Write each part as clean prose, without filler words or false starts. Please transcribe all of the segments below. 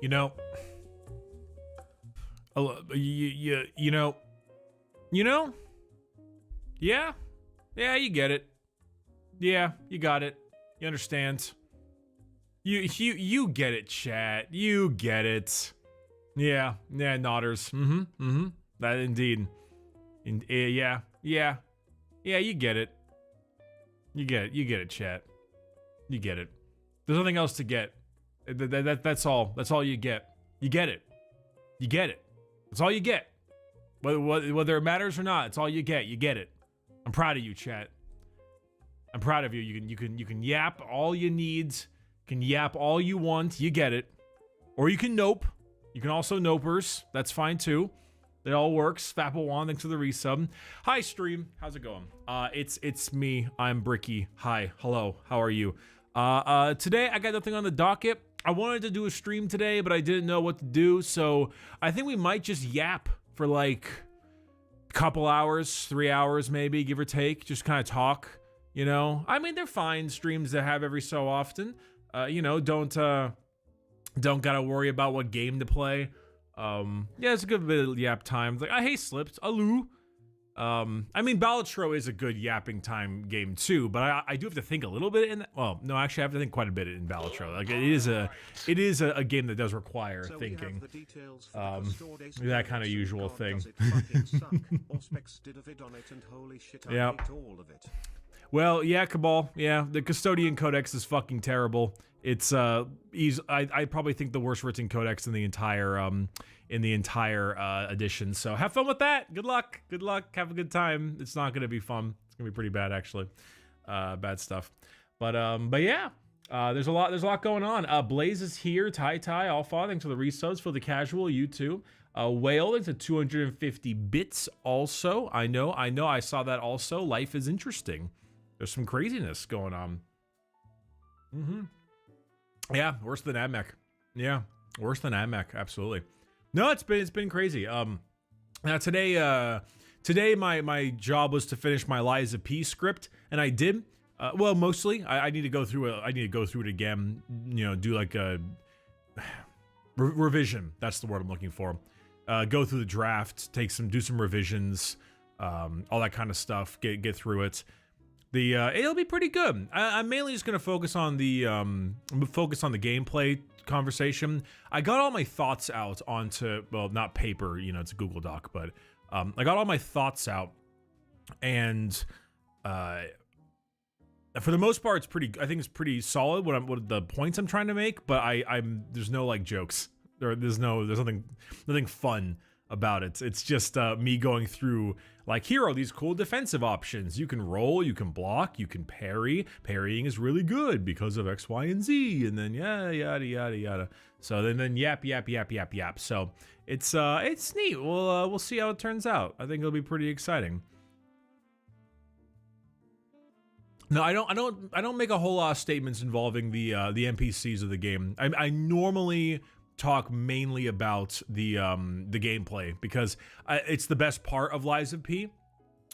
You know, yeah, you get it. Yeah, you got it. You understand. You get it, chat. You get it. Yeah, nodders. That indeed. Yeah, you get it. You get it, chat. You get it. There's nothing else to get. That's all. That's all you get. You get it. You get it. That's all you get. Whether it matters or not, it's all you get. You get it. I'm proud of you, chat. I'm proud of you. You can yap all you need. Can yap all you want. You get it. Or you can nope. You can also nopers. That's fine too. It all works. Fapple1, thanks for the resub. Hi, stream. How's it going? It's me. I'm Bricky. Hi. Hello. How are you? Today I got nothing on the docket. I wanted to do a stream today, but I didn't know what to do, so I think we might just yap for like a couple hours, 3 hours maybe, give or take. Just kind of talk, you know? I mean, they're fine streams to have every so often. You know, don't gotta worry about what game to play. Yeah, it's a good bit of yap time. Like, hey, Slipped, aloo. I mean, Balatro is a good yapping time game too, but I do have to think a little bit in that. Well, no, actually, I have to think quite a bit in Balatro. Like, it is a game that does require thinking. That kind of usual thing. Yeah. Well, yeah, Cabal. Yeah, the Custodian Codex is fucking terrible. It's I probably think the worst written codex in the entire edition. So have fun with that. Good luck. Good luck. Have a good time. It's not gonna be fun. It's gonna be pretty bad actually. Bad stuff. But yeah. There's a lot going on. Blaze is here. Tai, Alpha, thanks for the resubs for the casual. You too. Whale into 250 bits. Also, I know. I saw that also. Life is interesting. There's some craziness going on. Yeah, worse than AdMech. Yeah, worse than AdMech. Absolutely. No, it's been crazy. Now today my job was to finish my Lies of P script, and I did. Well, mostly. I need to go through it again. You know, do like a revision. That's the word I'm looking for. Go through the draft, do some revisions, all that kind of stuff. Get through it. It'll be pretty good. I'm mainly just gonna focus on the gameplay conversation. I got all my thoughts out onto, well, not paper, you know, it's a Google Doc, but I got all my thoughts out, and for the most part, I think it's pretty solid what the points I'm trying to make, but there's no like jokes. There's nothing fun about it. It's just me going through, like, here are these cool defensive options. You can roll, you can block, you can parry. Parrying is really good because of X, Y, and Z, and then yada. So then yap. So it's neat. We'll see how it turns out. I think it'll be pretty exciting. No, I don't make a whole lot of statements involving the NPCs of the game. I normally talk mainly about the gameplay, because it's the best part of Lies of P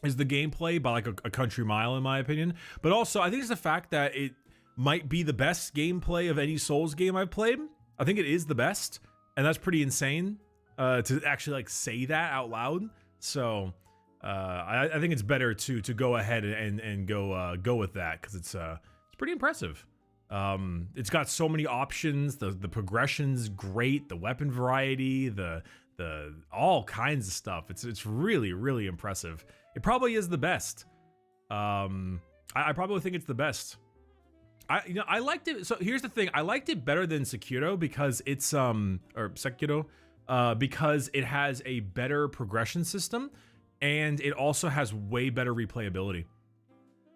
is the gameplay by like a country mile, in my opinion. But also I think it's the fact that it might be the best gameplay of any Souls game I've played. I think it is the best, and that's pretty insane to actually like say that out loud. So I think it's better to go ahead and go with that, because it's pretty impressive. It's got so many options. The progression's great. The weapon variety, the all kinds of stuff. It's really impressive. It probably is the best. I probably think it's the best. I liked it. So here's the thing. I liked it better than Sekiro because it's or Sekiro. because it has a better progression system and it also has way better replayability.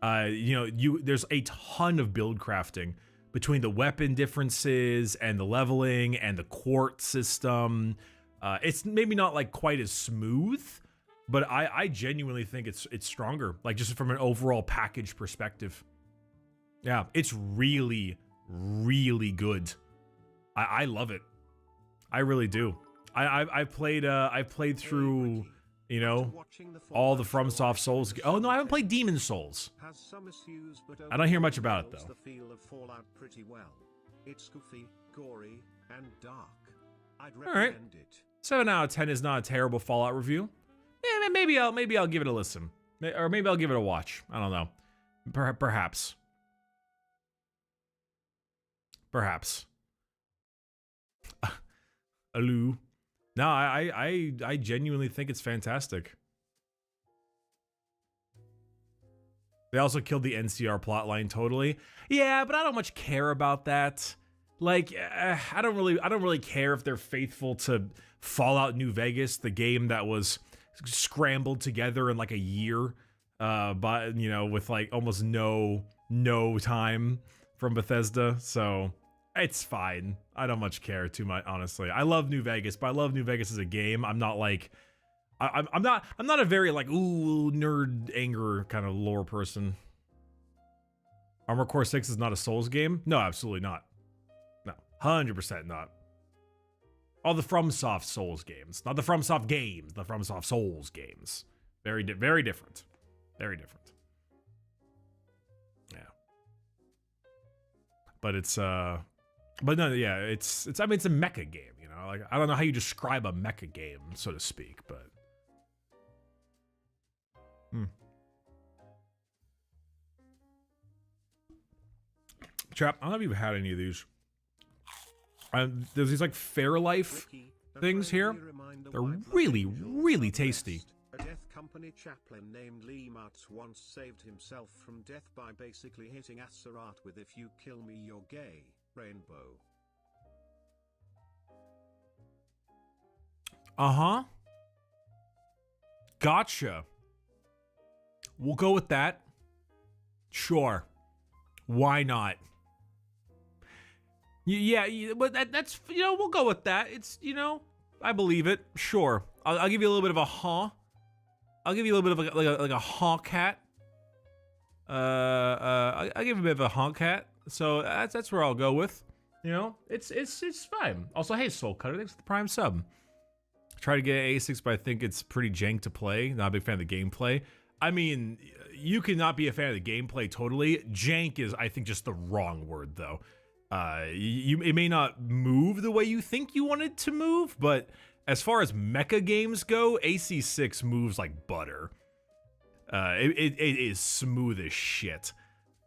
There's a ton of build crafting between the weapon differences and the leveling and the quartz system. It's maybe not like quite as smooth, but I genuinely think it's stronger, like just from an overall package perspective. Yeah, it's really, really good. I love it. I really do. I've played through, all the FromSoft Souls. Oh no, I haven't played Demon Souls. I don't hear much about it though. The feel of Fallout pretty well. It's goofy, gory, and dark. I'd recommend it. 7 out of 10 is not a terrible Fallout review. Yeah, maybe I'll give it a listen, or maybe I'll give it a watch. I don't know. Perhaps. Aloo. No, I genuinely think it's fantastic. They also killed the NCR plotline totally. Yeah, but I don't much care about that. Like, I don't really care if they're faithful to Fallout New Vegas, the game that was scrambled together in like a year, but with like almost no time from Bethesda. So it's fine. I don't much care too much, honestly. I love New Vegas, but I love New Vegas as a game. I'm not like, I'm not a very like ooh nerd anger kind of lore person. Armored Core 6 is not a Souls game? No, absolutely not. No, 100% not. All the FromSoft Souls games, not the FromSoft games, the FromSoft Souls games. Very different. Very different. Yeah. But it's but no, yeah, it's I mean it's a mecha game, Like I don't know how you describe a mecha game, so to speak, but Trap, I don't know if you've had any of these. There's these like Fairlife things here. They're really, really tasty. A death company chaplain named Lee Mutz once saved himself from death by basically hitting Azeroth with "If you kill me, you're gay" rainbow. Uh-huh. Gotcha. We'll go with that. Sure. Why not? Yeah, but that's, we'll go with that. It's, I believe it. Sure. I'll give you a little bit of a huh. I'll give you a little bit of like a honk hat. I'll give you a bit of a honk hat. So that's where I'll go with. It's fine. Also, hey, Soul Cutter, thanks for the Prime sub. Try to get A6, but I think it's pretty jank to play. Not a big fan of the gameplay. I mean, you cannot be a fan of the gameplay totally. Jank is, I think, just the wrong word, though. It may not move the way you think you want it to move, but as far as mecha games go, AC6 moves like butter. It is smooth as shit.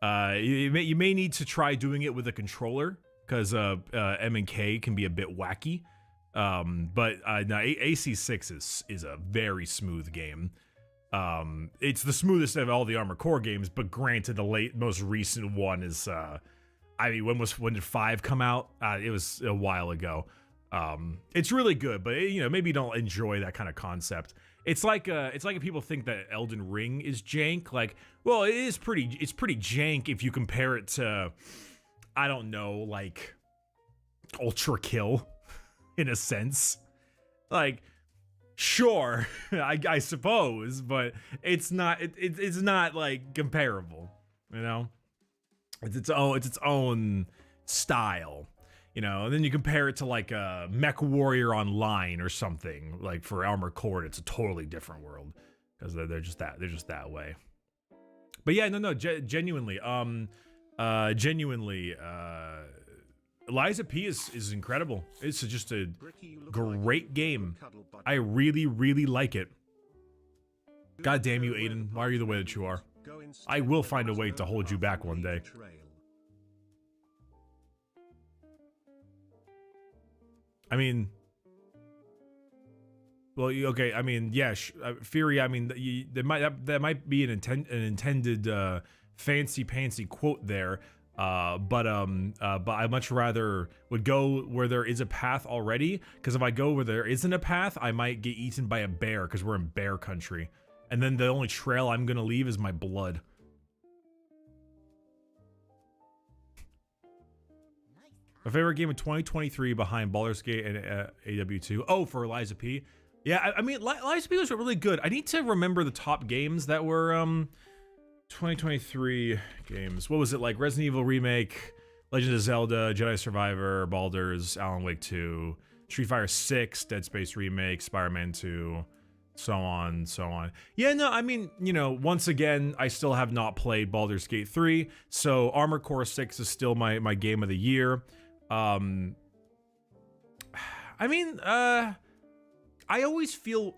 You may need to try doing it with a controller, because M and K can be a bit wacky. But no, AC6 is a very smooth game. It's the smoothest of all the Armored Core games, but granted, the most recent one is, I mean, when did 5 come out? It was a while ago. It's really good, but maybe you don't enjoy that kind of concept. It's like if people think that Elden Ring is jank. Like, well, it's pretty jank if you compare it to, I don't know, like Ultra Kill, in a sense. Like, sure, I suppose, but it's not. It's not like comparable. It's its own style. And then you compare it to like a Mech Warrior Online or something, like for Armored Core. It's a totally different world because they're just that way. But yeah, no, genuinely, Eliza P is incredible. It's just a great game. I really, really like it. God damn you, Aiden. Why are you the way that you are? I will find a way to hold you back one day. I mean, well, okay. I mean, yeah, Fury. I mean, that might be an intended fancy pantsy quote there. But I much rather would go where there is a path already, because if I go where there isn't a path, I might get eaten by a bear because we're in bear country, and then the only trail I'm gonna leave is my blood. My favorite game of 2023 behind Baldur's Gate and AW2. Oh, for Eliza P. Yeah, I mean, Eliza P was really good. I need to remember the top games that were 2023 games. What was it like? Resident Evil Remake, Legend of Zelda, Jedi Survivor, Baldur's, Alan Wake 2, Street Fighter 6, Dead Space Remake, Spider-Man 2, so on, so on. Yeah, no, I mean, you know, once again, I still have not played Baldur's Gate 3, so Armored Core 6 is still my game of the year. I mean, I always feel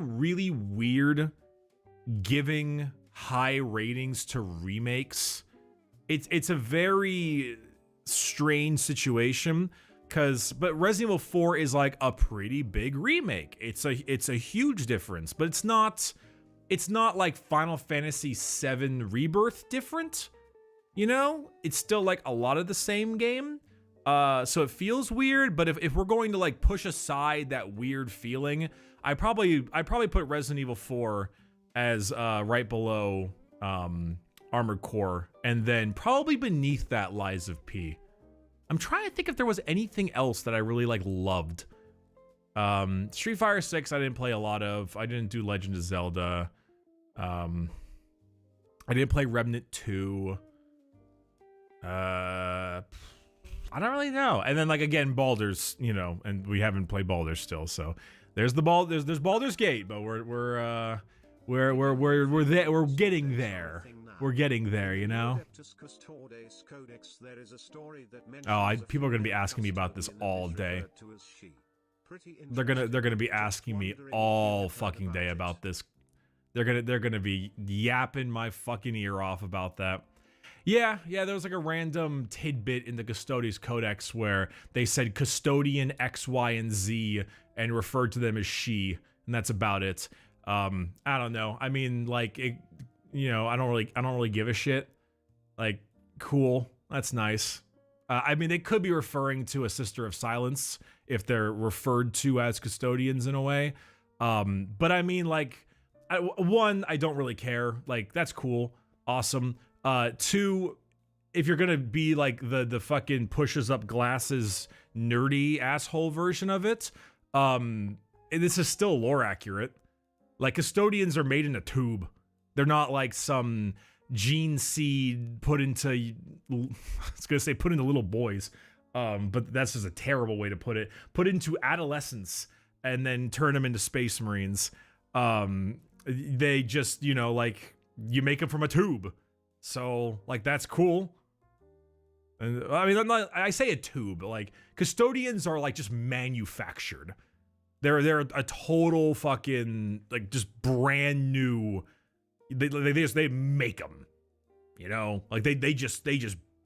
really weird giving high ratings to remakes. It's a very strange situation, but Resident Evil 4 is like a pretty big remake. It's a huge difference, but it's not like Final Fantasy VII Rebirth different. You know, it's still like a lot of the same game. So it feels weird, but if we're going to like push aside that weird feeling, I probably put Resident Evil 4 as right below Armored Core, and then probably beneath that Lies of P. I'm trying to think if there was anything else that I really like loved. Street Fighter 6 I didn't play a lot of. I didn't do Legend of Zelda. I didn't play Remnant 2. I don't really know. And then like again, Baldur's, you know, and we haven't played Baldur still, so there's there's Baldur's Gate, but we're there, we're getting there. We're getting there, you know. Oh, people are gonna be asking me about this all day. They're gonna be asking me all fucking day about this. They're gonna be yapping my fucking ear off about that. Yeah, there was like a random tidbit in the Custodian's Codex where they said custodian X, Y, and Z and referred to them as she, and that's about it. I don't know. I mean, like, it, you know, I don't really give a shit. Like, cool, that's nice. I mean, they could be referring to a Sister of Silence if they're referred to as custodians in a way. But I mean, like, one, I don't really care. Like, that's cool, awesome. Two, if you're gonna be like the fucking pushes up glasses nerdy asshole version of it, this is still lore accurate. Like, custodians are made in a tube. They're not like some gene seed put into, I was gonna say put into little boys, but that's just a terrible way to put it. Put into adolescence and then turn them into space marines. They just, you know, like, you make them from a tube. So, like, that's cool. And I mean, I say a tube, but like, custodians are like just manufactured. They're a total fucking, like, just brand new. They make them, you know, like they just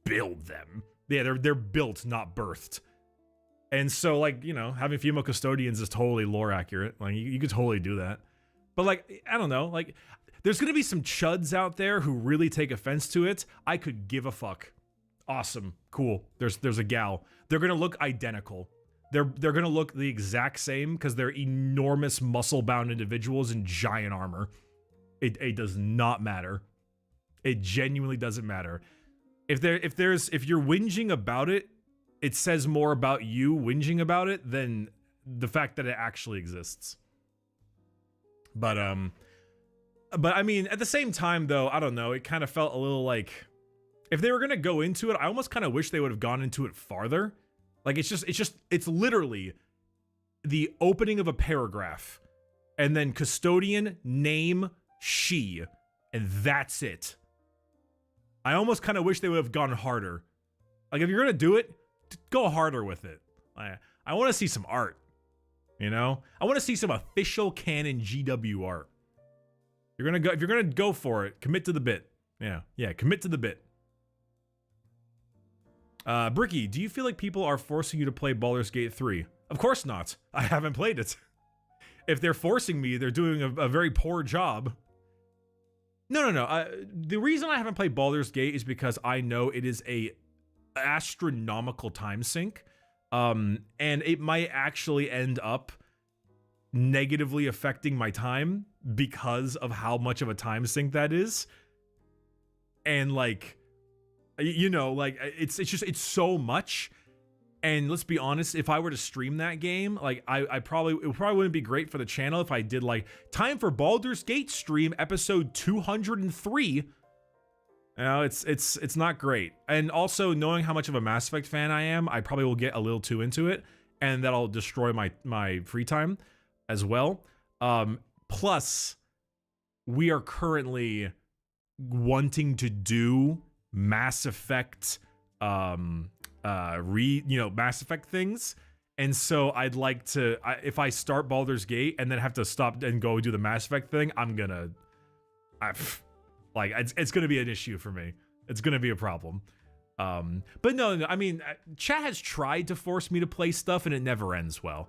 build them. Yeah, they're built, not birthed. And so, like, you know, having female custodians is totally lore accurate. Like, you could totally do that. But like, I don't know, like, there's gonna be some chuds out there who really take offense to it. I could give a fuck. Awesome, cool. There's a gal. They're gonna look identical. They're gonna look the exact same because they're enormous muscle-bound individuals in giant armor. It does not matter. It genuinely doesn't matter. If you're whinging about it, it says more about you whinging about it than the fact that it actually exists. But I mean, at the same time, though, I don't know. It kind of felt a little like, if they were gonna go into it, I almost kind of wish they would have gone into it farther. Like, it's literally the opening of a paragraph, and then custodian, name, she, and that's it. I almost kind of wish they would have gone harder. Like, if you're gonna do it, go harder with it. I want to see some art. You know, I want to see some official canon GW art. If you're gonna go for it, commit to the bit. Yeah, commit to the bit. Bricky, do you feel like people are forcing you to play Baldur's Gate 3? Of course not. I haven't played it. If they're forcing me, they're doing a very poor job. No. The reason I haven't played Baldur's Gate is because I know it is a astronomical time sink, and it might actually end up negatively affecting my time because of how much of a time sink that is. And like, you know, like it's so much. And let's be honest, if I were to stream that game, like it probably wouldn't be great for the channel if I did like time for Baldur's Gate stream episode 203. You know, it's not great. And also knowing how much of a Mass Effect fan I am, I probably will get a little too into it, and that'll destroy my free time as well. Plus, we are currently wanting to do Mass Effect Mass Effect things, and so I'd like to if I start Baldur's Gate and then have to stop and go do the Mass Effect thing, it's gonna be an issue for me. It's gonna be a problem. But no, I mean, chat has tried to force me to play stuff and it never ends well.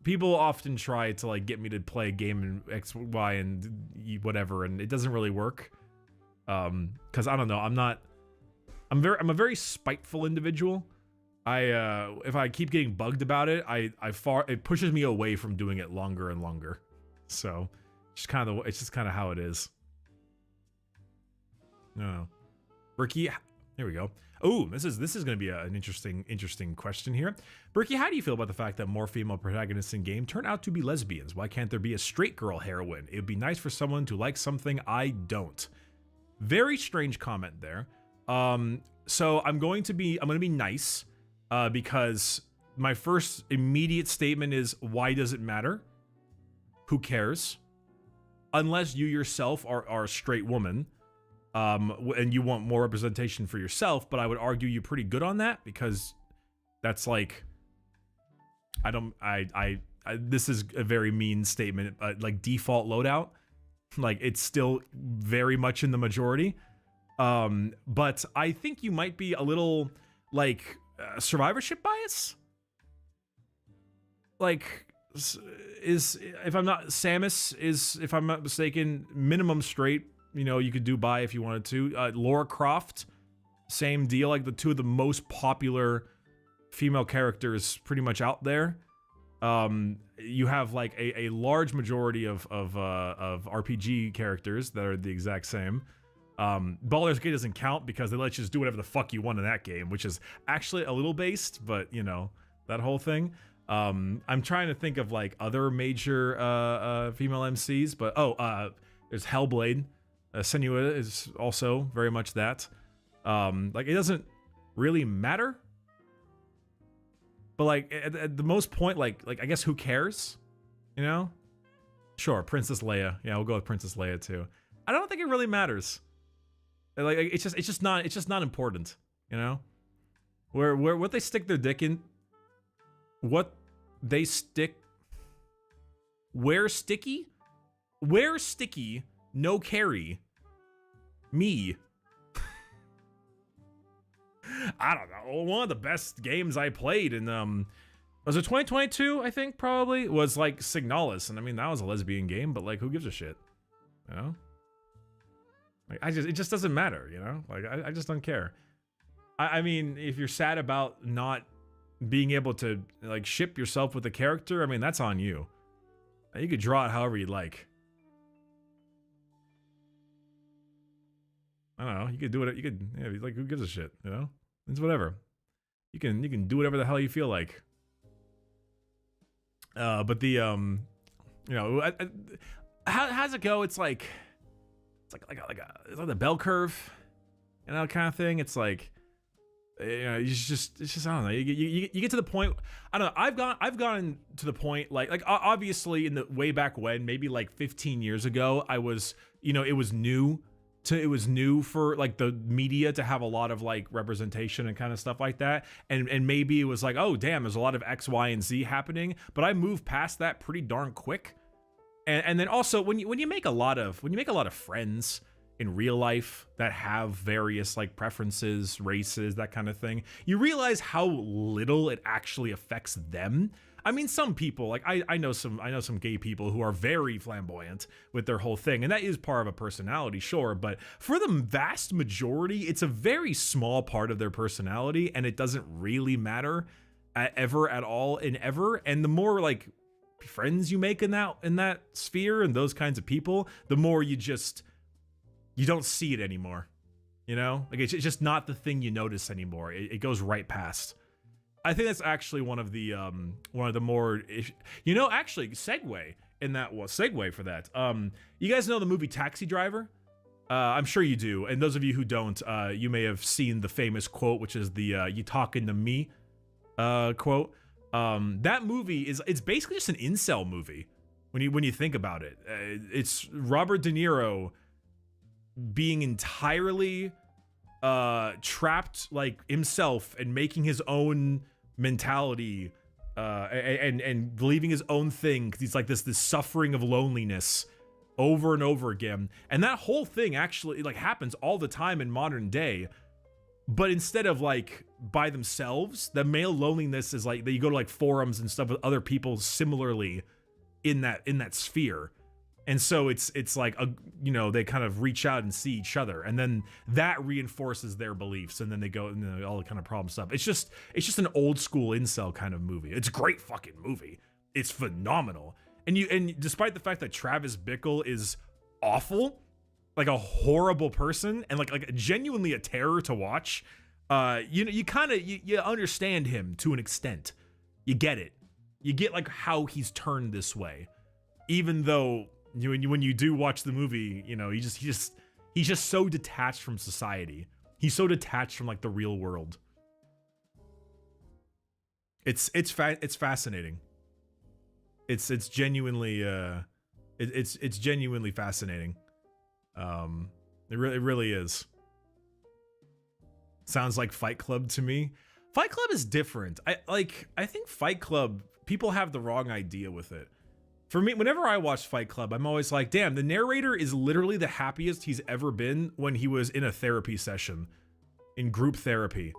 People often try to like get me to play a game in X, Y, and whatever, and it doesn't really work. Because I don't know, I'm a very spiteful individual. If I keep getting bugged about it, it pushes me away from doing it longer and longer. So it's just kind of how it is. No, Bricky, there we go. Oh, this is going to be an interesting question here. Bricky, how do you feel about the fact that more female protagonists in game turn out to be lesbians? Why can't there be a straight girl heroine? It would be nice for someone to like something I don't. Very strange comment there. So I'm going to be nice, because my first immediate statement is, why does it matter? Who cares? Unless you yourself are a straight woman, and you want more representation for yourself, but I would argue you're pretty good on that, because that's like, this is a very mean statement, like default loadout, like it's still very much in the majority. But I think you might be a little like survivorship bias. Like if I'm not mistaken, minimum straight. You know, you could do bi if you wanted to. Lara Croft, same deal. Like the two of the most popular female characters pretty much out there. You have like a large majority of RPG characters that are the exact same. Baldur's Gate doesn't count because they let you just do whatever the fuck you want in that game, which is actually a little based, but you know, that whole thing. I'm trying to think of like other major female MCs, but there's Hellblade. Senua is also very much that. Like it doesn't really matter, but like at the most point, like I guess who cares, you know? Sure, Princess Leia. Yeah, we'll go with Princess Leia too. I don't think it really matters. Like it's just not important, you know? Where what they stick their dick in, where sticky, no carry. Me. I don't know. One of the best games I played in was it 2022? I think probably was like Signalis, and I mean that was a lesbian game, but like who gives a shit, you know? Like it just doesn't matter, you know? Like I just don't care. I mean, if you're sad about not being able to like ship yourself with the character, I mean that's on you. You could draw it however you'd like. I don't know. You could do it. You could, yeah, like, who gives a shit? You know, it's whatever. You can do whatever the hell you feel like. But the you know, how's it go? It's like the bell curve, you know, kind of thing. It's like, you know, it's just I don't know. You get to the point. I don't know. I've gone to the point like obviously in the way back when, maybe like 15 years ago, I was, you know, it was new for like the media to have a lot of like representation and kind of stuff like that, and maybe it was like, oh damn, there's a lot of X, Y, and Z happening, but I moved past that pretty darn quick. And then also when you make a lot of friends, in real life that have various like preferences, races, that kind of thing, you realize how little it actually affects them. I mean, some people, like I know some gay people who are very flamboyant with their whole thing, and that is part of a personality, sure, but for the vast majority, it's a very small part of their personality, and it doesn't really matter ever at all in ever. And the more like friends you make in that sphere and those kinds of people, the more you don't see it anymore, you know? Like, it's just not the thing you notice anymore. It goes right past. I think that's actually one of the more, you know, actually segue for that. You guys know the movie Taxi Driver? I'm sure you do. And those of you who don't, you may have seen the famous quote, which is the "you talking to me" quote. That movie it's basically just an incel movie when you think about it. It's Robert De Niro being entirely trapped like himself and making his own mentality and believing his own thing, 'cause he's like this suffering of loneliness over and over again. And that whole thing actually like happens all the time in modern day, but instead of like by themselves, the male loneliness is like that you go to like forums and stuff with other people similarly in that sphere. And so it's like you know, they kind of reach out and see each other, and then that reinforces their beliefs, and then they go and all the kind of problem stuff. It's just an old school incel kind of movie. It's a great fucking movie. It's phenomenal. And despite the fact that Travis Bickle is awful, like a horrible person, and like genuinely a terror to watch, you kind of you understand him to an extent. You get it. You get like how he's turned this way, even though when you do watch the movie, you know, he's just so detached from society. He's so detached from like the real world. It's fascinating. It's genuinely it's genuinely fascinating. It really is. Sounds like Fight Club to me. Fight Club is different. I think Fight Club, people have the wrong idea with it. For me, whenever I watch Fight Club, I'm always like, damn, the narrator is literally the happiest he's ever been when he was in a therapy session, in group therapy.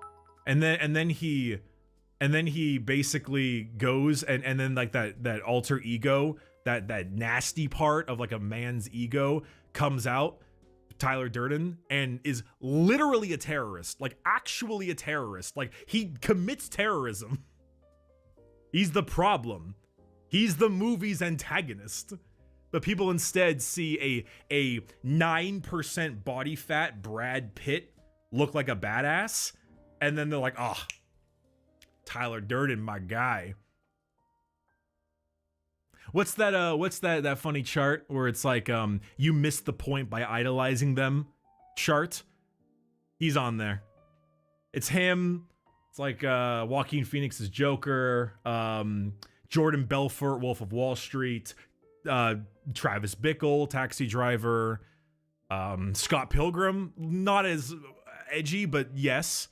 And then he basically goes and then like that alter ego, that nasty part of like a man's ego comes out, Tyler Durden, and is literally a terrorist, like actually a terrorist. Like he commits terrorism. He's the problem. He's the movie's antagonist. But people instead see a 9% body fat Brad Pitt look like a badass, and then they're like, oh, Tyler Durden, my guy. What's that funny chart where it's like you missed the point by idolizing them chart? He's on there. It's him. It's like Joaquin Phoenix's Joker, Jordan Belfort, Wolf of Wall Street, Travis Bickle, Taxi Driver, Scott Pilgrim, not as edgy, but yes.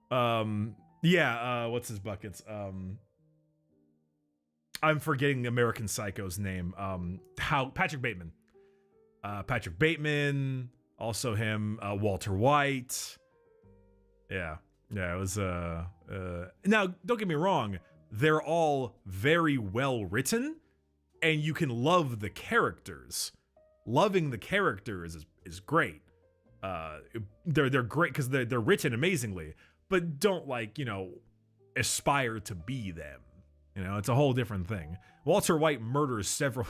What's his buckets? I'm forgetting American Psycho's name. Patrick Bateman. Patrick Bateman, also him, Walter White. Yeah, it was now don't get me wrong, they're all very well written, and you can love the characters. Loving the characters is great. They're great because they're written amazingly, but don't like, you know, aspire to be them. You know, it's a whole different thing. Walter White murders several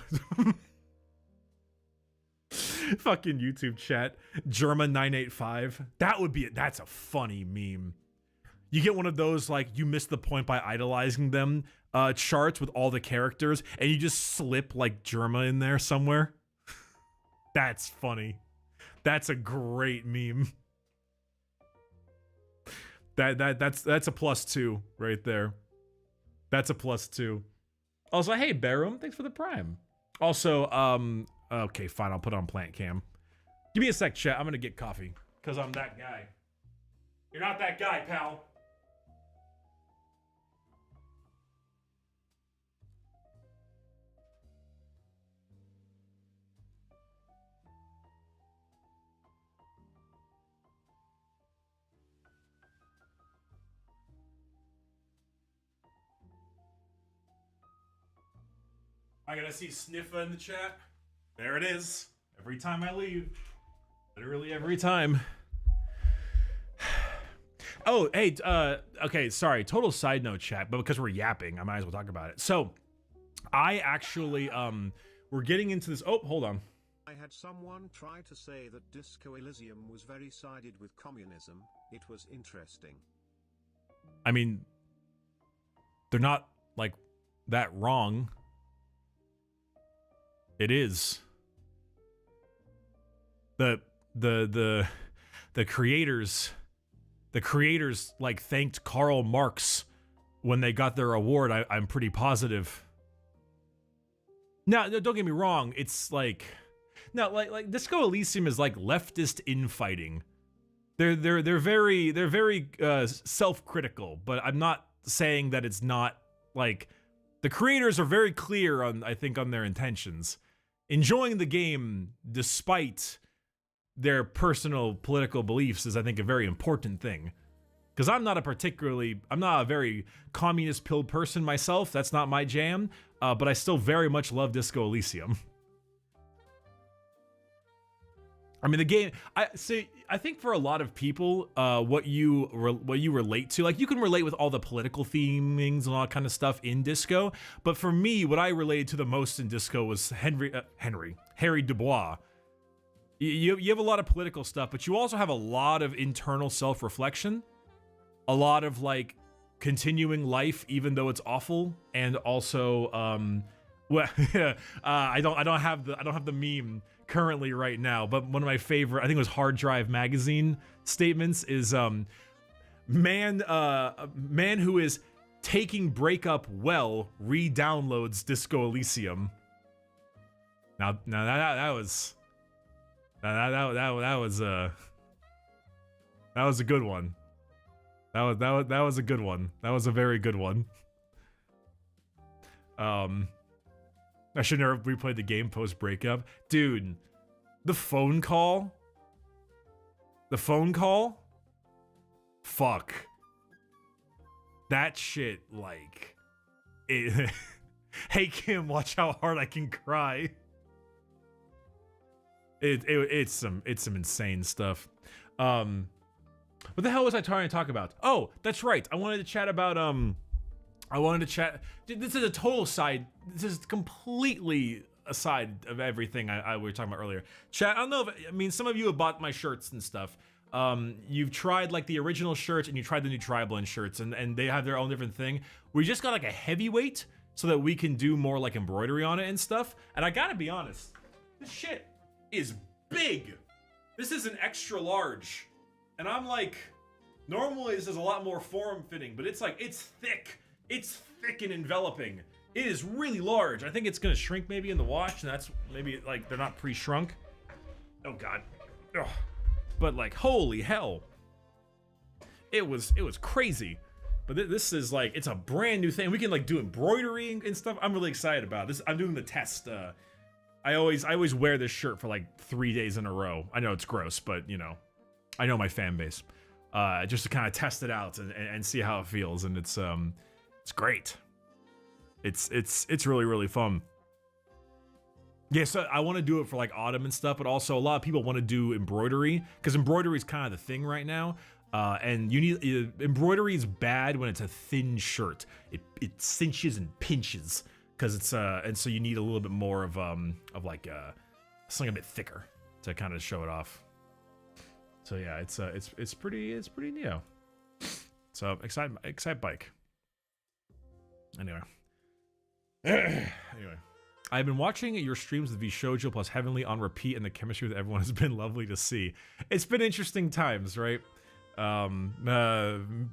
fucking YouTube chat. Germa985. That's a funny meme. You get one of those like you missed the point by idolizing them charts with all the characters, and you just slip like Germa in there somewhere. That's funny. That's a great meme. That's a +2 right there. That's a +2. Also, hey Barum, thanks for the prime. Also, okay, fine, I'll put on plant cam. Give me a sec, chat. I'm gonna get coffee because I'm that guy. You're not that guy, pal. I gotta see Sniffa in the chat. There it is. Every time I leave. Literally every time. Oh, hey, okay, sorry. Total side note chat, but because we're yapping, I might as well talk about it. So, I actually, we're getting into this. Oh, hold on. I had someone try to say that Disco Elysium was very sided with communism. It was interesting. I mean, they're not, like, that wrong. It is. The creators like thanked Karl Marx when they got their award. I'm pretty positive. Now, don't get me wrong. It's like, no, like Disco Elysium is like leftist infighting. They're very self-critical, but I'm not saying that it's not like the creators are very clear on, I think, on their intentions. Enjoying the game despite their personal political beliefs is, I think, a very important thing. Because I'm not a very communist-pilled person myself. That's not my jam. But I still very much love Disco Elysium. I mean, the game. I think for a lot of people, what you relate to, like, you can relate with all the political themings and all that kind of stuff in Disco. But for me, what I related to the most in Disco was Harry Dubois. You have a lot of political stuff, but you also have a lot of internal self-reflection, a lot of like continuing life even though it's awful, and also I don't have the meme currently right now, but one of my favorite, I think it was Hard Drive magazine statements is man who is taking breakup well re-downloads Disco Elysium. Now that was a good one. That was a good one. That was a very good one. I should never replayed the game post breakup. Dude, the phone call. Fuck. That shit, like, it, hey Kim, watch how hard I can cry. It's some insane stuff. What the hell was I trying to talk about? Oh, that's right. I wanted to chat about Dude, this is a total side. This is completely aside of everything we were talking about earlier. Chat. I don't know if some of you have bought my shirts and stuff. You've tried like the original shirts and you tried the new tri-blend shirts, and they have their own different thing. We just got like a heavyweight so that we can do more like embroidery on it and stuff. And I gotta be honest, this shit is big. This is an extra large. And I'm like, normally this is a lot more form-fitting, but it's like, it's thick. It's thick and enveloping. It is really large. I think it's gonna shrink maybe in the wash, and that's maybe like they're not pre-shrunk. Oh God. Ugh. But like, holy hell. It was crazy. But this is like, it's a brand new thing. We can like do embroidery and stuff. I'm really excited about this. I'm doing the test. I always wear this shirt for like 3 days in a row. I know it's gross, but you know, I know my fan base. Just to kind of test it out and see how it feels, and it's great. It's really, really fun. Yeah, so I want to do it for like autumn and stuff, but also a lot of people want to do embroidery because embroidery is kind of the thing right now. And you need embroidery is bad when it's a thin shirt. It cinches and pinches because it's and so you need a little bit more of like something a bit thicker to kind of show it off. So yeah, it's pretty neo. So excite bike. Anyway. I've been watching your streams with Vshoujo plus Heavenly on repeat, and the chemistry with everyone has been lovely to see. It's been interesting times, right?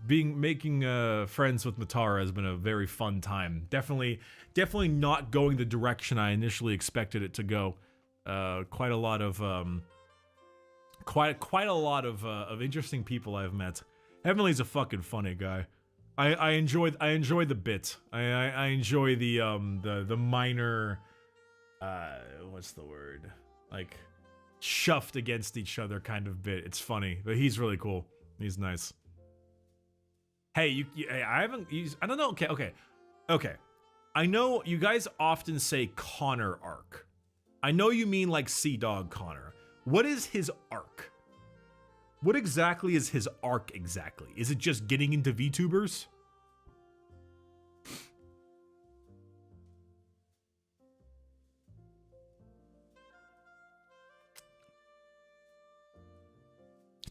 Making friends with Matara has been a very fun time. Definitely not going the direction I initially expected it to go. Quite a lot of interesting people I've met. Heavenly's a fucking funny guy. I enjoy the bit. I enjoy the minor what's the word? Like shoved against each other kind of bit. It's funny, but he's really cool. He's nice. Hey, I haven't used, I don't know. Okay. I know you guys often say Connor arc. I know you mean like Sea Dog Connor. What is his arc? What exactly is his arc exactly? Is it just getting into VTubers?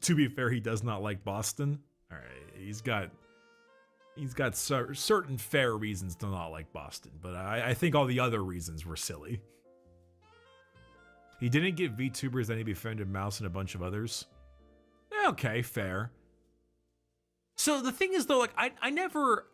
To be fair, he does not like Boston. All right, he's got certain fair reasons to not like Boston, but I think all the other reasons were silly. He didn't get VTubers, then he befriended Mouse and a bunch of others. Okay, fair. So the thing is though, like I never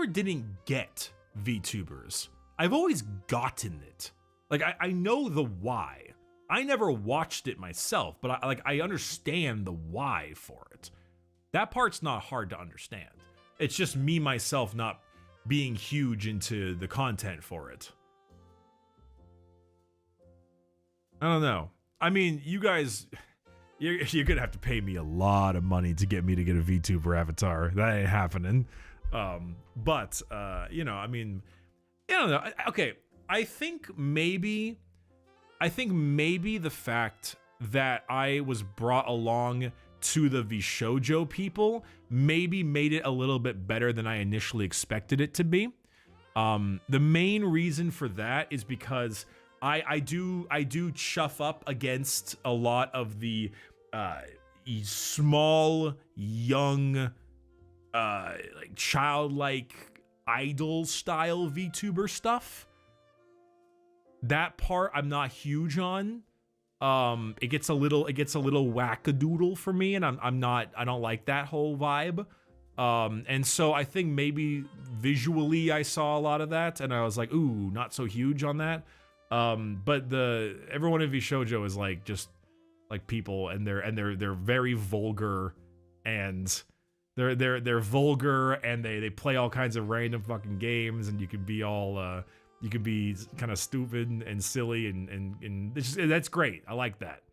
didn't get VTubers. I've always gotten it. Like I know the why. I never watched it myself, but I understand the why for it. That part's not hard to understand. It's just me myself not being huge into the content for it. I don't know. I mean, you guys, you're gonna have to pay me a lot of money to get me to get a VTuber avatar. That ain't happening. But you know, I mean, I don't know. Okay, I think maybe the fact that I was brought along to the Vishojo people maybe made it a little bit better than I initially expected it to be. The main reason for that is because I do chuff up against a lot of the small, young, like childlike idol style VTuber stuff. That part I'm not huge on. It gets a little wackadoodle for me, and I don't like that whole vibe. And so I think maybe visually I saw a lot of that, and I was like, ooh, not so huge on that. But everyone in Vishojo is like just like people, and they're very vulgar, and they're vulgar, and they play all kinds of random fucking games, and you can be all you can be kind of stupid and silly, and that's great. I like that.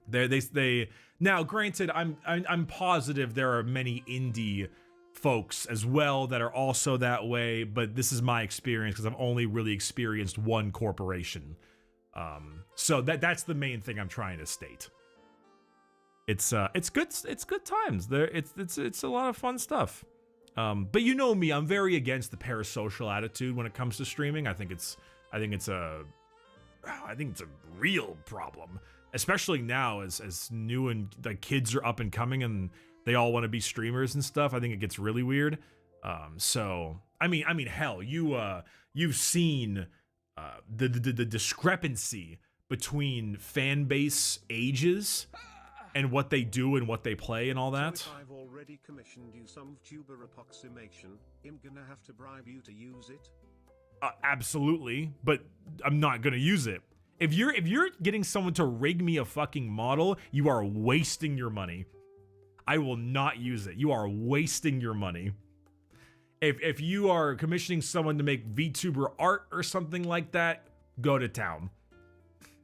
They now, granted, I'm positive there are many indie folks as well that are also that way, but this is my experience because I've only really experienced one corporation. So that's the main thing I'm trying to state. It's good times. It's a lot of fun stuff. But you know me, I'm very against the parasocial attitude when it comes to streaming. I think it's a real problem, especially now as new and like kids are up and coming and they all want to be streamers and stuff. I think it gets really weird. So I mean, hell, you've seen the discrepancy between fan base ages and what they do and what they play and all that. So if I've already commissioned you some Vtuber approximation, I'm gonna have to bribe you to use it? Absolutely, but I'm not gonna use it. If you're getting someone to rig me a fucking model, you are wasting your money. I will not use it. You are wasting your money. If you are commissioning someone to make VTuber art or something like that, go to town.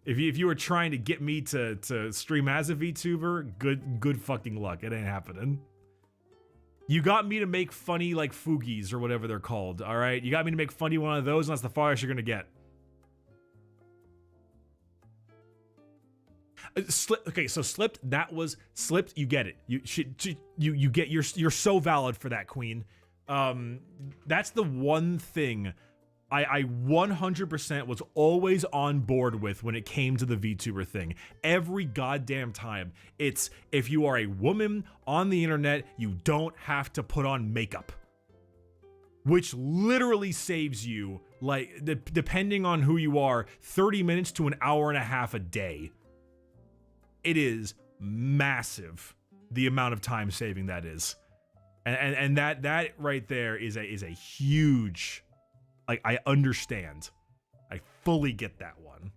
If you were trying to get me to stream as a VTuber, good fucking luck. It ain't happening. You got me to make funny like Fugies or whatever they're called, all right? You got me to make funny one of those, and that's the farthest you're gonna get. Okay, so Slipped, that was Slipped. You get it. You get. You're so valid for that, Queen. That's the one thing I 100% was always on board with when it came to the VTuber thing. Every goddamn time. It's if you are a woman on the internet, you don't have to put on makeup. Which literally saves you, like, depending on who you are, 30 minutes to an hour and a half a day. It is massive, the amount of time saving that is. And that right there is a huge, like, I understand. I fully get that one.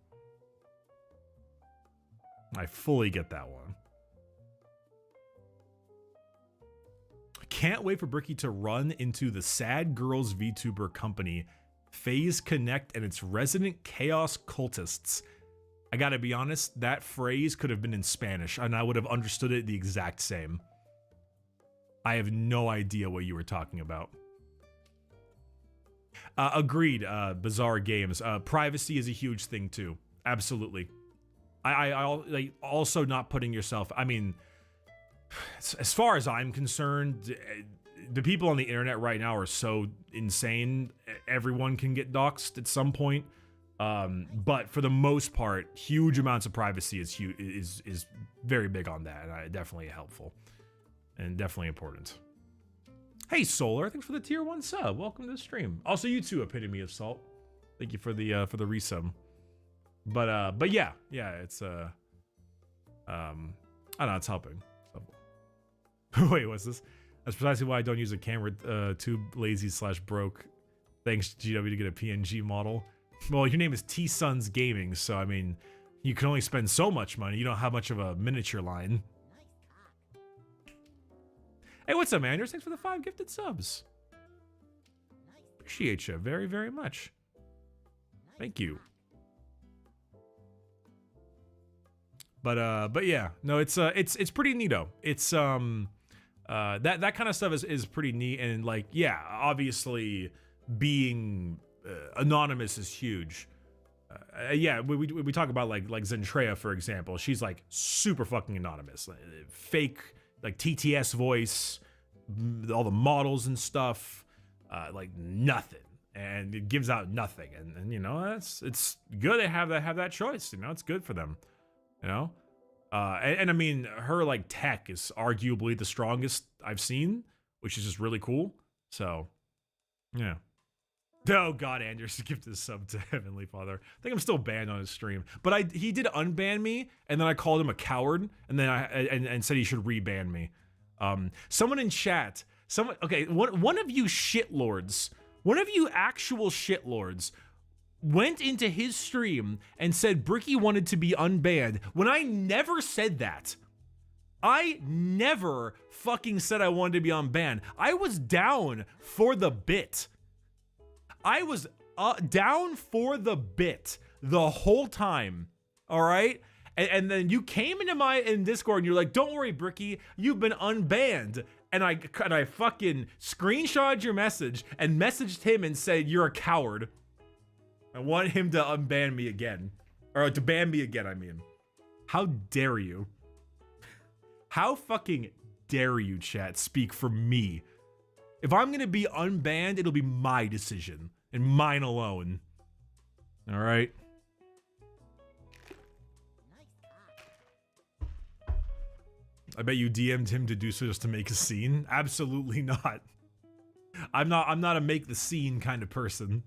I fully get that one. Can't wait for Bricky to run into the Sad Girls VTuber company, Phase Connect, and its resident chaos cultists. I gotta be honest, that phrase could have been in Spanish, and I would have understood it the exact same. I have no idea what you were talking about. Agreed. Bizarre games. Privacy is a huge thing too. Absolutely. I like also not putting yourself. I mean, as far as I'm concerned, the people on the internet right now are so insane. Everyone can get doxxed at some point. But for the most part, huge amounts of privacy is very big on that, and definitely helpful and definitely important. Hey Solar, thanks for the tier 1 sub. Welcome to the stream. Also, you too, Epitome of Salt. Thank you for the resub. But yeah, it's I don't know, it's helping. So. Wait, what's this? That's precisely why I don't use a camera tube lazy/broke. Thanks GW to get a PNG model. Well, your name is T-Sons Gaming, so I mean, you can only spend so much money. You don't have much of a miniature line. Hey, what's up, Anders? Thanks for the 5 gifted subs. Appreciate you very, very much. Thank you. But yeah, no, it's pretty neato. It's that kind of stuff is pretty neat, and like, yeah, obviously being anonymous is huge. Yeah, we talk about like Zentreya, for example. She's like super fucking anonymous, fake like TTS voice, all the models and stuff, like nothing, and it gives out nothing, and you know, it's good to have that choice. You know, it's good for them. You know, and I mean, her like tech is arguably the strongest I've seen, which is just really cool. So, yeah. Oh God, Anders gifted a sub to Heavenly Father. I think I'm still banned on his stream, but he did unban me, and then I called him a coward, and then and said he should reban me. Someone in chat, one of you shitlords, one of you actual shitlords, went into his stream and said Bricky wanted to be unbanned when I never said that. I never fucking said I wanted to be unbanned. I was down for the bit. I was down for the bit the whole time, all right? And then you came in Discord and you're like, don't worry, Bricky, you've been unbanned. And I fucking screenshotted your message and messaged him and said, you're a coward. I want him to unban me again. Or to ban me again, I mean. How dare you? How fucking dare you, chat, speak for me? If I'm gonna be unbanned, it'll be my decision. And mine alone. All right? I bet you DM'd him to do so just to make a scene? Absolutely not. I'm not a make the scene kind of person.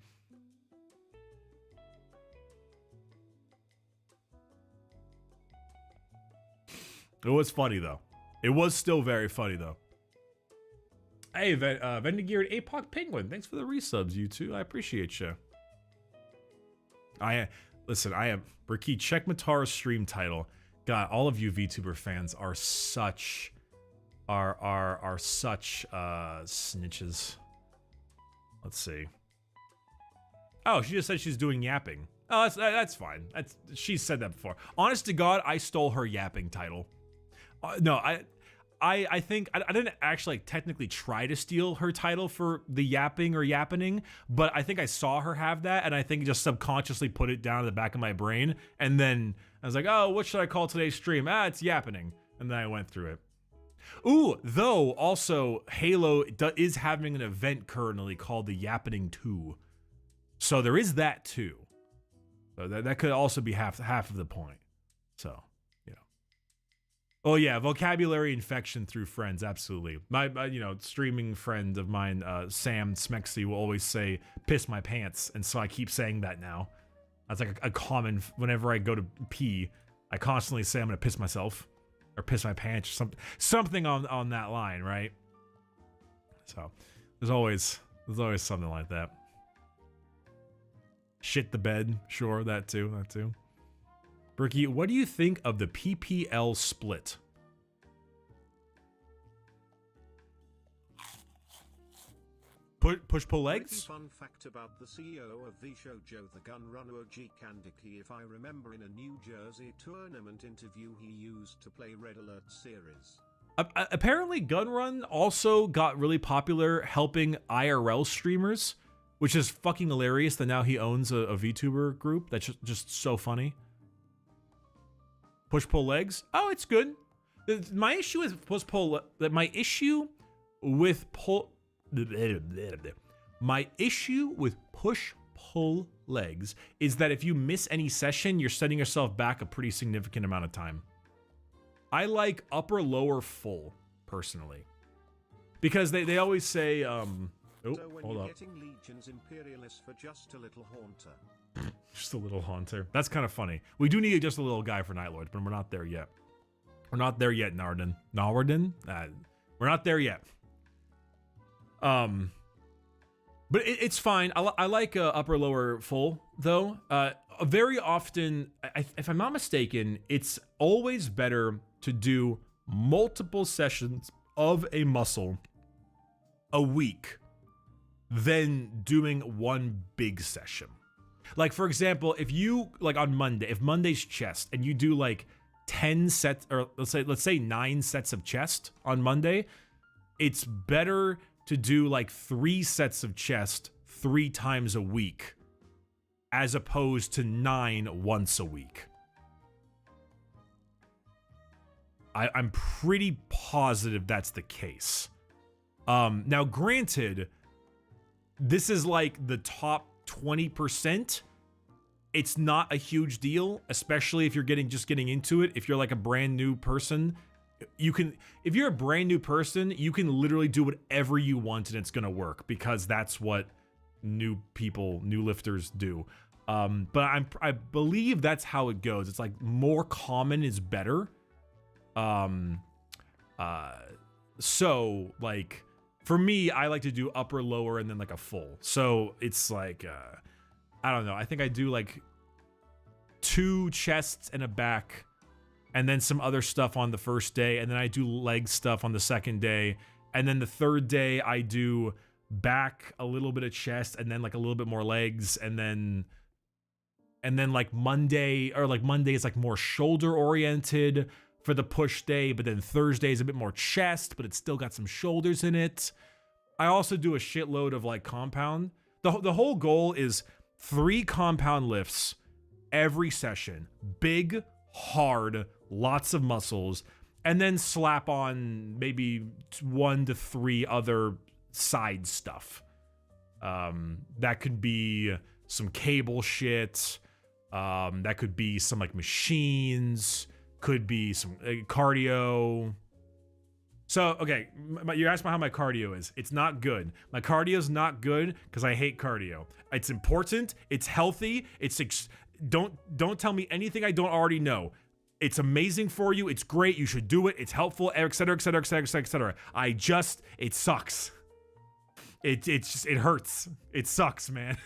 It was funny though. It was still very funny though. Hey, Vendigeared Apoc Penguin, thanks for the resubs, you two. I appreciate you. Listen, I am Bricky. Check Matara's stream title. God, all of you VTuber fans are such snitches. Let's see. Oh, she just said she's doing yapping. Oh, that's fine. She's said that before. Honest to God, I stole her yapping title. No, I think I didn't actually technically try to steal her title for the yapping or yappening, but I think I saw her have that, and I think just subconsciously put it down to the back of my brain, and then I was like, oh, what should I call today's stream? It's yappening, and then I went through it. Ooh, though also Halo is having an event currently called the Yappening 2, so there is that too. So that could also be half of the point. So. Oh yeah, vocabulary infection through friends, absolutely. My streaming friend of mine, Sam Smexy, will always say, piss my pants, and so I keep saying that now. That's like a common, whenever I go to pee, I constantly say I'm gonna piss myself, or piss my pants, or something on that line, right? So, there's always something like that. Shit the bed, sure, that too. Bricky, what do you think of the PPL split? Push-pull legs? Fun fact about the CEO of the show, Joe the Gunrunner G. Kandiki, if I remember, in a New Jersey tournament interview he used to play Red Alert series. Apparently Gunrun also got really popular helping IRL streamers. which is fucking hilarious that now he owns a VTuber group. That's just so funny. Push pull legs. Oh, it's good. My issue with push pull. My issue with push pull legs is that if you miss any session, you're setting yourself back a pretty significant amount of time. I like upper lower full personally, because they always say so when hold you're up. getting Legion's Imperialist for just a little haunter. Just a little haunter. That's kind of funny. We do need just a little guy for Night Lords, but we're not there yet. We're not there yet, Narden. Narden? We're not there yet. But it's fine. I like upper lower full though. Very often, if I'm not mistaken, it's always better to do multiple sessions of a muscle a week than doing one big session. Like, for example, if you, like on Monday, if Monday's chest and you do like 10 sets, or let's say 9 sets of chest on Monday, it's better to do like 3 sets of chest 3 times a week as opposed to 9 once a week. I'm pretty positive that's the case. Now, granted, this is like the top 20%. It's not a huge deal, especially if you're just getting into it. If you're like a brand new person, if you're a brand new person, you can literally do whatever you want and it's gonna work, because that's what new lifters do. But I believe that's how it goes. It's like more common is better. So like for me, I like to do upper, lower, and then like a full. So it's like, I don't know. I think I do like 2 chests and a back, and then some other stuff on the first day, and then I do leg stuff on the second day, and then the third day I do back, a little bit of chest, and then like a little bit more legs, and then like Monday is like more shoulder oriented for the push day, but then Thursday is a bit more chest, but it's still got some shoulders in it. I also do a shitload of like compound. The whole goal is 3 compound lifts every session. Big, hard, lots of muscles, and then slap on maybe 1 to 3 other side stuff. That could be some cable shit. That could be some like machines. Could be some cardio. So, okay, you asked me how my cardio is. It's not good. My cardio is not good because I hate cardio. It's important. It's healthy. Don't tell me anything I don't already know. It's amazing for you. It's great. You should do it. It's helpful, etc., etc., etc., etc. It sucks. It hurts. It sucks, man.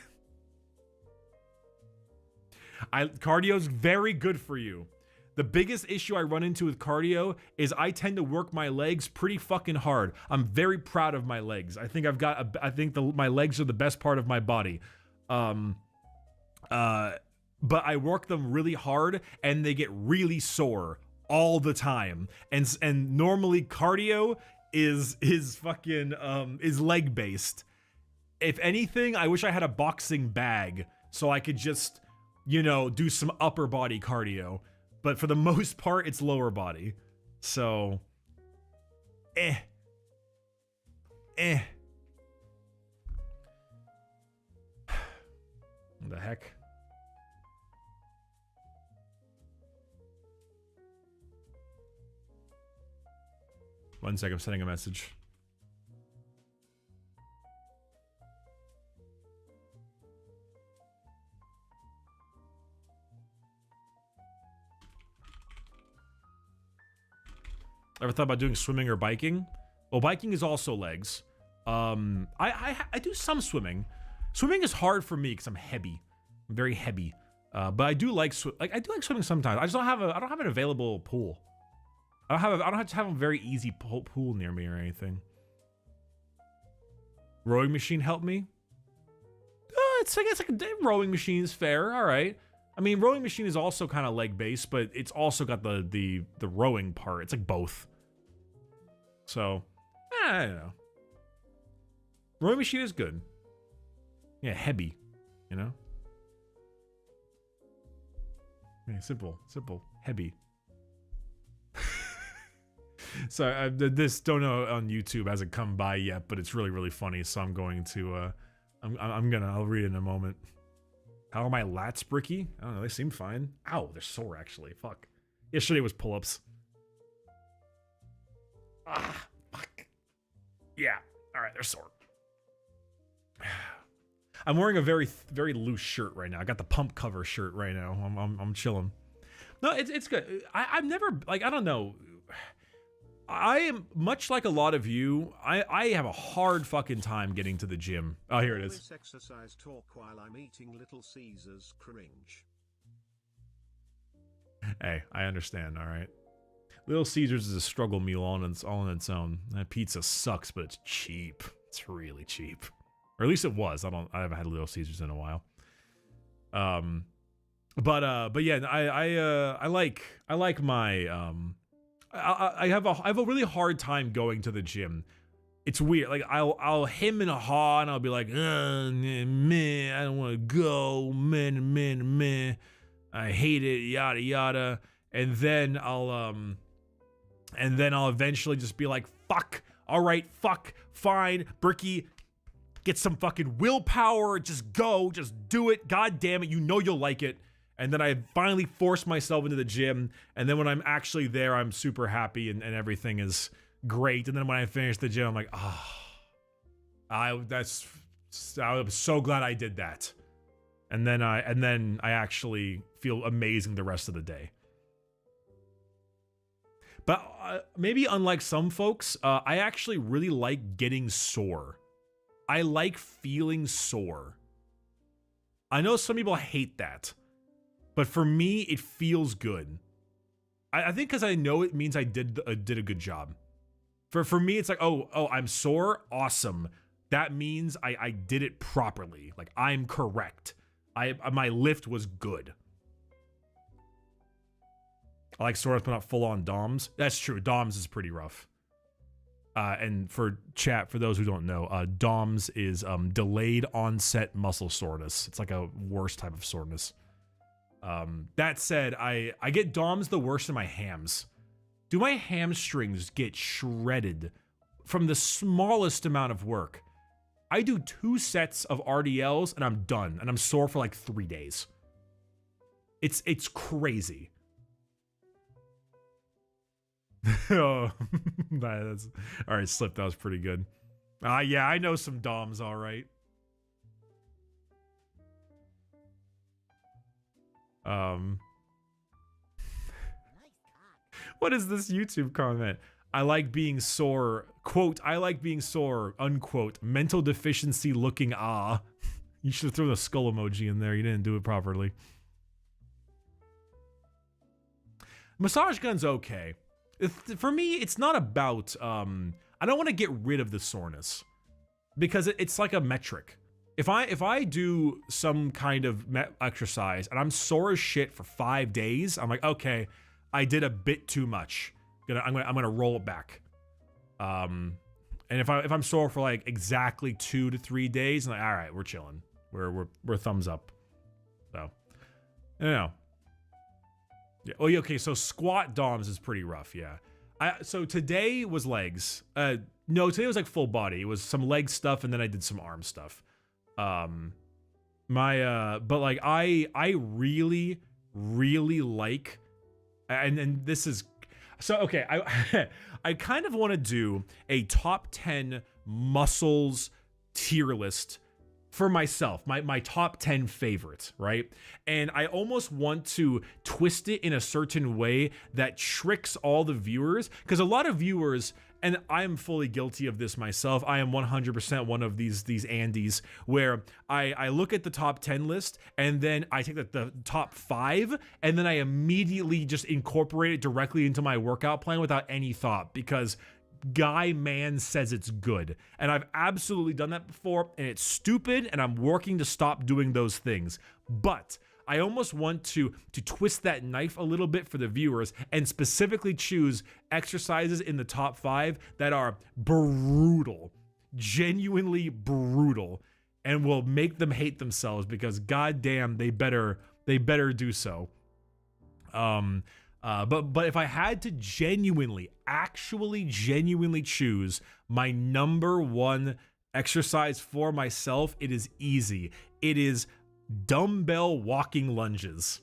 Cardio's very good for you. The biggest issue I run into with cardio is I tend to work my legs pretty fucking hard. I'm very proud of my legs. I think my legs are the best part of my body. But I work them really hard and they get really sore all the time. And normally cardio is leg based. If anything, I wish I had a boxing bag so I could just, do some upper body cardio. But for the most part, it's lower body. So, What the heck? One sec, I'm sending a message. Ever thought about doing swimming or biking? Well, biking is also legs. I do some swimming. Swimming is hard for me because I'm heavy. I'm very heavy. But I do like swimming sometimes. I don't have an available pool. I don't have to have a very easy pool near me or anything. Rowing machine helped me. It's like a rowing machine is fair. All right. I mean, rowing machine is also kind of leg based, but it's also got the rowing part. It's like both. So, I don't know. Rowing machine is good. Yeah, heavy, you know? Yeah, simple, heavy. So this don't know on YouTube hasn't come by yet, but it's really, really funny. So I'm going to, I'll read it in a moment. How are my lats, Bricky? I don't know, they seem fine. Ow, they're sore actually, fuck. Yesterday was pull-ups. Ah, fuck. Yeah, all right, they're sore. I'm wearing a very, very loose shirt right now. I got the pump cover shirt right now. I'm chilling. No, it's good. I've never, like, I don't know. I am much like a lot of you. I have a hard fucking time getting to the gym. Oh, here it is. This exercise talk while I'm eating Little Caesars cringe. Hey, I understand. All right. Little Caesars is a struggle meal all on its own. That pizza sucks, but it's cheap. It's really cheap, or at least it was. I haven't had Little Caesars in a while. But yeah, I like my I have a really hard time going to the gym. It's weird. Like I'll hem and haw and I'll be like, meh, I don't want to go, meh, I hate it, yada yada, and then I'll eventually just be like, fuck, all right, fuck, fine, Bricky, get some fucking willpower, just go, just do it, god damn it, you know you'll like it. And then I finally force myself into the gym, and then when I'm actually there, I'm super happy and everything is great. And then when I finish the gym, I'm like, I was so glad I did that. And then I actually feel amazing the rest of the day. But maybe unlike some folks, I actually really like getting sore. I like feeling sore. I know some people hate that. But for me, it feels good. I think because I know it means I did a good job. For me, it's like, oh, I'm sore, awesome. That means I did it properly. Like I'm correct. My lift was good. I like soreness, but not full on DOMS. That's true. DOMS is pretty rough. And for chat, for those who don't know, DOMS is delayed onset muscle soreness. It's like a worse type of soreness. That said, I get DOMS the worst in my hams. Do my hamstrings get shredded from the smallest amount of work? I do 2 sets of RDLs and I'm done, and I'm sore for like 3 days. It's crazy. Oh, that's all right. Slip, that was pretty good. Yeah, I know some DOMs, all right. What is this YouTube comment? I like being sore. Quote, I like being sore. Unquote. Mental deficiency looking You should have thrown a skull emoji in there. You didn't do it properly. Massage gun's okay. For me, it's not about, I don't want to get rid of the soreness. Because it's like a metric. If I do some kind of exercise and I'm sore as shit for 5 days, I'm like, okay, I did a bit too much. I'm gonna roll it back. And if I'm sore for like exactly 2 to 3 days, I'm like, all right, we're chilling. We're thumbs up. So, I don't know. Yeah. Oh, yeah. Okay. So squat DOMS is pretty rough. Yeah. So today was legs. No, today was like full body. It was some leg stuff and then I did some arm stuff. But like I really like, and this is, so okay, I kind of want to do a top 10 muscles tier list for myself, my top 10 favorites, right? And I almost want to twist it in a certain way that tricks all the viewers, because a lot of viewers, and I'm fully guilty of this myself, I am 100% one of these Andes, where I look at the top 10 list, and then I take the top 5, and then I immediately just incorporate it directly into my workout plan without any thought, because guy man says it's good. And I've absolutely done that before, and it's stupid, and I'm working to stop doing those things. But I almost want to twist that knife a little bit for the viewers and specifically choose exercises in the top 5 that are brutal, genuinely brutal. and will make them hate themselves because goddamn they better do so. But if I had to actually genuinely choose my number one exercise for myself, it is easy. It is dumbbell walking lunges.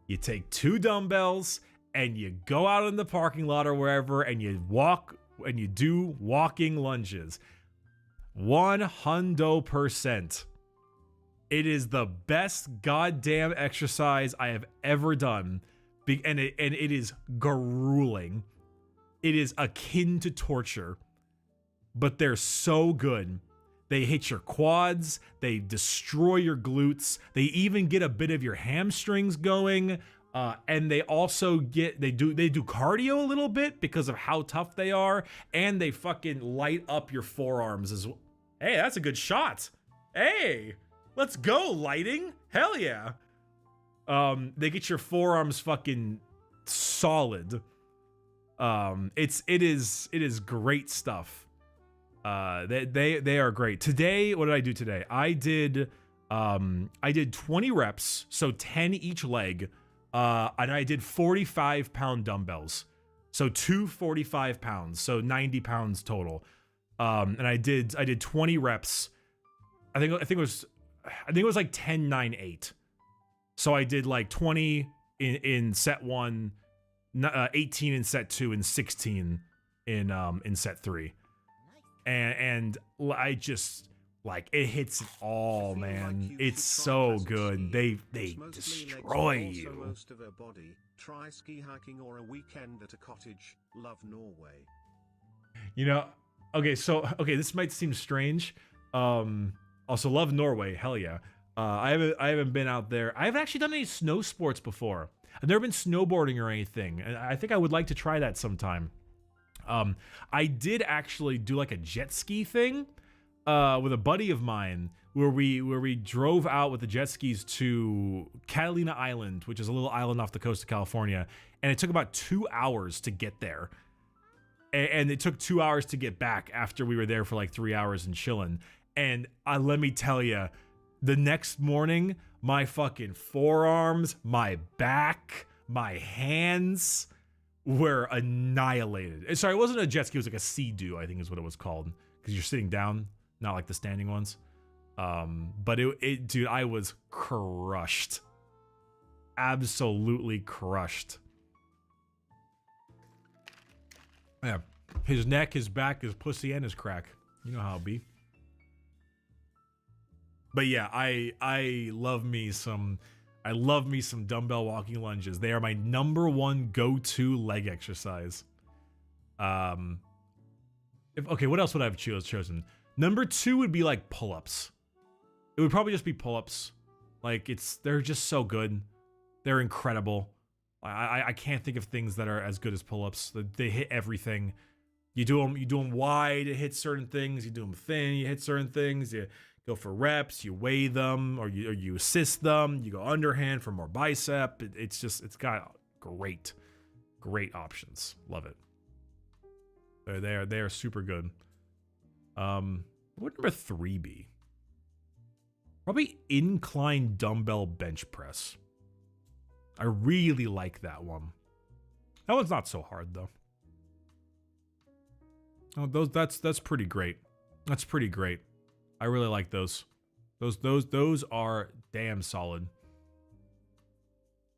You take 2 dumbbells and you go out in the parking lot or wherever and you walk and you do walking lunges. 100%. It is the best goddamn exercise I have ever done. And it is grueling. It is akin to torture. But they're so good. They hit your quads. They destroy your glutes. They even get a bit of your hamstrings going. And they also they do cardio a little bit because of how tough they are. And they fucking light up your forearms as well. Hey, that's a good shot. Hey, let's go, lighting. Hell yeah. They get your forearms fucking solid. It is great stuff. They are great. Today, what did I do today? I did 20 reps, so 10 each leg. And I did 45-pound dumbbells. So 2 45 pounds, so 90 pounds total. And I did 20 reps. I think it was like 10 9 8. So I did like 20 in set 1, 18 in set 2, and 16 in set 3. And I just like it hits it all, man. It's so good. They destroy you. Most of her body. Try ski hiking or a weekend at a cottage. Love Norway. You know, okay, this might seem strange. Also love Norway, hell yeah. I haven't been out there. I haven't actually done any snow sports before. I've never been snowboarding or anything, and I think I would like to try that sometime. I did actually do like a jet ski thing with a buddy of mine where we drove out with the jet skis to Catalina Island, which is a little island off the coast of California, and it took about 2 hours to get there. And it took 2 hours to get back after we were there for like 3 hours and chilling. And let me tell you, the next morning, my fucking forearms, my back, my hands were annihilated. Sorry, it wasn't a jet ski, it was like a sea-doo, I think is what it was called. Because you're sitting down, not like the standing ones. But dude, I was crushed. Absolutely crushed. Yeah. His neck, his back, his pussy, and his crack. You know how it be. But yeah, I love me some dumbbell walking lunges. They are my number one go-to leg exercise. Okay, what else would I have chosen? Number 2 would be like pull-ups. It would probably just be pull-ups. Like they're just so good. They're incredible. I can't think of things that are as good as pull-ups. They hit everything. You do them wide, it hits certain things. You do them thin, you hit certain things. You go for reps, you weigh them, or you assist them. You go underhand for more bicep. It's got great options. Love it. They are super good. What would number 3 be? Probably incline dumbbell bench press. I really like that one. That one's not so hard though. Oh, that's pretty great. That's pretty great. I really like those. Those are damn solid.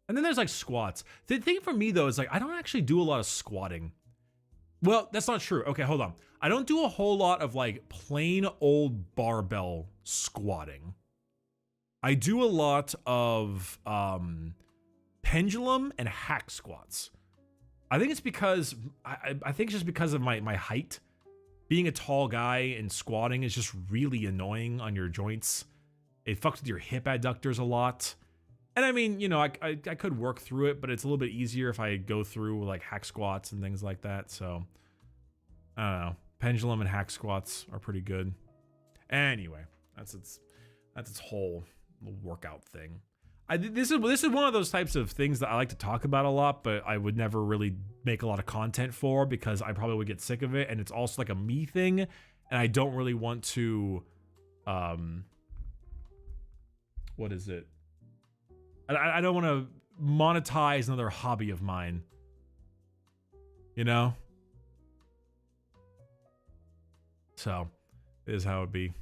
And then there's like squats. The thing for me though is like I don't actually do a lot of squatting. Well, that's not true. Okay, hold on. I don't do a whole lot of like plain old barbell squatting. I do a lot of pendulum and hack squats. I think it's because I think it's just because of my height. Being a tall guy and squatting is just really annoying on your joints. It fucks with your hip adductors a lot. And I mean, you know, I could work through it, but it's a little bit easier if I go through like hack squats and things like that. So I don't know. Pendulum and hack squats are pretty good. Anyway, that's its whole workout thing. This is one of those types of things that I like to talk about a lot, but I would never really make a lot of content for because I probably would get sick of it. And it's also like a me thing, and I don't really want to What is it? I don't want to monetize another hobby of mine. You know? So, it is how it be.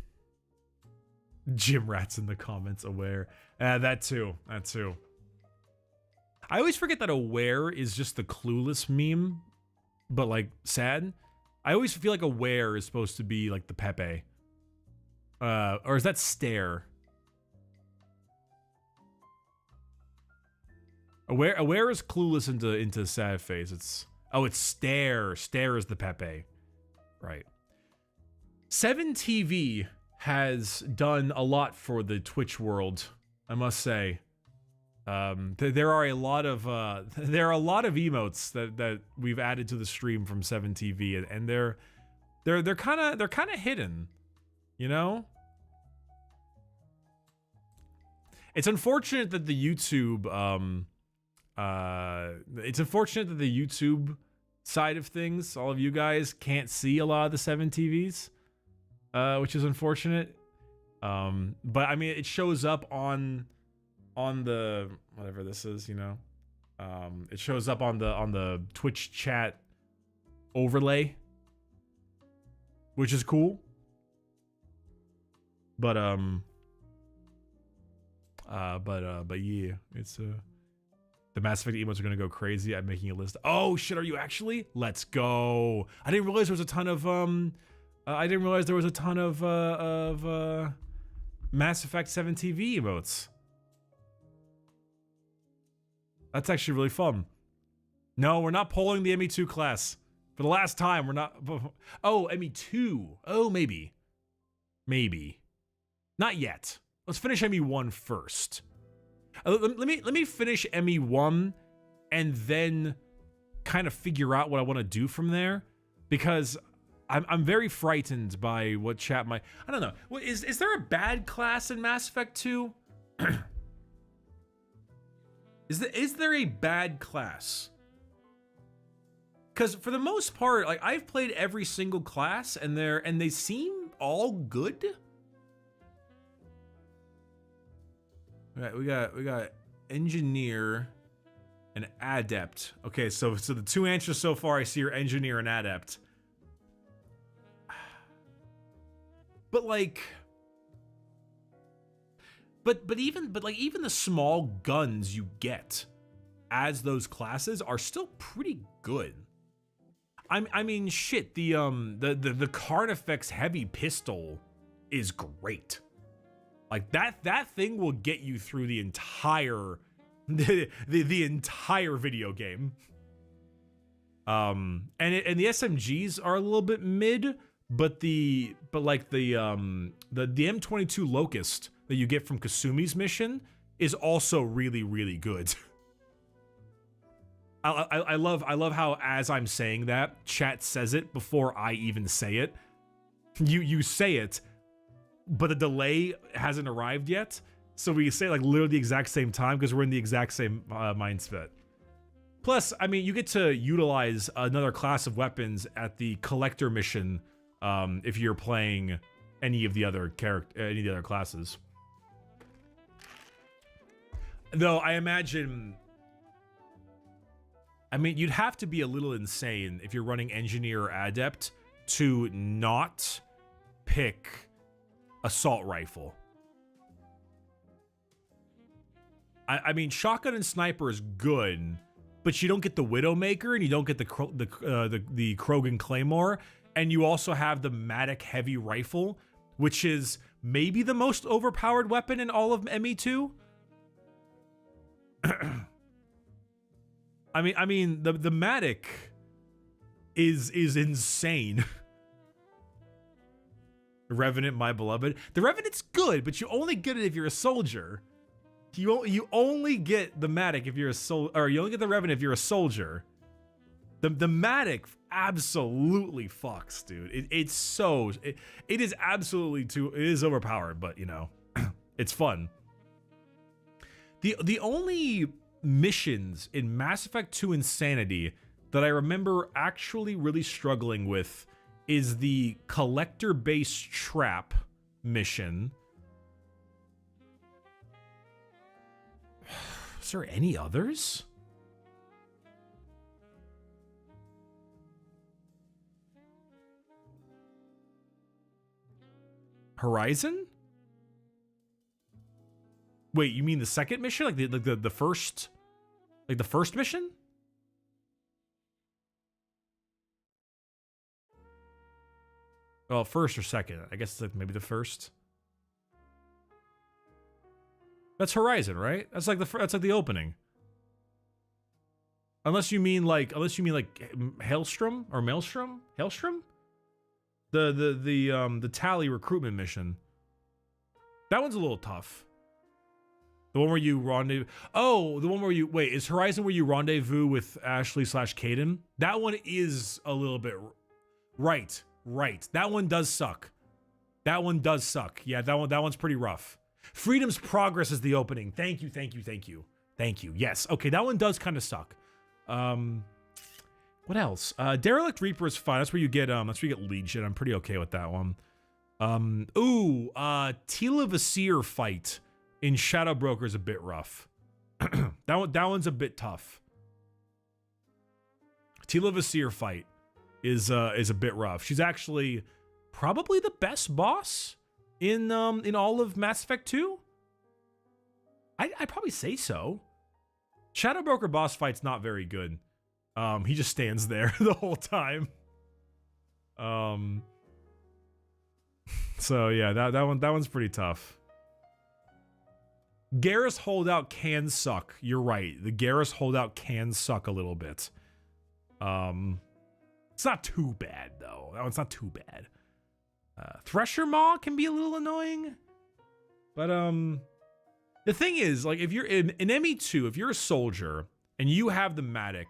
Gym rats in the comments, aware. That too. That too. I always forget that aware is just the clueless meme, but like sad. I always feel like aware is supposed to be like the Pepe. Or is that stare? Aware is clueless into sad face. It's stare. Stare is the Pepe. Right. 7TV has done a lot for the Twitch world, I must say. There are a lot of emotes that we've added to the stream from 7TV, and they're kind of hidden, you know. It's unfortunate that the YouTube side of things, all of you guys can't see a lot of the 7TVs, which is unfortunate. But I mean, it shows up on the whatever this is, you know. It shows up on the Twitch chat overlay, which is cool. But yeah, it's the Mass Effect emotes are gonna go crazy at making a list. Oh shit, are you actually? Let's go. I didn't realize there was a ton of Mass Effect 7 TV emotes. That's actually really fun. No, we're not polling the ME2 class. For the last time, we're not. Oh, ME2. Oh, maybe. Maybe. Not yet. Let's finish ME1 first. Let me finish ME1 and then kind of figure out what I want to do from there, because I'm very frightened by what chat might. I don't know. Is there a bad class in Mass Effect 2? Is there a bad class? Because for the most part, like, I've played every single class and they seem all good. We got engineer and adept. Okay, so the two answers so far I see are engineer and adept. But like, but even the small guns you get as those classes are still pretty good. I mean, shit. The Carnifex heavy pistol is great. Like that thing will get you through the entire the entire video game. And the SMGs are a little bit mid, but the M22 Locust that you get from Kasumi's mission is also really, really good. I love how, as I'm saying that, chat says it before I even say it. You say it, but the delay hasn't arrived yet, so we say like literally the exact same time because we're in the exact same mindset. Plus, I mean, you get to utilize another class of weapons at the collector mission if you're playing any of the other classes. Though I imagine, I mean, you'd have to be a little insane if you're running engineer or adept to not pick assault rifle. I mean, shotgun and sniper is good, but you don't get the Widowmaker and you don't get the Krogan Claymore, and you also have the Matic heavy rifle, which is maybe the most overpowered weapon in all of ME2. I mean, the Matic is insane. Revenant, my beloved. The Revenant's good, but you only get it if you're a soldier. You only get the Matic if you're or you only get the Revenant if you're a soldier. The Matic absolutely fucks, dude. It is absolutely it is overpowered, but you know, it's fun. The only missions in Mass Effect 2 Insanity that I remember actually really struggling with is the collector-based trap mission. Is there any others? Horizon? Wait, you mean the second mission? Like the first, like the first mission? Well, first or second. I guess it's like maybe the first. That's Horizon, right? That's like the opening. Unless you mean like Hailstrom or Maelstrom? Hailstrom? The Tally recruitment mission. That one's a little tough. The one where you rendezvous. Oh, the one where you wait. Is Horizon where you rendezvous with Ashley/Caden? That one is a little bit. Right. That one does suck. Yeah, that one's pretty rough. Freedom's Progress is the opening. Thank you. Yes. Okay, that one does kind of suck. What else? Derelict Reaper is fine. That's where you get Legion. I'm pretty okay with that one. Tila Vasir fight in Shadow Broker is a bit rough. that one's a bit tough. Tila Vasir fight is a bit rough. She's actually probably the best boss in all of Mass Effect 2. I'd probably say so. Shadow Broker boss fight's not very good. He just stands there the whole time. So yeah, that one's pretty tough. Garrus holdout can suck. You're right. The Garrus holdout can suck a little bit. It's not too bad though. That one's not too bad. Thresher Maw can be a little annoying, but the thing is, like, if you're in ME2, if you're a soldier and you have the Matic,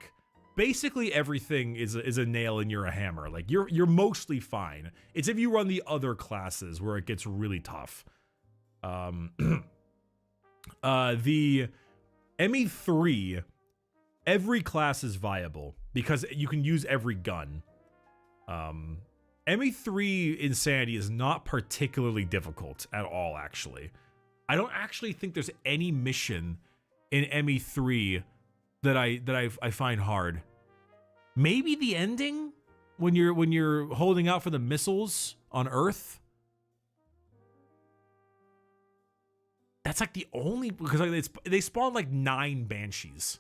basically everything is a nail and you're a hammer. Like you're mostly fine. It's if you run the other classes where it gets really tough. The ME3, every class is viable because you can use every gun. ME3 Insanity is not particularly difficult at all, actually. I don't actually think there's any mission in ME3 that I find hard. Maybe the ending when you're holding out for the missiles on Earth. That's like the only, because like they spawn like 9 banshees.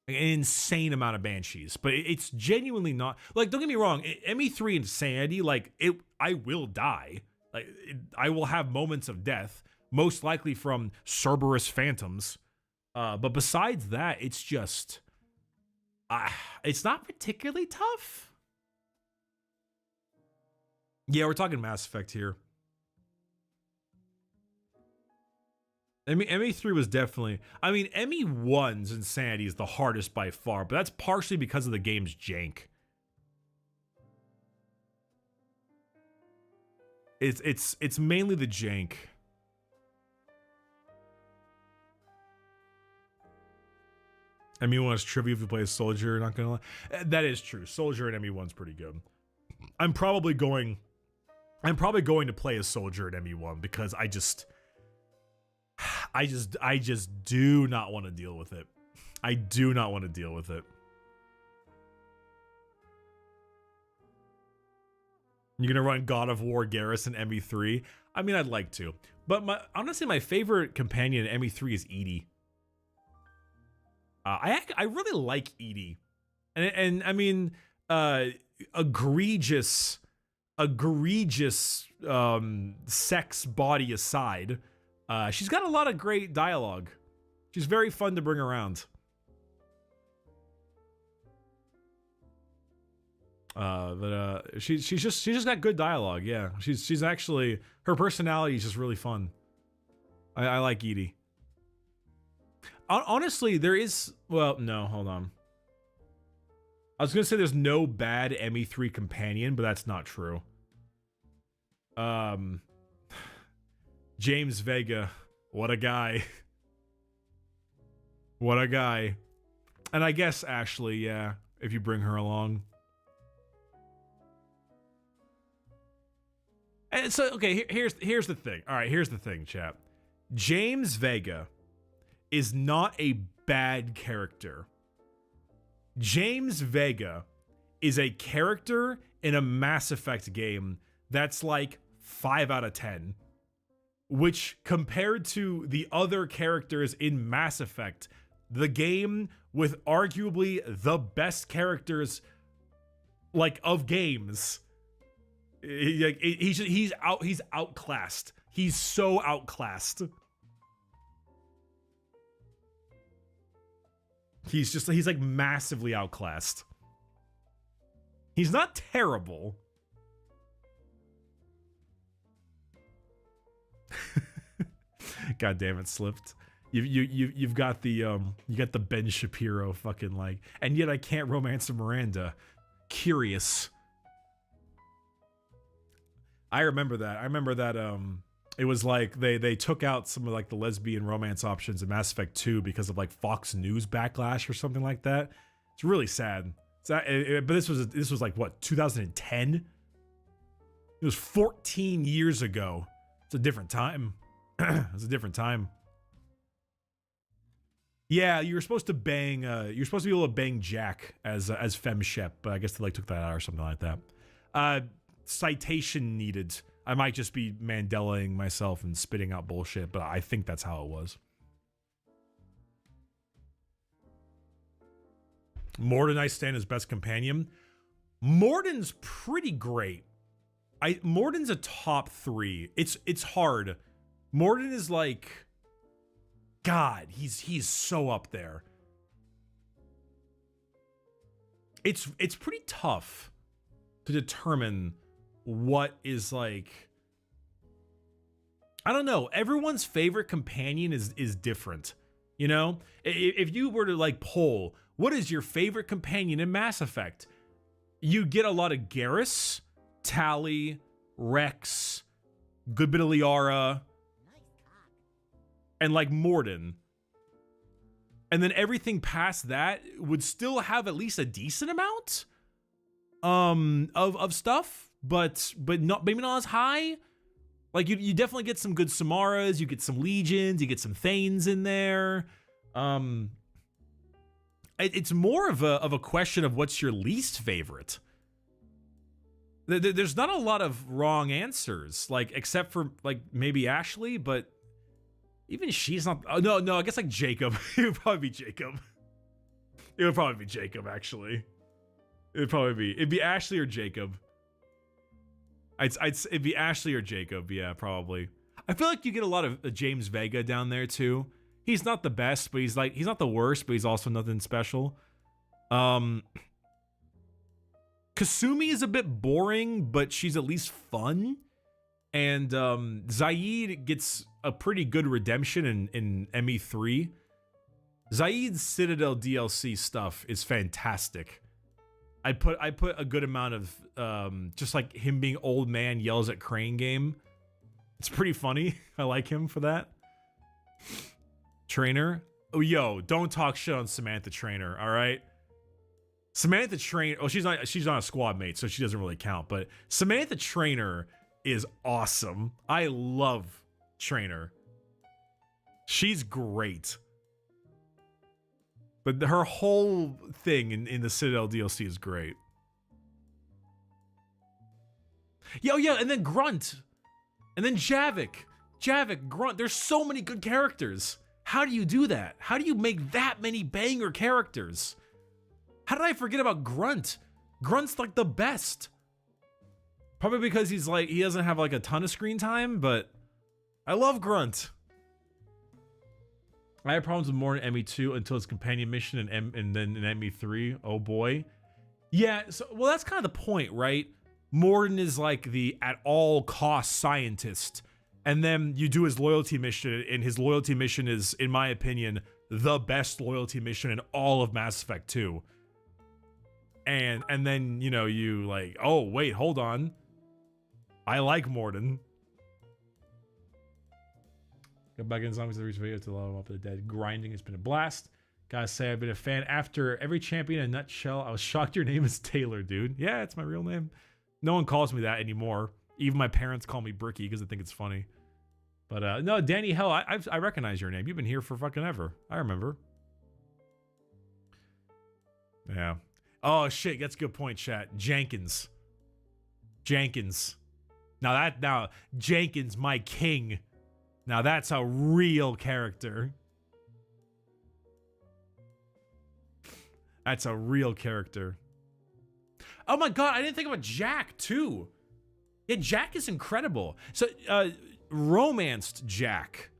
Like an insane amount of banshees, but it's genuinely not, like, don't get me wrong, ME3 Insanity, like, I will die. Like, I will have moments of death, most likely from Cerberus phantoms. But besides that, it's just, it's not particularly tough. Yeah, we're talking Mass Effect here. ME3 was definitely, I mean, ME1's Insanity is the hardest by far, but that's partially because of the game's jank. It's mainly the jank. ME1 is trivia if you play a soldier, not gonna lie. That is true. Soldier in ME1's pretty good. I'm probably going to play a soldier at ME1 because I just do not want to deal with it. I do not want to deal with it. You're gonna run God of War Garrus in ME3? I mean, I'd like to, but honestly, my favorite companion in ME3 is Edie. I really like Edie, and I mean, egregious sex body aside. She's got a lot of great dialogue. She's very fun to bring around. She's just got good dialogue. Yeah, she's actually, her personality is just really fun. I like Edie. Honestly, there is, well, no, hold on. I was gonna say there's no bad ME3 companion, but that's not true. James Vega, what a guy. What a guy. And I guess Ashley, yeah, if you bring her along. And so, okay, here's the thing. All right, here's the thing, chap. James Vega is not a bad character. James Vega is a character in a Mass Effect game that's like 5 out of 10. Which, compared to the other characters in Mass Effect, the game with arguably the best characters, like, of games, he's outclassed. He's so outclassed. He's like massively outclassed. He's not terrible. God damn it, slipped. You've got the you got the Ben Shapiro fucking like, and yet I can't romance a Miranda. Curious. I remember that it was like they took out some of like the lesbian romance options in Mass Effect 2 because of like Fox News backlash or something like that. It's really sad. But this was like what, 2010? It was 14 years ago. It's a different time. It's a different time. Yeah, you were supposed to bang. You're supposed to be able to bang Jack as FemShep, but I guess they like took that out or something like that. Citation needed. I might just be Mandelaing myself and spitting out bullshit, but I think that's how it was. Morden I stand as best companion. Morden's pretty great. Morden's a top 3. It's hard. Morden is like, God, he's so up there. It's pretty tough to determine what is like, I don't know. Everyone's favorite companion is different. You know, if you were to like poll, what is your favorite companion in Mass Effect? You get a lot of Garrus, Tali, Rex, good bit of Liara, and like Morden. And then everything past that would still have at least a decent amount of stuff, but not, maybe not as high. Like you definitely get some good Samaras, you get some Legions, you get some Thanes in there. It's more of a question of what's your least favorite. There's not a lot of wrong answers, like except for like maybe Ashley, but even she's not. Oh, no, I guess like Jacob. It would probably be Jacob. It would probably be Jacob, actually. It'd be Ashley or Jacob. It'd be Ashley or Jacob, yeah, probably. I feel like you get a lot of James Vega down there too. He's not the best, but he's not the worst, but he's also nothing special. Kasumi is a bit boring, but she's at least fun. And Zaid gets a pretty good redemption in ME3. Zaid's Citadel DLC stuff is fantastic. I put a good amount of just like him being old man yells at crane game. It's pretty funny. I like him for that. Trainer. Oh, yo, don't talk shit on Samantha Trainer, all right? Samantha Trainer, oh, she's not a squad mate, so she doesn't really count, but Samantha Trainer is awesome. I love Trainer. She's great. But her whole thing in the Citadel DLC is great. Yo, yeah, and then Grunt. And then Javik. Javik, Grunt. There's so many good characters. How do you do that? How do you make that many banger characters? How did I forget about Grunt? Grunt's like the best. Probably because he doesn't have like a ton of screen time, but I love Grunt. I had problems with more in ME2 until his companion mission and then in ME3. Oh boy. Yeah, so well that's kind of the point, right? Morden is like the at all cost scientist. And then you do his loyalty mission, and his loyalty mission is, in my opinion, the best loyalty mission in all of Mass Effect 2. And then, you know, you like, oh wait, hold on. I like Morden. Go back in zombies to reach video to level up the dead. Grinding has been a blast. Gotta say, I've been a fan after every champion in a nutshell. I was shocked your name is Taylor, dude. Yeah, it's my real name. No one calls me that anymore. Even my parents call me Bricky because they think it's funny. But no, Danny, hell, I recognize your name. You've been here for fucking ever. I remember. Yeah. Oh shit, that's a good point, chat. Jenkins. Now Jenkins, my king. Now that's a real character. That's a real character. Oh my god, I didn't think about Jack too. Yeah, Jack is incredible. So, romanced Jack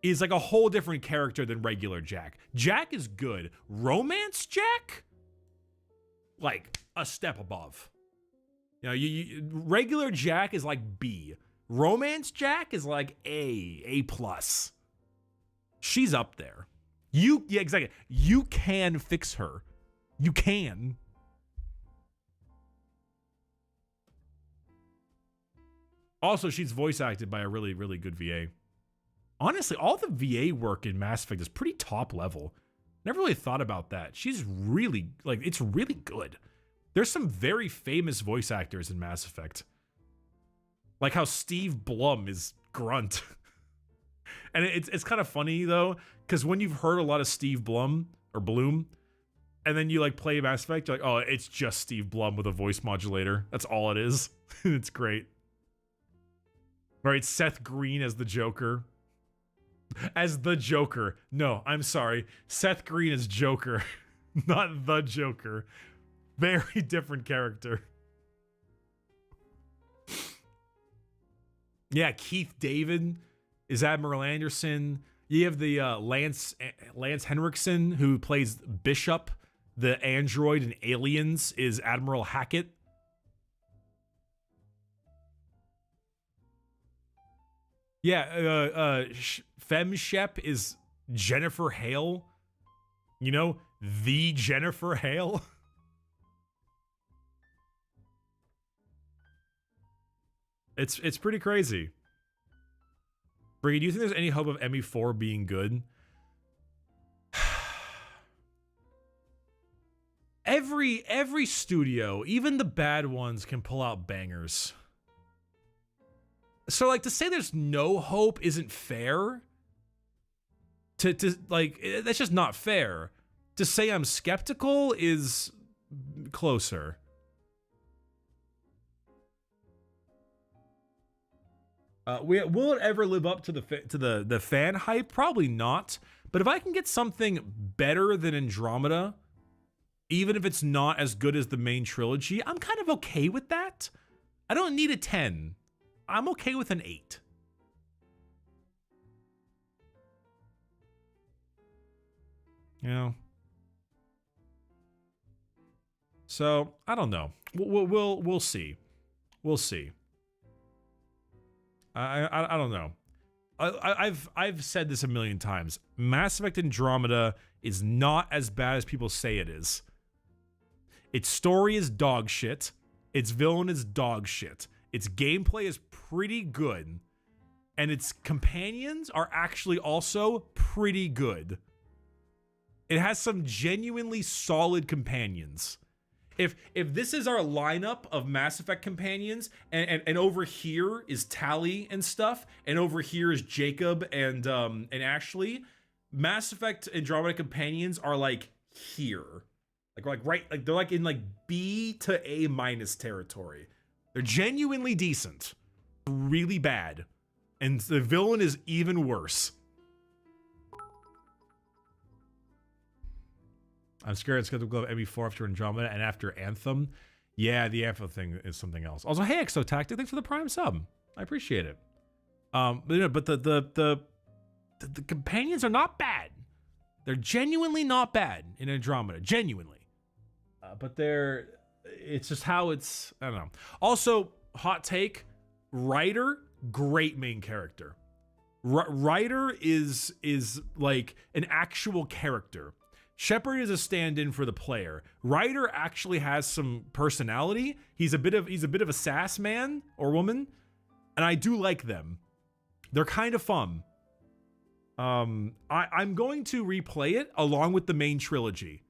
is like a whole different character than regular Jack. Jack is good. Romance Jack? Like a step above. You know, regular Jack is like B. Romance Jack is like A+. She's up there. Yeah, exactly. You can fix her. You can. Also, she's voice acted by a really, really good VA. Honestly, all the VA work in Mass Effect is pretty top level. Never really thought about that. She's really, like, it's really good. There's some very famous voice actors in Mass Effect. Like how Steve Blum is Grunt. And it's kind of funny, though, because when you've heard a lot of Steve Blum, or Bloom, and then you, like, play Mass Effect, you're like, oh, it's just Steve Blum with a voice modulator. That's all it is. It's great. All right, Seth Green as the Joker. As the Joker. No, I'm sorry. Seth Green as Joker. Not the Joker. Very different character. Yeah, Keith David is Admiral Anderson. You have the Lance Henriksen, who plays Bishop. The android in Aliens is Admiral Hackett. Yeah, Fem Shep is Jennifer Hale. You know, the Jennifer Hale. It's pretty crazy. Bricky, do you think there's any hope of ME4 being good? Every studio, even the bad ones, can pull out bangers. So, like, to say there's no hope isn't fair. Like, that's just not fair. To say I'm skeptical is closer. Will it ever live up to the fan hype? Probably not. But if I can get something better than Andromeda, even if it's not as good as the main trilogy, I'm kind of okay with that. I don't need a 10. I'm okay with an 8. You know? So, I don't know. We'll see. We'll see. I don't know. I've said this a million times. Mass Effect Andromeda is not as bad as people say it is. Its story is dog shit. Its villain is dog shit. Its gameplay is pretty good. And its companions are actually also pretty good. It has some genuinely solid companions. If this is our lineup of Mass Effect companions, and over here is Tali and stuff, and over here is Jacob and Ashley, Mass Effect Andromeda companions are like here. Like they're like in like B to A- territory. They're genuinely decent. Really bad. And the villain is even worse. I'm scared it's going to go ME4 after Andromeda and after Anthem. Yeah, the Anthem thing is something else. Also, hey, Exotactic, thanks for the Prime sub. I appreciate it. But the companions are not bad. They're genuinely not bad in Andromeda. Genuinely. But it's just how it's, I don't know. Also, hot take, Ryder, great main character. Ryder is like an actual character. Shepard is a stand-in for the player. Ryder actually has some personality. He's a bit of a sass man or woman, and I do like them. They're kind of fun. I'm going to replay it along with the main trilogy.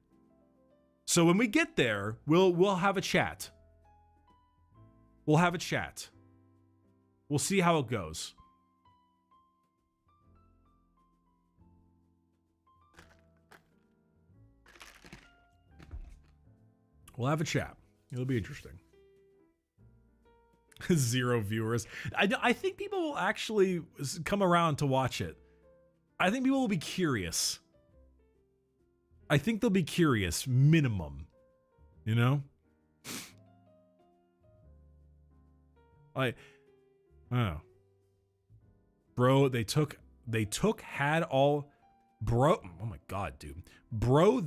So when we get there, we'll have a chat. We'll have a chat. We'll see how it goes. We'll have a chat. It'll be interesting. 0 viewers. I think people will actually come around to watch it. I think people will be curious. I think they'll be curious, minimum. You know? I don't know. Bro, Bro, oh my god, dude. Bro,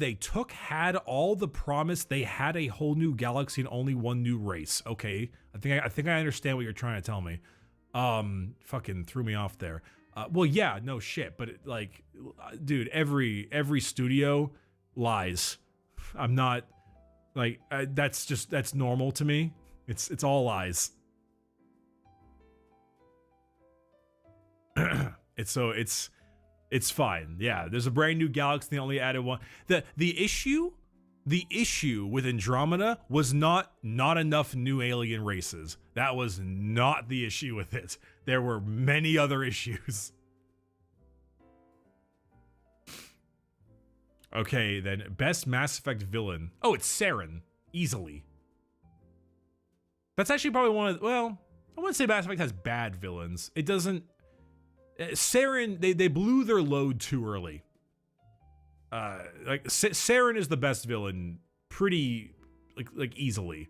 had all the promise. They had a whole new galaxy and only one new race. Okay, I think I understand what you're trying to tell me. Fucking threw me off there. Well, yeah, no shit, but like, dude, every studio lies. I'm not like that's normal to me. It's all lies. It's fine. Yeah, there's a brand new galaxy. They only added one. The issue with Andromeda was not enough new alien races. That was not the issue with it. There were many other issues. Okay, then best Mass Effect villain. Oh, it's Saren, easily. That's actually probably one of. Well, I wouldn't say Mass Effect has bad villains. It doesn't. Saren, they blew their load too early. Like Saren is the best villain, pretty like easily.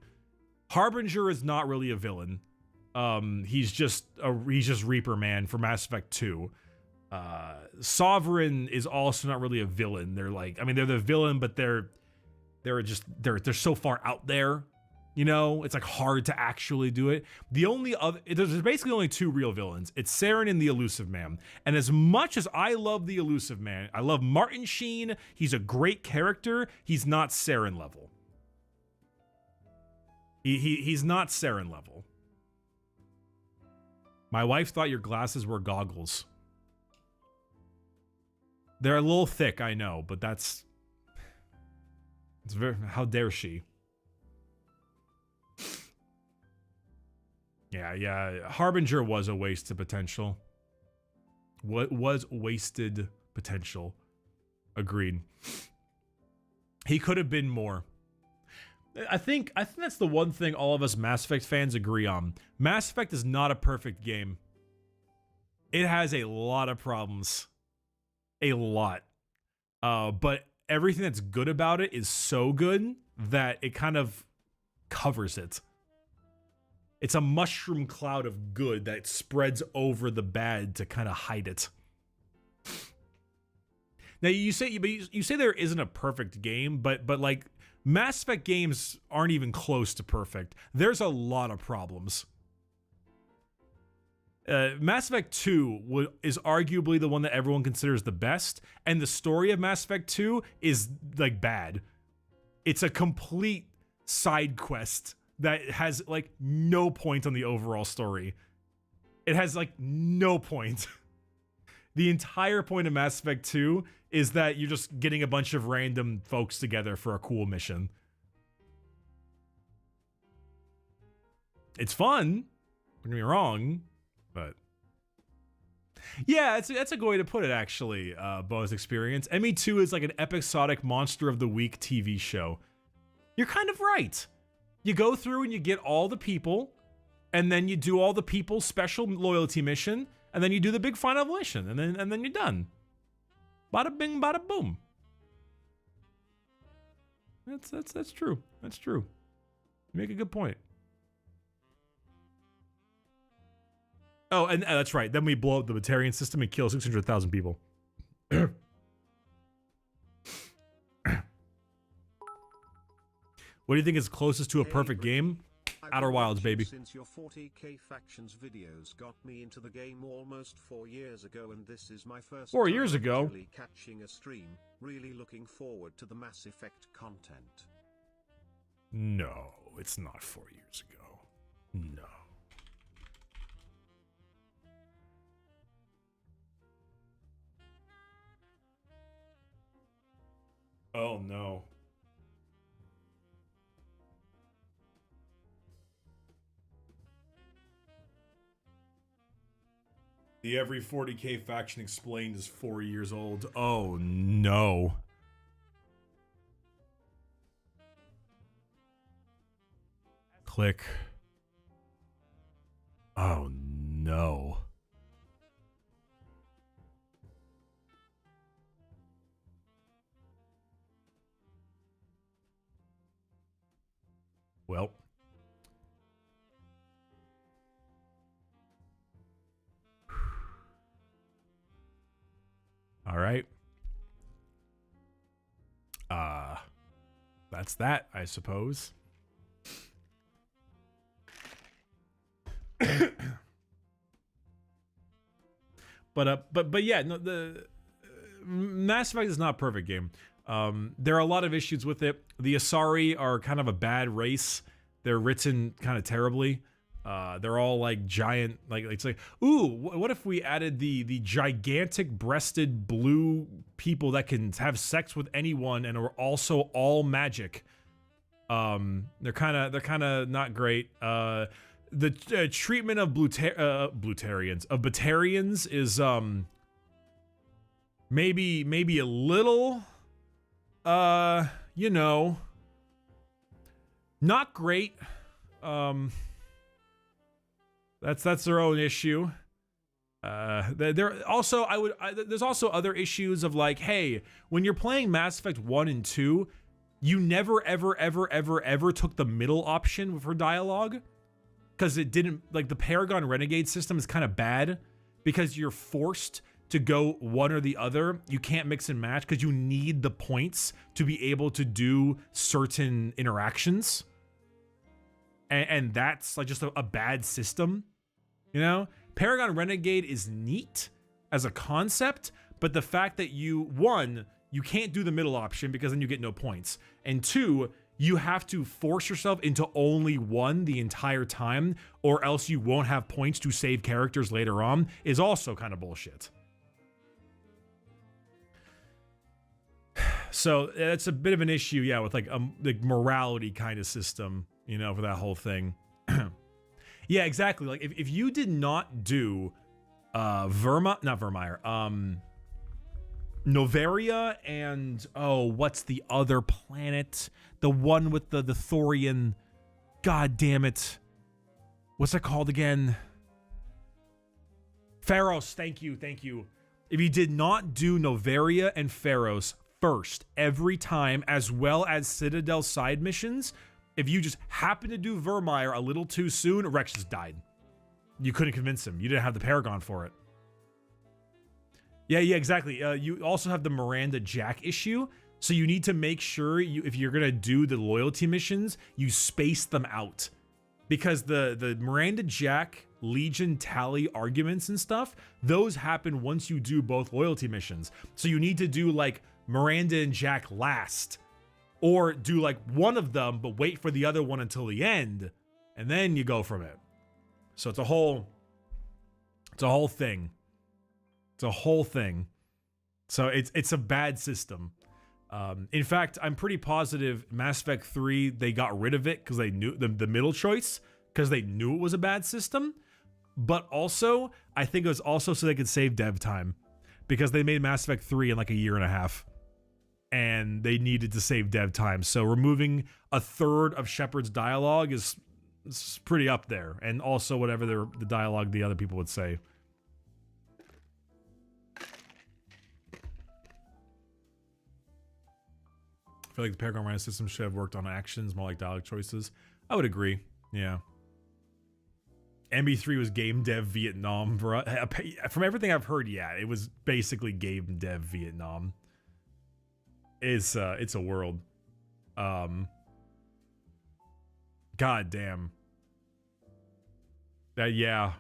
Harbinger is not really a villain. He's just Reaper Man for Mass Effect 2. Sovereign is also not really a villain. They're like, I mean, they're the villain, but they're so far out there. You know, it's like hard to actually do it. The only other, there's basically only 2 real villains. It's Saren and the Elusive Man. And as much as I love the Elusive Man, I love Martin Sheen. He's a great character. He's not Saren level. He's not Saren level. My wife thought your glasses were goggles. They're a little thick, I know, but it's very, how dare she? Yeah. Harbinger was a wasted potential. What was wasted potential? Agreed. He could have been more. I think that's the one thing all of us Mass Effect fans agree on. Mass Effect is not a perfect game. It has a lot of problems. A lot. But everything that's good about it is so good that it kind of covers it. It's a mushroom cloud of good that spreads over the bad to kind of hide it. Now you say there isn't a perfect game, but like Mass Effect games aren't even close to perfect. There's a lot of problems. Mass Effect 2 is arguably the one that everyone considers the best, and the story of Mass Effect 2 is like bad. It's a complete side quest that has like no point on the overall story. It has like no point. The entire point of Mass Effect 2 is that you're just getting a bunch of random folks together for a cool mission. It's fun, don't get me wrong, but yeah, that's a good way to put it, actually. Bonus experience. ME2 is like an episodic Monster of the Week TV show. You're kind of right. You go through and you get all the people, and then you do all the people's special loyalty mission, and then you do the big final mission, and then you're done. Bada bing, bada boom. That's true. That's true. You make a good point. Oh, and that's right. Then we blow up the Batarian system and kill 600,000 people. What do you think is closest to a perfect game? Outer Wilds, baby. Since your 40k factions videos got me into the game almost 4 years ago, and this is my first 4 years ago. Really catching a stream. Really looking forward to the Mass Effect content. No, it's not 4 years ago. No. Oh no. The every 40k faction explained is 4 years old. Oh no. Click. Oh no. Well. All right. That's that, I suppose. But yeah, no, the Mass Effect is not a perfect game. There are a lot of issues with it. The Asari are kind of a bad race. They're written kind of terribly. They're all like giant, like it's like, ooh, what if we added the gigantic breasted blue people that can have sex with anyone and are also all magic? They're kind of not great. The treatment of Batarians is maybe a little you know, not great. That's their own issue. There also there's also other issues of like, hey, when you're playing Mass Effect 1 and 2, you never ever took the middle option for dialogue, because it didn't, like, the Paragon Renegade system is kind of bad because you're forced to go one or the other. You can't mix and match because you need the points to be able to do certain interactions. And that's like just a bad system, you know? Paragon Renegade is neat as a concept, but the fact that you can't do the middle option because then you get no points. And two, you have to force yourself into only one the entire time, or else you won't have points to save characters later on, is also kind of bullshit. So it's a bit of an issue, yeah, with like the morality kind of system, you know, for that whole thing. Yeah, exactly. Like if you did not do Noveria and what's the other planet? The one with the Thorian, god damn it. What's that called again? Pharos, thank you. If you did not do Noveria and Pharos first every time, as well as Citadel side missions, if you just happened to do Vermeer a little too soon, Rex just died. You couldn't convince him. You didn't have the Paragon for it. Yeah, exactly. You also have the Miranda Jack issue. So you need to make sure if you're going to do the loyalty missions, you space them out. Because the Miranda Jack Legion tally arguments and stuff, those happen once you do both loyalty missions. So you need to do like Miranda and Jack last. Or do like one of them, but wait for the other one until the end. And then you go from it. So it's a whole thing. It's a whole thing. So it's a bad system. In fact, I'm pretty positive Mass Effect 3, they got rid of it because they knew the middle choice, because they knew it was a bad system. But also, I think it was also so they could save dev time, because they made Mass Effect 3 in like a year and a half. And they needed to save dev time. So removing a third of Shepard's dialogue is pretty up there. And also whatever the dialogue the other people would say. I feel like the Paragon Rhino system should have worked on actions, more like dialogue choices. I would agree. Yeah. MB3 was game dev Vietnam. From everything I've heard, yeah, it was basically game dev Vietnam. It's a world. God damn. Yeah.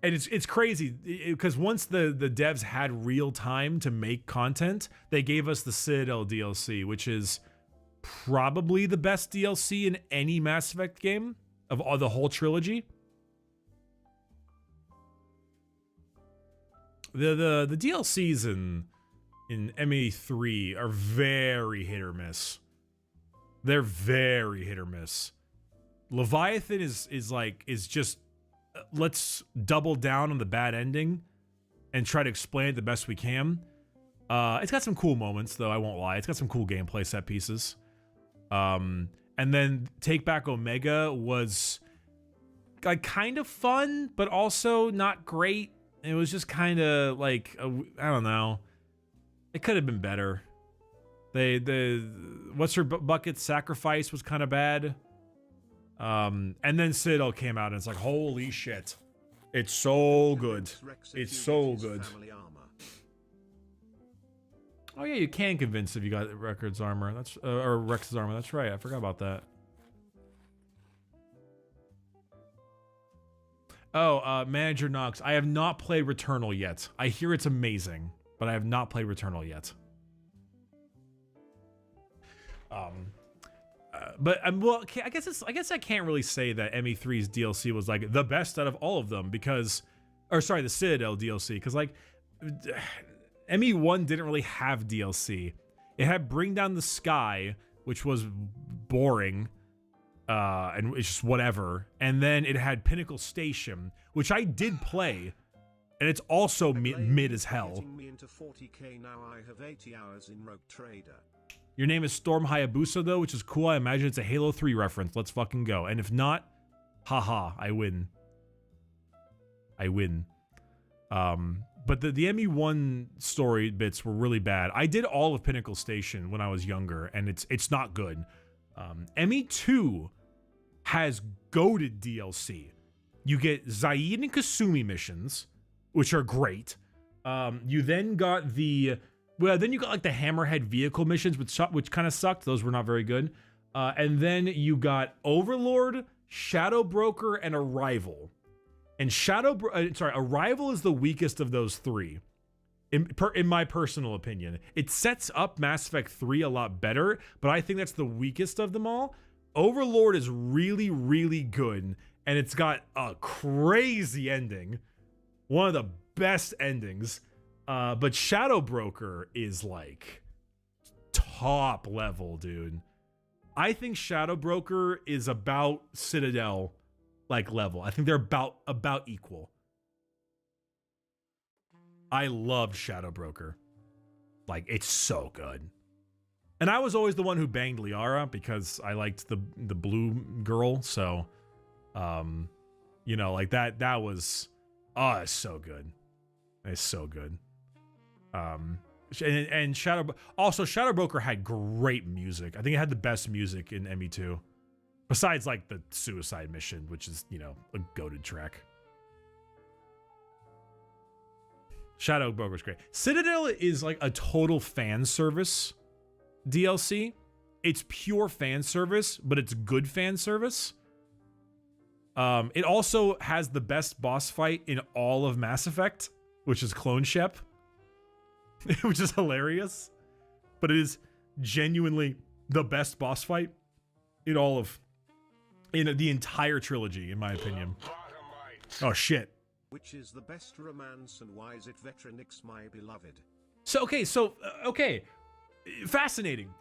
And it's crazy because once the devs had real time to make content, they gave us the Citadel DLC, which is probably the best DLC in any Mass Effect game of all the whole trilogy. The DLCs in ME3 are very hit or miss. They're very hit or miss. Leviathan is just let's double down on the bad ending and try to explain it the best we can. It's got some cool moments, though, I won't lie. It's got some cool gameplay set pieces. And then Take Back Omega was like kind of fun, but also not great. It was just kind of like, I don't know. It could have been better. What's her bucket sacrifice was kind of bad. And then Citadel came out and it's like, holy shit. It's so good. It's so good. Oh yeah, you can convince if you got Rex's armor. That's or Rex's armor. That's right. I forgot about that. Oh, Manager Knox. I have not played Returnal yet. I hear it's amazing, but I have not played Returnal yet. But well, I guess I can't really say that ME3's DLC was like the best out of all of them because, or sorry, the Citadel DLC, because like ME1 didn't really have DLC. It had Bring Down the Sky, which was boring, and it's just whatever. And then it had Pinnacle Station, which I did play, and it's also mid as hell. Me into 40K now. I have 80 hours in Rogue Trader. Your name is Storm Hayabusa, though, which is cool. I imagine it's a Halo 3 reference. Let's fucking go. And if not, haha, I win. I win. But the ME1 story bits were really bad. I did all of Pinnacle Station when I was younger, and it's not good. ME2 has goated DLC. You get Zaid and Kasumi missions, which are great. You then got then you got like the Hammerhead vehicle missions, which kind of sucked. Those were not very good. And then you got Overlord, Shadow Broker, and Arrival. And Arrival is the weakest of those three, in my personal opinion. It sets up Mass Effect 3 a lot better, but I think that's the weakest of them all. Overlord is really, really good, and it's got a crazy ending. One of the best endings. But Shadow Broker is like top level, dude. I think Shadow Broker is about Citadel like level. I think they're about equal. I loved Shadow Broker. Like, it's so good. And I was always the one who banged Liara because I liked the blue girl. So, you know, like that was, it's so good. It's so good. And Shadow Broker had great music. I think it had the best music in ME2. Besides, like, the suicide mission, which is, you know, a goated track. Shadow Broker's great. Citadel is, like, a total fan service DLC. It's pure fan service, but it's good fan service. It also has the best boss fight in all of Mass Effect, which is Clone Shep. Which is hilarious, but it is genuinely the best boss fight in the entire trilogy, in my opinion. Oh shit! Which is the best romance and why is it Vetronix, my beloved? Okay, fascinating.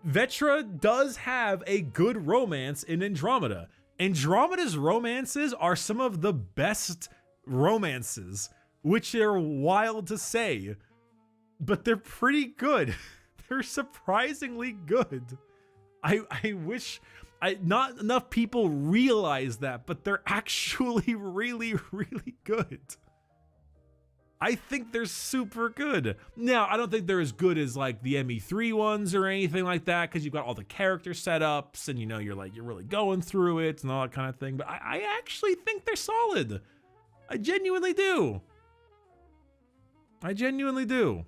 Vetra does have a good romance in Andromeda. Andromeda's romances are some of the best romances. Which are wild to say, but they're pretty good. They're surprisingly good. I wish not enough people realize that, but they're actually really, really good. I think they're super good. Now, I don't think they're as good as like the ME3 ones or anything like that, because you've got all the character setups and you know you're really going through it and all that kind of thing. But I actually think they're solid. I genuinely do. I genuinely do.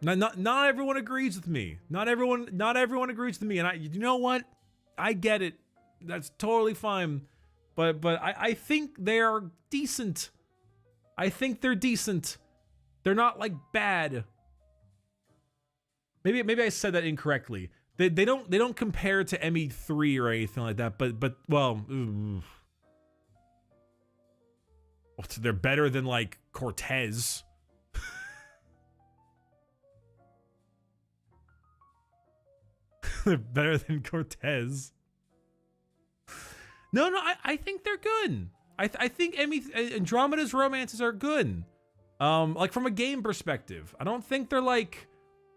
Not everyone agrees with me. Not everyone agrees with me. And you know what? I get it. That's totally fine. But I think they're decent. I think they're decent. They're not like bad. Maybe I said that incorrectly. They don't compare to ME3 or anything like that. But well. Ooh. They're better than, like, Cortez. They're better than Cortez. No, I think they're good. I think Andromeda's romances are good. Like from a game perspective, I don't think they're like,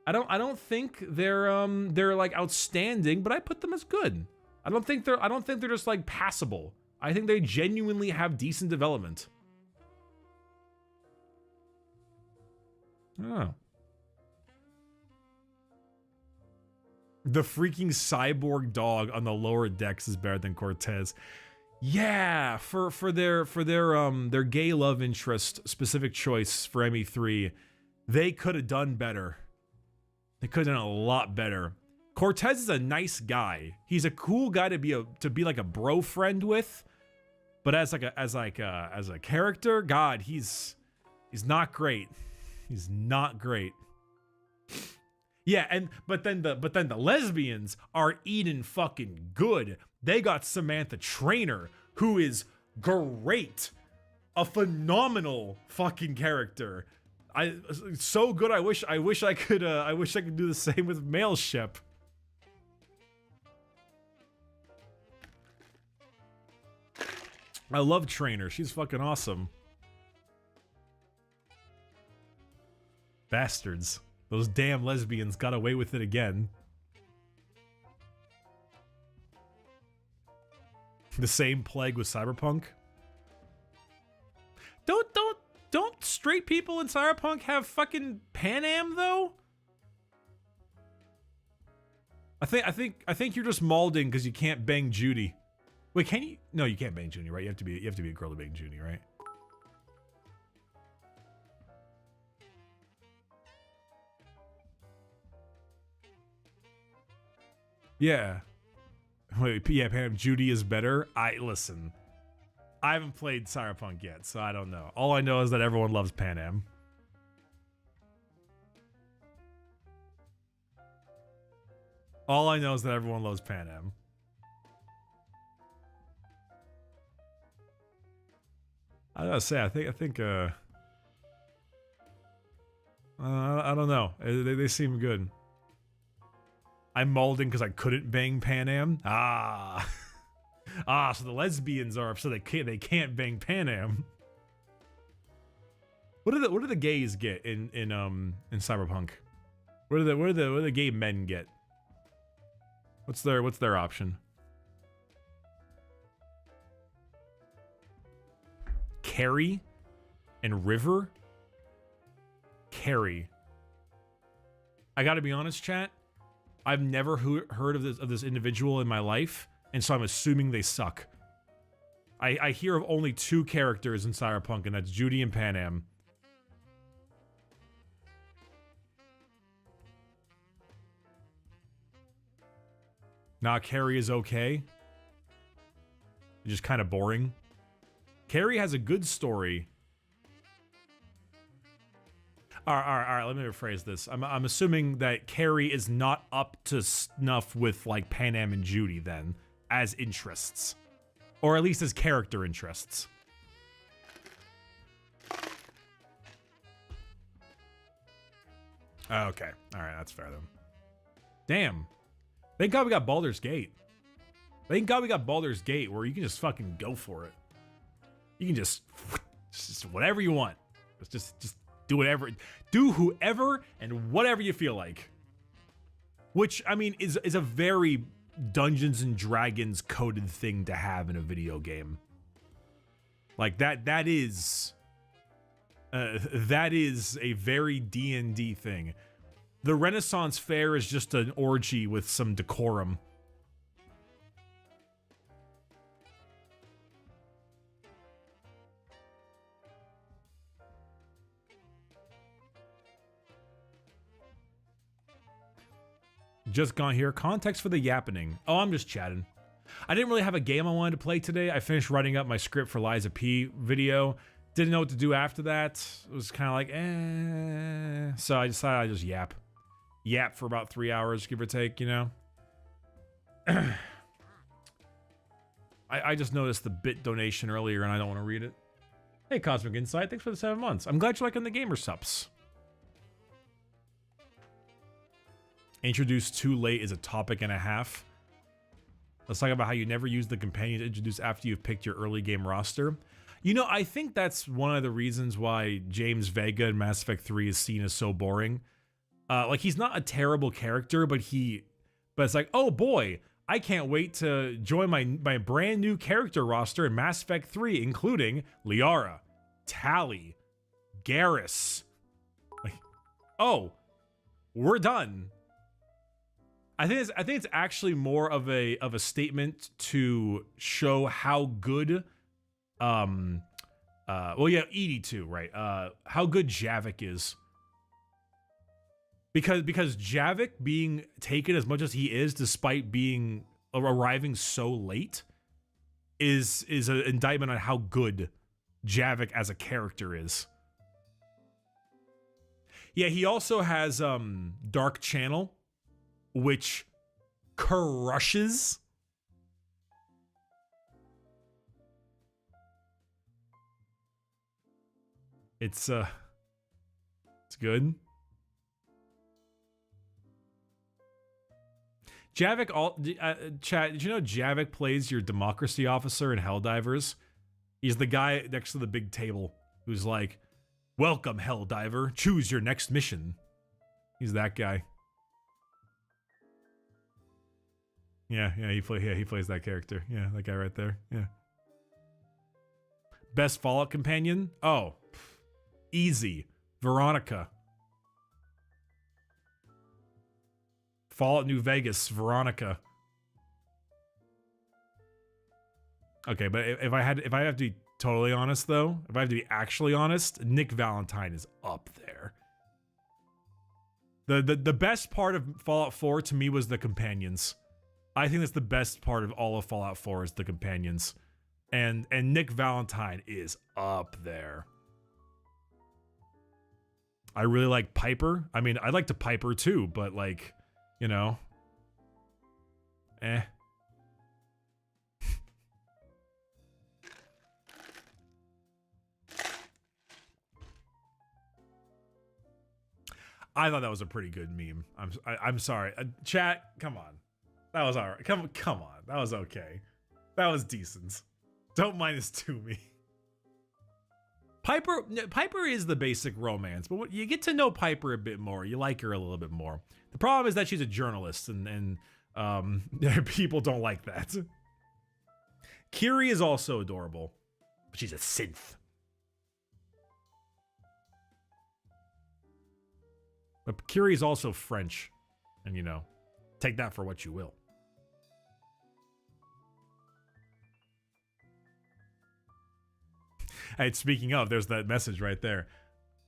I don't think they're like outstanding, but I put them as good. I don't think they're just like passable. I think they genuinely have decent development. Oh. The freaking cyborg dog on the lower decks is better than Cortez. Yeah, for their gay love interest specific choice for ME3, they could have done better. They could have done a lot better. Cortez is a nice guy. He's a cool guy to be like a bro friend with, but as a character, God, he's not great. He's not great. Yeah, but then the lesbians are eating fucking good. They got Samantha Trainer, who is great. A phenomenal fucking character. So good. I wish I could do the same with male ship. I love Trainer. She's fucking awesome. Bastards. Those damn lesbians got away with it again. The same plague with Cyberpunk. Don't straight people in Cyberpunk have fucking Pan Am though? I think you're just malding because you can't bang Judy. Wait, can you? No, you can't bang Judy, right? You have to be a girl to bang Judy, right? Yeah. Wait, yeah, Pam, Judy is better. Listen. I haven't played Cyberpunk yet, so I don't know. All I know is that everyone loves Pan Am. All I know is that everyone loves Pan Am. I gotta say, I think I don't know. They seem good. I'm molding because I couldn't bang Pan Am. So the lesbians are upset they can't bang Pan Am. What do the gays get in Cyberpunk? What do the gay men get? What's their option? Carrie and River? Carrie. I gotta be honest, chat. I've never heard of this individual in my life, and so I'm assuming they suck. I hear of only two characters in Cyberpunk, and that's Judy and Pan Am. Nah, Carrie is okay. Just kind of boring. Carrie has a good story. All right, let me rephrase this. I'm assuming that Carrie is not up to snuff with like Pan Am and Judy then, as interests. Or at least as character interests. Okay, alright, that's fair then. Damn. Thank God we got Baldur's Gate. Thank God we got Baldur's Gate where you can just fucking go for it. You can just whatever you want. Just do whatever, do whoever and whatever you feel like. Which, I mean, is a very Dungeons and Dragons coded thing to have in a video game. Like that is a very D&D thing. The Renaissance Fair is just an orgy with some decorum. Just gone here. Context for the Yappening. Oh, I'm just chatting. I didn't really have a game I wanted to play today. I finished writing up my script for Liza P video. Didn't know what to do after that. It was kind of like, eh. So I decided I'd just yap. Yap for about 3 hours, give or take, you know? I just noticed the bit donation earlier and I don't want to read it. Hey, Cosmic Insight, thanks for the 7 months. I'm glad you're liking the gamer subs. Introduced too late is a topic and a half. Let's talk about how you never use the companions introduced after you've picked your early game roster. You know, I think that's one of the reasons why James Vega in Mass Effect 3 is seen as so boring. Like, he's not a terrible character, but it's like, oh boy, I can't wait to join my brand new character roster in Mass Effect 3, including Liara, Tali, Garrus. Like, oh, we're done. I think it's actually more of a statement to show how good, well, yeah, EDI too, right? How good Javik is. Because Javik being taken as much as he is, despite arriving so late, is an indictment on how good Javik as a character is. Yeah, he also has Dark Channel, which crushes. It's good. Javik, chat, did you know Javik plays your democracy officer in Helldivers? He's the guy next to the big table who's like, welcome, Helldiver, choose your next mission. He's that guy. Yeah, he plays that character. Yeah, that guy right there. Yeah. Best Fallout companion? Oh, easy. Veronica. Fallout New Vegas, Veronica. Okay, but if I have to be totally honest though, if I have to be actually honest, Nick Valentine is up there. The best part of Fallout 4 to me was the companions. I think that's the best part of all of Fallout 4 is the companions. And Nick Valentine is up there. I really like Piper. I mean, I like to Piper too, but like, you know, I thought that was a pretty good meme. I'm sorry, chat. Come on, that was alright. Come on, that was okay. That was decent. Don't minus 2 me. Piper is the basic romance, but when you get to know Piper a bit more, you like her a little bit more. The problem is that she's a journalist, and people don't like that. Kiri is also adorable, but she's a synth. But Kiri is also French, and you know, take that for what you will. Hey, speaking of, there's that message right there.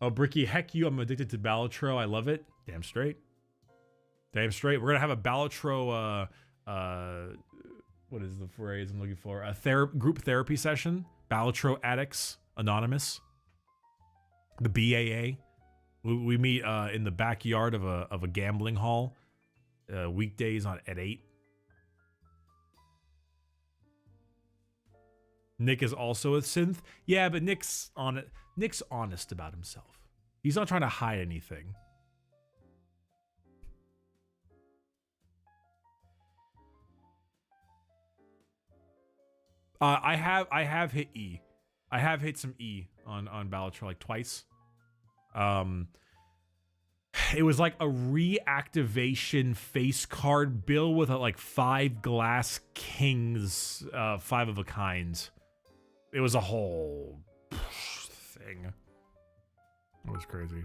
Oh, Bricky, heck you, I'm addicted to Balatro. I love it. Damn straight. Damn straight. We're going to have a Balatro, what is the phrase I'm looking for? A group therapy session. Balatro Addicts Anonymous. The BAA. We meet in the backyard of a gambling hall. Weekdays at 8. Nick is also a synth. Yeah, but Nick's honest about himself. He's not trying to hide anything. I have hit E. I have hit some E on Balatro like twice. It was like a reactivation face card bill with like 5 glass kings, 5 of a kind. It was a whole thing. It was crazy.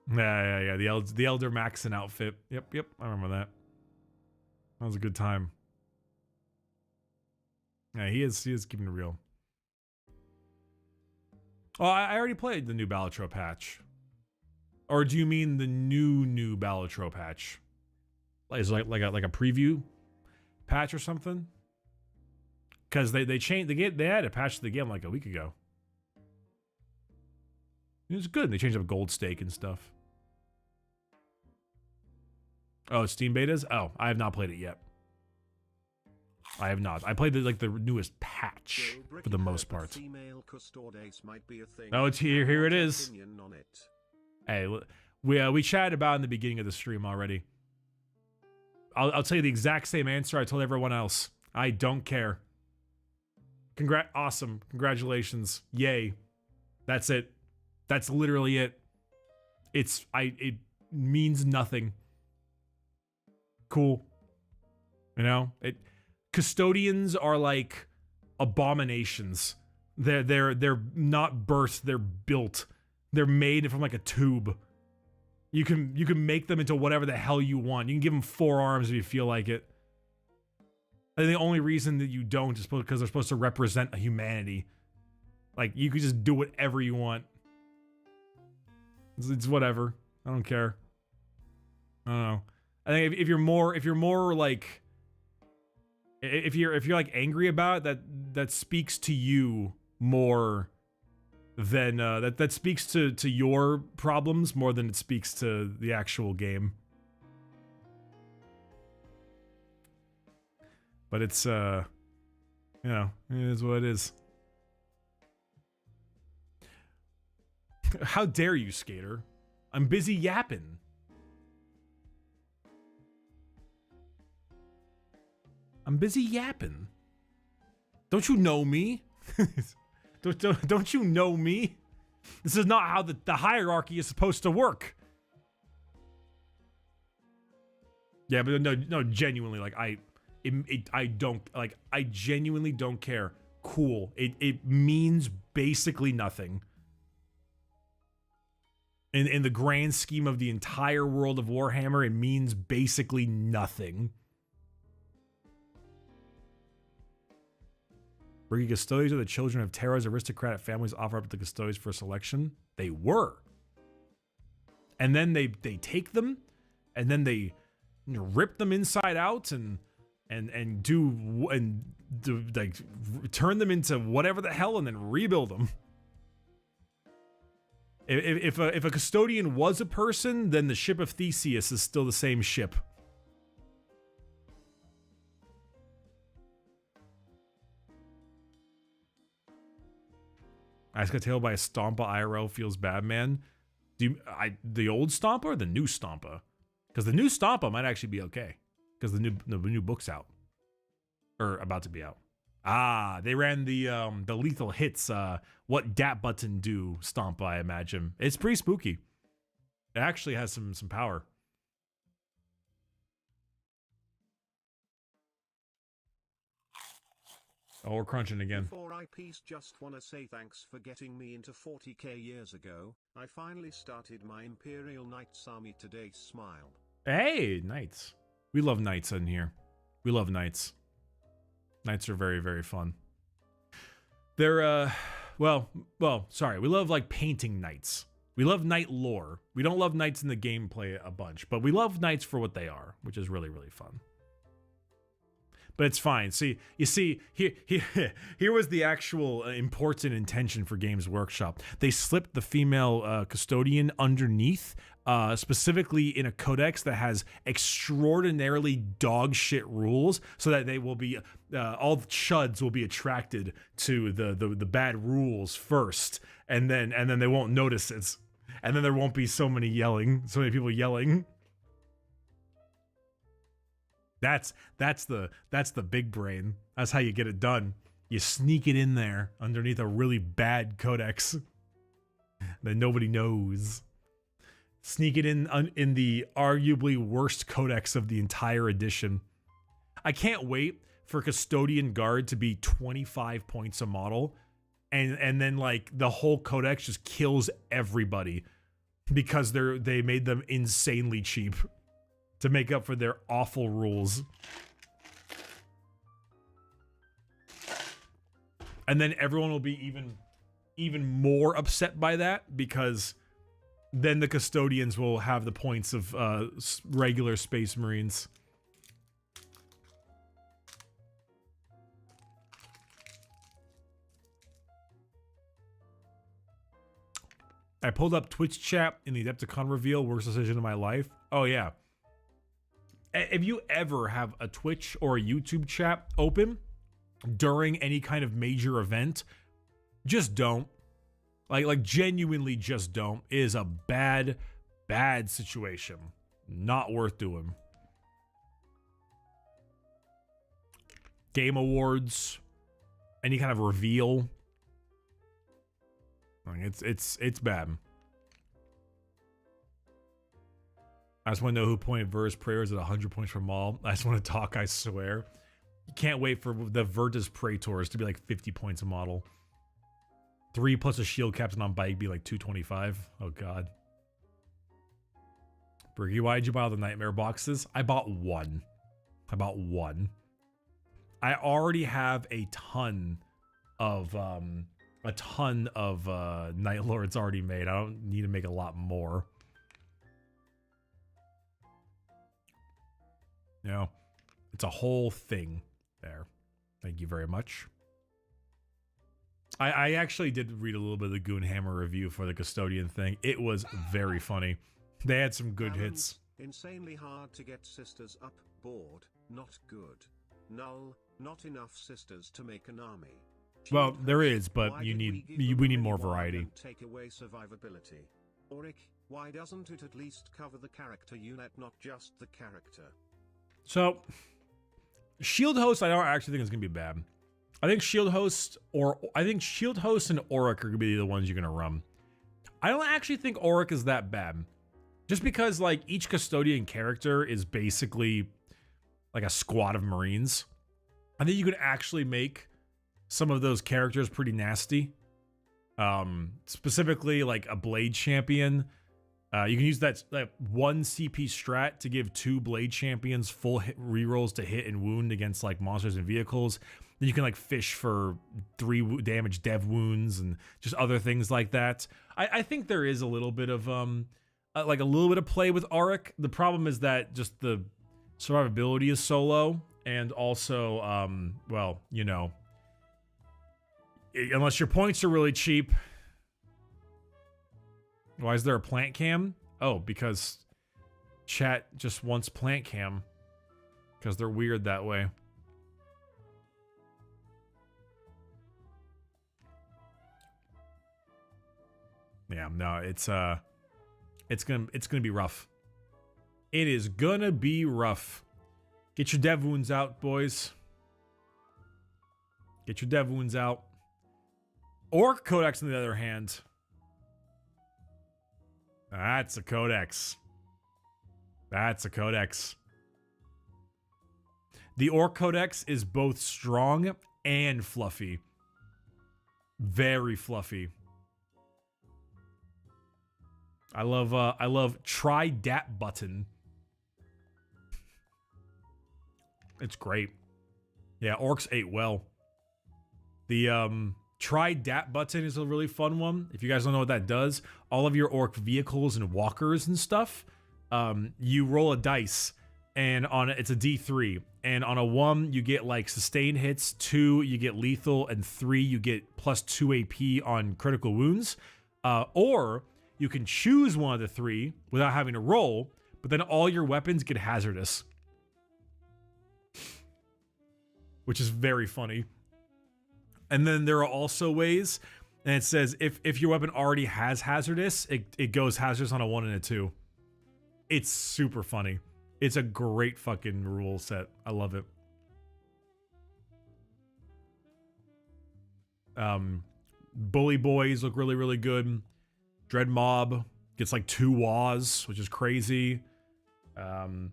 Yeah. The Elder Maxon outfit. Yep. I remember that. That was a good time. Yeah, he is keeping it real. Oh, I already played the new Balatro patch. Or do you mean the new Balatro patch? Is it like a preview patch or something? Because they changed the game. They had a patch to the game like a week ago. It was good. They changed up gold stake and stuff. Oh, Steam betas? Oh, I have not played it yet. I have not. I played the newest patch for the most part. Oh, it's here. Here it is. Hey, we chatted about it in the beginning of the stream already. I'll tell you the exact same answer I told everyone else. I don't care. Awesome. Congratulations. Yay. That's it. That's literally it. It means nothing. Cool. You know? Custodians are like abominations. They're not birthed, they're built. They're made from like a tube. You can make them into whatever the hell you want. You can give them 4 arms if you feel like it. And the only reason that you don't is because they're supposed to represent a humanity. Like, you could just do whatever you want. It's whatever. I don't care. I don't know. I think if you're more like, if you're like angry about it, that speaks to you more than that speaks to your problems more than it speaks to the actual game. But it's you know, it is what it is. How dare you, Skater? I'm busy yapping. I'm busy yapping. Don't you know me? don't you know me? This is not how the hierarchy is supposed to work. Yeah, but no, genuinely, like I don't, like, I genuinely don't care. Cool. It means basically nothing. In the grand scheme of the entire world of Warhammer, it means basically nothing. Bricky, custodians are the children of Terra's aristocratic families offer up to the custodians for selection. They were. And then they take them, and then they rip them inside out and like turn them into whatever the hell and then rebuild them. If a custodian was a person, then the ship of Theseus is still the same ship. I just got tailed by a Stompa IRL feels bad, man. The old Stompa or the new Stompa? Because the new Stompa might actually be okay. Because the new book's out. Or about to be out. Ah, they ran the lethal hits, what dat button do Stompa, I imagine. It's pretty spooky. It actually has some power. Oh, we're crunching again. Before I peace, just wanna say thanks for getting me into 40k years ago. I finally started my Imperial Knights army today. Smile. Hey, Knights. We love Knights in here. We love Knights. Knights are very, very fun. They're, well, sorry. We love, like, painting Knights. We love Knight lore. We don't love Knights in the gameplay a bunch, but we love Knights for what they are, which is really, really fun. But it's fine. See, you see, here was the actual important intention for Games Workshop. They slipped the female custodian underneath, specifically in a codex that has extraordinarily dog shit rules, so that they will be all the chuds will be attracted to the bad rules first, and then they won't notice it, and then there won't be so many people yelling. That's the big brain. That's how you get it done. You sneak it in there underneath a really bad codex that nobody knows. Sneak it in the arguably worst codex of the entire edition. I can't wait for Custodian Guard to be 25 points a model, and then like the whole codex just kills everybody because they made them insanely cheap to make up for their awful rules. And then everyone will be even more upset by that, because then the custodians will have the points of regular Space Marines. I pulled up Twitch chat in the Adepticon reveal, worst decision of my life. Oh yeah. If you ever have a Twitch or a YouTube chat open during any kind of major event, just don't. Like genuinely just don't. It is a bad situation. Not worth doing. Game Awards, any kind of reveal. Like, it's bad. I just want to know who pointed Ver's prayers at 100 points for Maul. I just want to talk, I swear. You can't wait for the Virtus Praetors to be like 50 points a model. 3 plus a shield captain on bike be like 225. Oh god. Bricky, why did you buy all the nightmare boxes? I bought one. I bought one. I already have a ton of Night Lords already made. I don't need to make a lot more. You know, it's a whole thing there. Thank you very much. I actually did read a little bit of the Goonhammer review for the Custodian thing. It was very funny. They had some good hits. Insanely hard to get sisters up, board, not good. Null, not enough sisters to make an army. Well, there is, but we need more variety. Take away survivability. Auric, why doesn't it at least cover the character unit, not just the character? So, Shield Host, I don't actually think it's gonna be bad. I think Shield Host and Auric are gonna be the ones you're gonna run. I don't actually think Auric is that bad, just because like each Custodian character is basically like a squad of Marines. I think you can actually make some of those characters pretty nasty. Specifically like a Blade Champion. You can use that 1 CP strat to give 2 Blade Champions full hit rerolls to hit and wound against like monsters and vehicles. Then you can like fish for 3 damage dev wounds and just other things like that. I think there is a little bit of like a little bit of play with Auric. The problem is that just the survivability is so low, and also well, you know, unless your points are really cheap. Why is there a plant cam? Oh, because chat just wants plant cam. Because they're weird that way. Yeah, no, it's gonna be rough. It is gonna be rough. Get your dev wounds out, boys. Get your dev wounds out. Orc Codex, on the other hand. That's a codex. That's a codex. The Orc Codex is both strong and fluffy. Very fluffy. I love try dat button. It's great. Yeah, Orcs ate well. The try dat button is a really fun one. If you guys don't know what that does, all of your Orc vehicles and walkers and stuff, you roll a dice, and on it's a D3, and on a 1 you get like sustained hits, 2 you get lethal, and 3 you get plus 2 AP on critical wounds. Or you can choose one of the 3 without having to roll, but then all your weapons get hazardous, which is very funny. And then there are also ways, and it says if your weapon already has hazardous, it goes hazardous on a 1 and a 2. It's super funny. It's a great fucking rule set. I love it. Bully Boys look really, really good. Dread Mob gets like 2 WAs, which is crazy. Is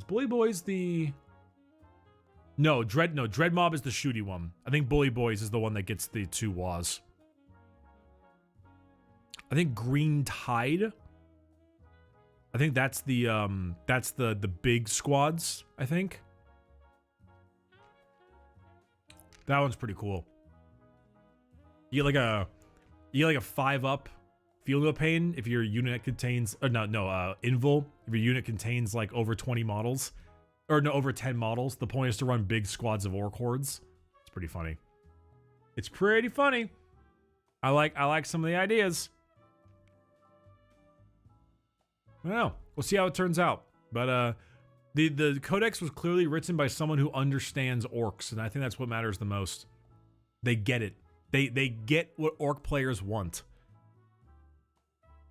Bully Boys the... No, Dread Mob is the shooty one. I think Bully Boys is the one that gets the 2 WAs. I think Green Tide. I think that's the big squads, I think. That one's pretty cool. You get like a 5-up Field of Pain if your unit contains invul if your unit contains like over 20 models. Or no, over 10 models. The point is to run big squads of Orc hordes. It's pretty funny. It's pretty funny. I like some of the ideas. I don't know. We'll see how it turns out. But the codex was clearly written by someone who understands orcs, and I think that's what matters the most. They get it. They get what orc players want.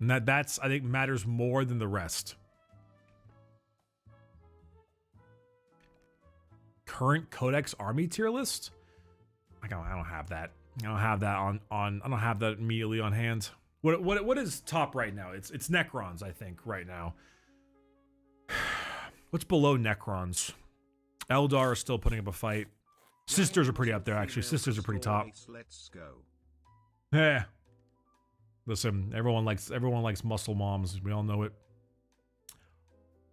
And that's I think matters more than the rest. current codex army tier list. I don't have that. I don't have that on. I don't have that immediately on hand. What is top right now? It's Necrons, I think, right now. What's below Necrons? Eldar are still putting up a fight. Sisters are pretty up there, actually. Sisters are pretty top. Let's go. Yeah. Listen, everyone likes muscle moms. We all know it.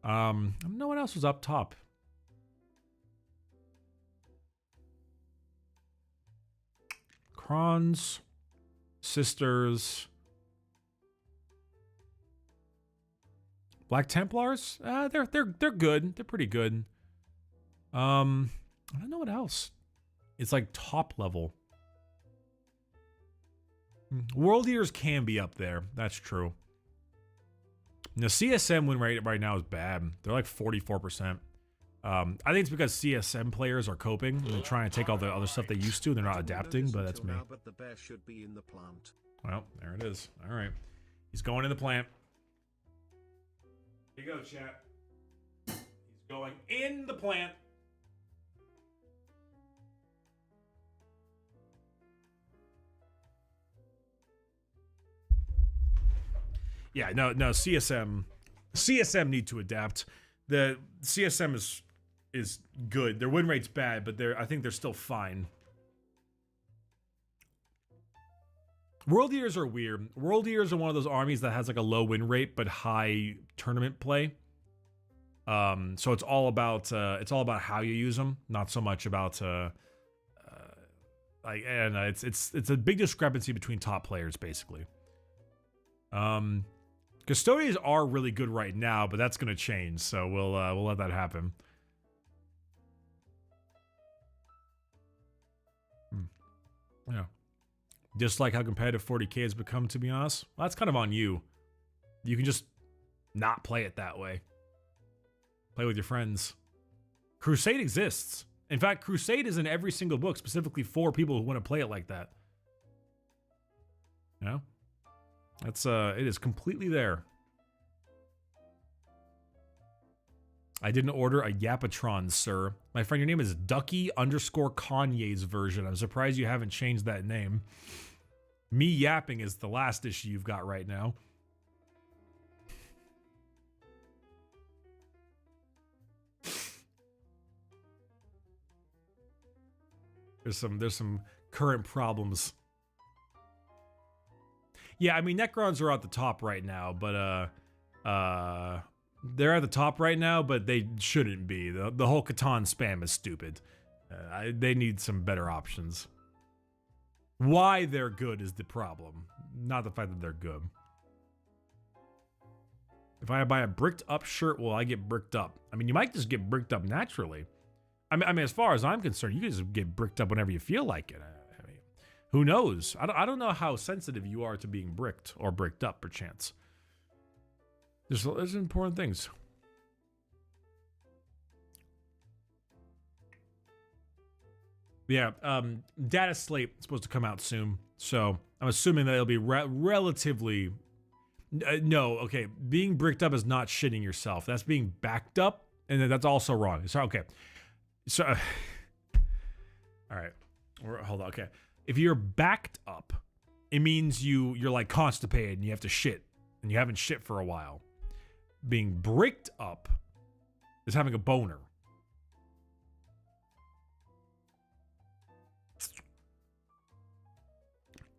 I don't know what else was up top. Crons, Sisters, Black Templars. They're good. They're pretty good. I don't know what else. It's like top level. World Eaters can be up there. That's true. The CSM win rate right now is bad. They're like 44%. I think it's because CSM players are coping and they're trying to take all the other stuff they used to and they're not adapting, but that's me. But the bear should be in the plant. Well, there it is. All right. He's going in the plant. Here you go, chat. He's going in the plant. Yeah, no, CSM need to adapt. The CSM is good. Their win rate's bad, but I think they're still fine. World Eaters are weird. World Eaters are one of those armies that has like a low win rate but high tournament play. So it's all about how you use them, not so much about it's a big discrepancy between top players basically. Custodians are really good right now, but that's going to change, so we'll let that happen. Yeah. Just like how competitive 40k has become, to be honest. Well, that's kind of on you. You can just not play it that way. Play with your friends. Crusade exists. In fact, Crusade is in every single book, specifically for people who want to play it like that. You know? That's it is completely there. I didn't order a Yapatron, sir. My friend, your name is Ducky_Kanye's version. I'm surprised you haven't changed that name. Me yapping is the last issue you've got right now. There's some current problems. Yeah, I mean, Necrons are at the top right now, but they're at the top right now, but they shouldn't be. The whole Catan spam is stupid. They need some better options. Why they're good is the problem, not the fact that they're good. If I buy a bricked up shirt, will I get bricked up? I mean, you might just get bricked up naturally. I mean, as far as I'm concerned, you can just get bricked up whenever you feel like it. I mean, who knows? I don't know how sensitive you are to being bricked or bricked up, perchance. There's important things. Yeah, Data Slate is supposed to come out soon, so I'm assuming that it'll be relatively... no, okay, being bricked up is not shitting yourself. That's being backed up, and then that's also wrong. So, okay. So, all right. Hold on, okay. If you're backed up, it means you're like constipated and you have to shit, and you haven't shit for a while. Being bricked up is having a boner.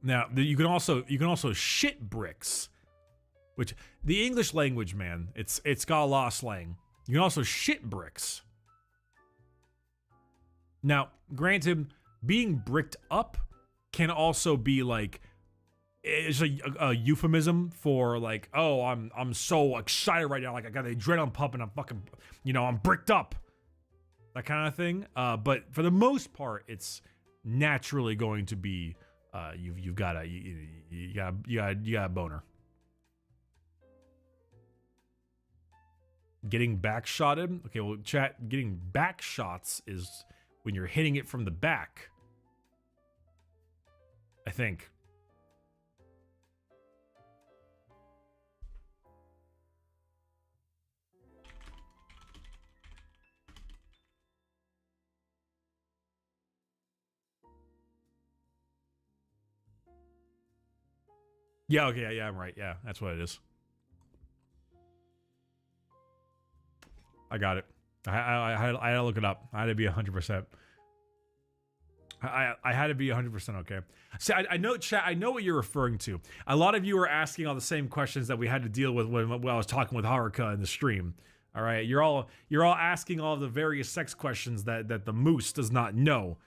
Now, you can also shit bricks, which the English language, man, it's got a lot of slang. You can also shit bricks. Now, granted, being bricked up can also be like it's a euphemism for like, oh, I'm so excited right now, like I got the adrenaline pumping, I'm fucking, I'm bricked up, that kind of thing. But for the most part, it's naturally going to be you got a boner. Getting backshotted. Okay, well, chat. Getting back shots is when you're hitting it from the back, I think. Yeah, okay, yeah, I'm right. Yeah, that's what it is. I got it. I had to look it up. I had to be 100%. I had to be 100% okay. See, I know, chat, I know what you're referring to. A lot of you are asking all the same questions that we had to deal with when I was talking with Haruka in the stream. All right, you're all asking all of the various sex questions that the moose does not know,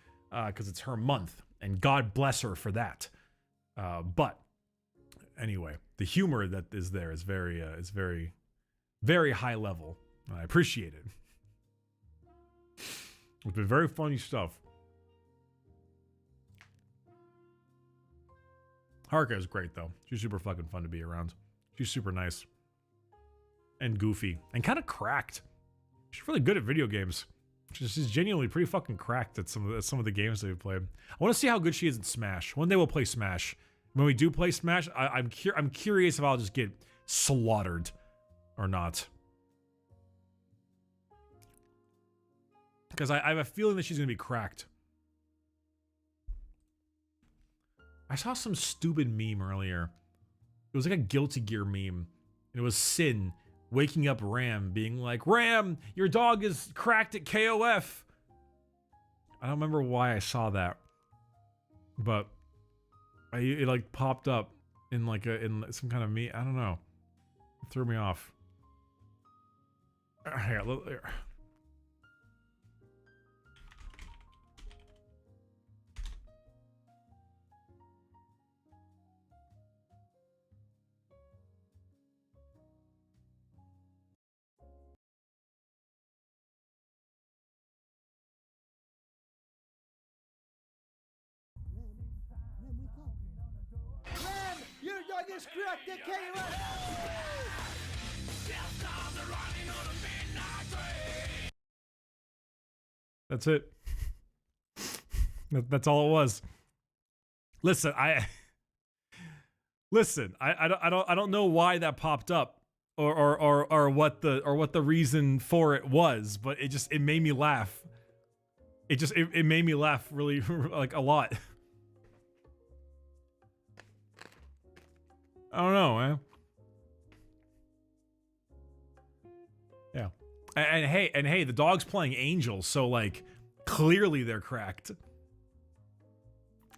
because it's her month, and God bless her for that. But anyway, the humor that is there is very, very high level. I appreciate it. It's been very funny stuff. Haruka is great though. She's super fucking fun to be around. She's super nice. And goofy. And kind of cracked. She's really good at video games. She's genuinely pretty fucking cracked at some of the games that we've played. I want to see how good she is at Smash. One day we'll play Smash. When we do play Smash, I'm curious if I'll just get slaughtered or not. Because I have a feeling that she's going to be cracked. I saw some stupid meme earlier. It was like a Guilty Gear meme. It was Sin waking up Ram, being like, Ram, your dog is cracked at KOF. I don't remember why I saw that. But it like popped up in like in some kind of meme. I don't know. It threw me off. Here. Your dog is cracked at KOF! That's it. That's all it was. Listen, I don't know why that popped up or what the reason for it was, but it made me laugh. It made me laugh really like a lot. I don't know, man. Yeah. And hey, the dog's playing Angel, so like clearly they're cracked.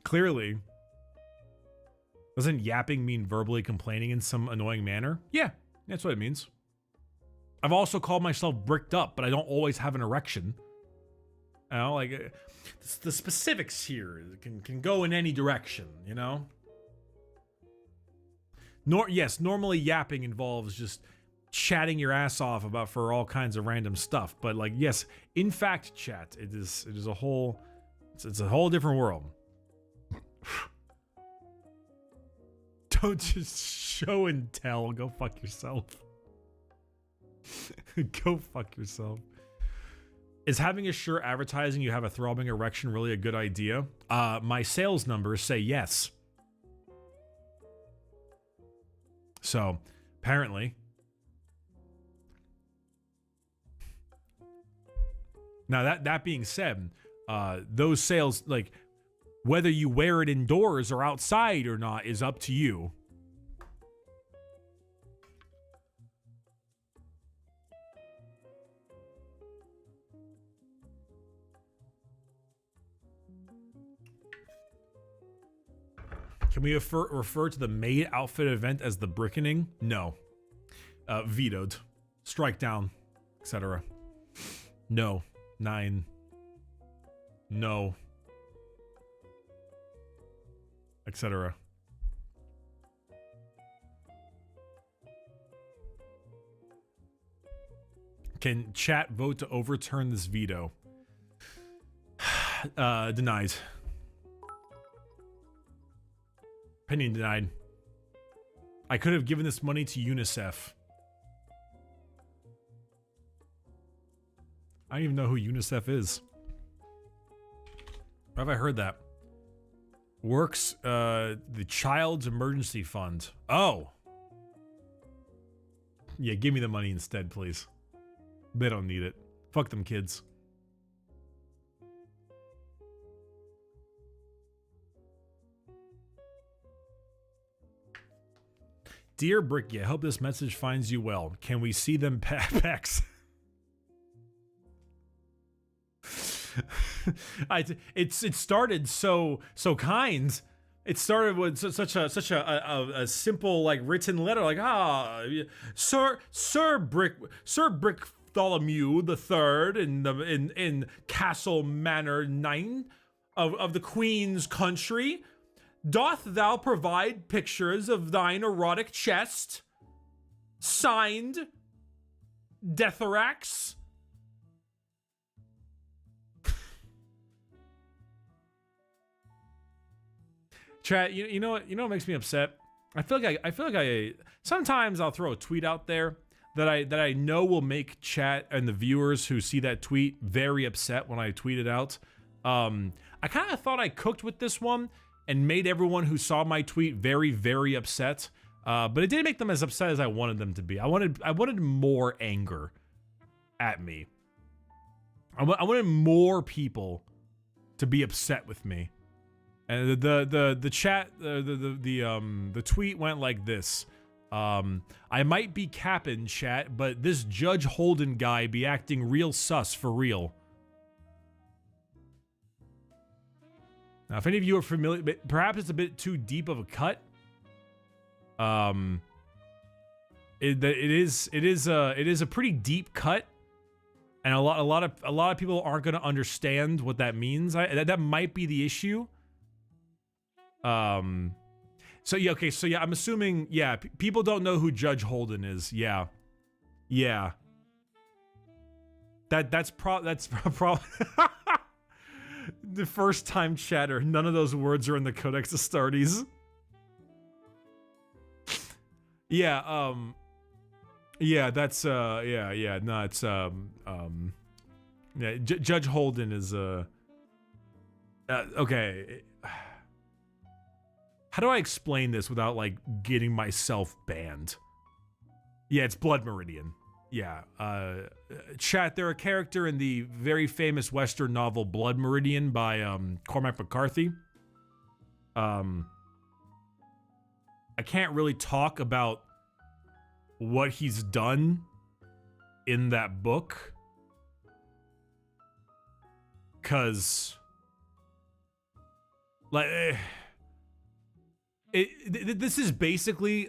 Clearly. Doesn't yapping mean verbally complaining in some annoying manner? Yeah, that's what it means. I've also called myself bricked up, but I don't always have an erection. You know, like the specifics here can go in any direction, you know? Yes, normally yapping involves just chatting your ass off for all kinds of random stuff, but like yes, in fact, chat, it is a whole it's a whole different world. Don't just show and tell. Go fuck yourself. Go fuck yourself. Is having a shirt advertising you have a throbbing erection really a good idea? My sales numbers say yes. So, apparently. Now that being said, those sales, like, whether you wear it indoors or outside or not is up to you. Can we refer to the maid outfit event as the Brickening? No. Vetoed. Strike down. Etc. No. 9. No. Etc. Can chat vote to overturn this veto? Denied. Opinion denied. I could have given this money to UNICEF. I don't even know who UNICEF is. Where have I heard that? Works, the Child's Emergency Fund. Oh. Yeah, give me the money instead, please. They don't need it. Fuck them kids. Dear Bricky, I hope this message finds you well. Can we see them pecs? It started so kind. It started with such a simple like written letter, like Sir Bartholomew the Third in Castle Manor 9 of the Queen's country. Doth thou provide pictures of thine erotic chest? Signed, Deatharax. Chat, you know what makes me upset? I feel like I sometimes I'll throw a tweet out there that I know will make chat and the viewers who see that tweet very upset when I tweet it out. I kind of thought I cooked with this one and made everyone who saw my tweet very, very upset. But it didn't make them as upset as I wanted them to be. I wanted more anger at me. I wanted more people to be upset with me. And the chat, the tweet went like this. I might be capping, chat, but this Judge Holden guy be acting real sus for real. Now, if any of you are familiar, perhaps it's a bit too deep of a cut. It is a pretty deep cut, and a lot of people aren't going to understand what that means. That might be the issue. So yeah, okay, so yeah, I'm assuming, yeah, people don't know who Judge Holden is. Yeah. That's probably the first time chatter. None of those words are in the Codex Astartes. Yeah, yeah, that's yeah, no, it's yeah, Judge Holden is okay. How do I explain this without like getting myself banned? Yeah, it's Blood Meridian. Yeah, chat, they're a character in the very famous Western novel Blood Meridian by Cormac McCarthy. I can't really talk about what he's done in that book, cause like this is basically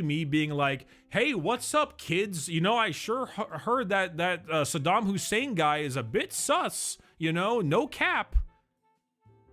me being like, hey, what's up, kids? You know, I sure heard that Saddam Hussein guy is a bit sus, you know, no cap.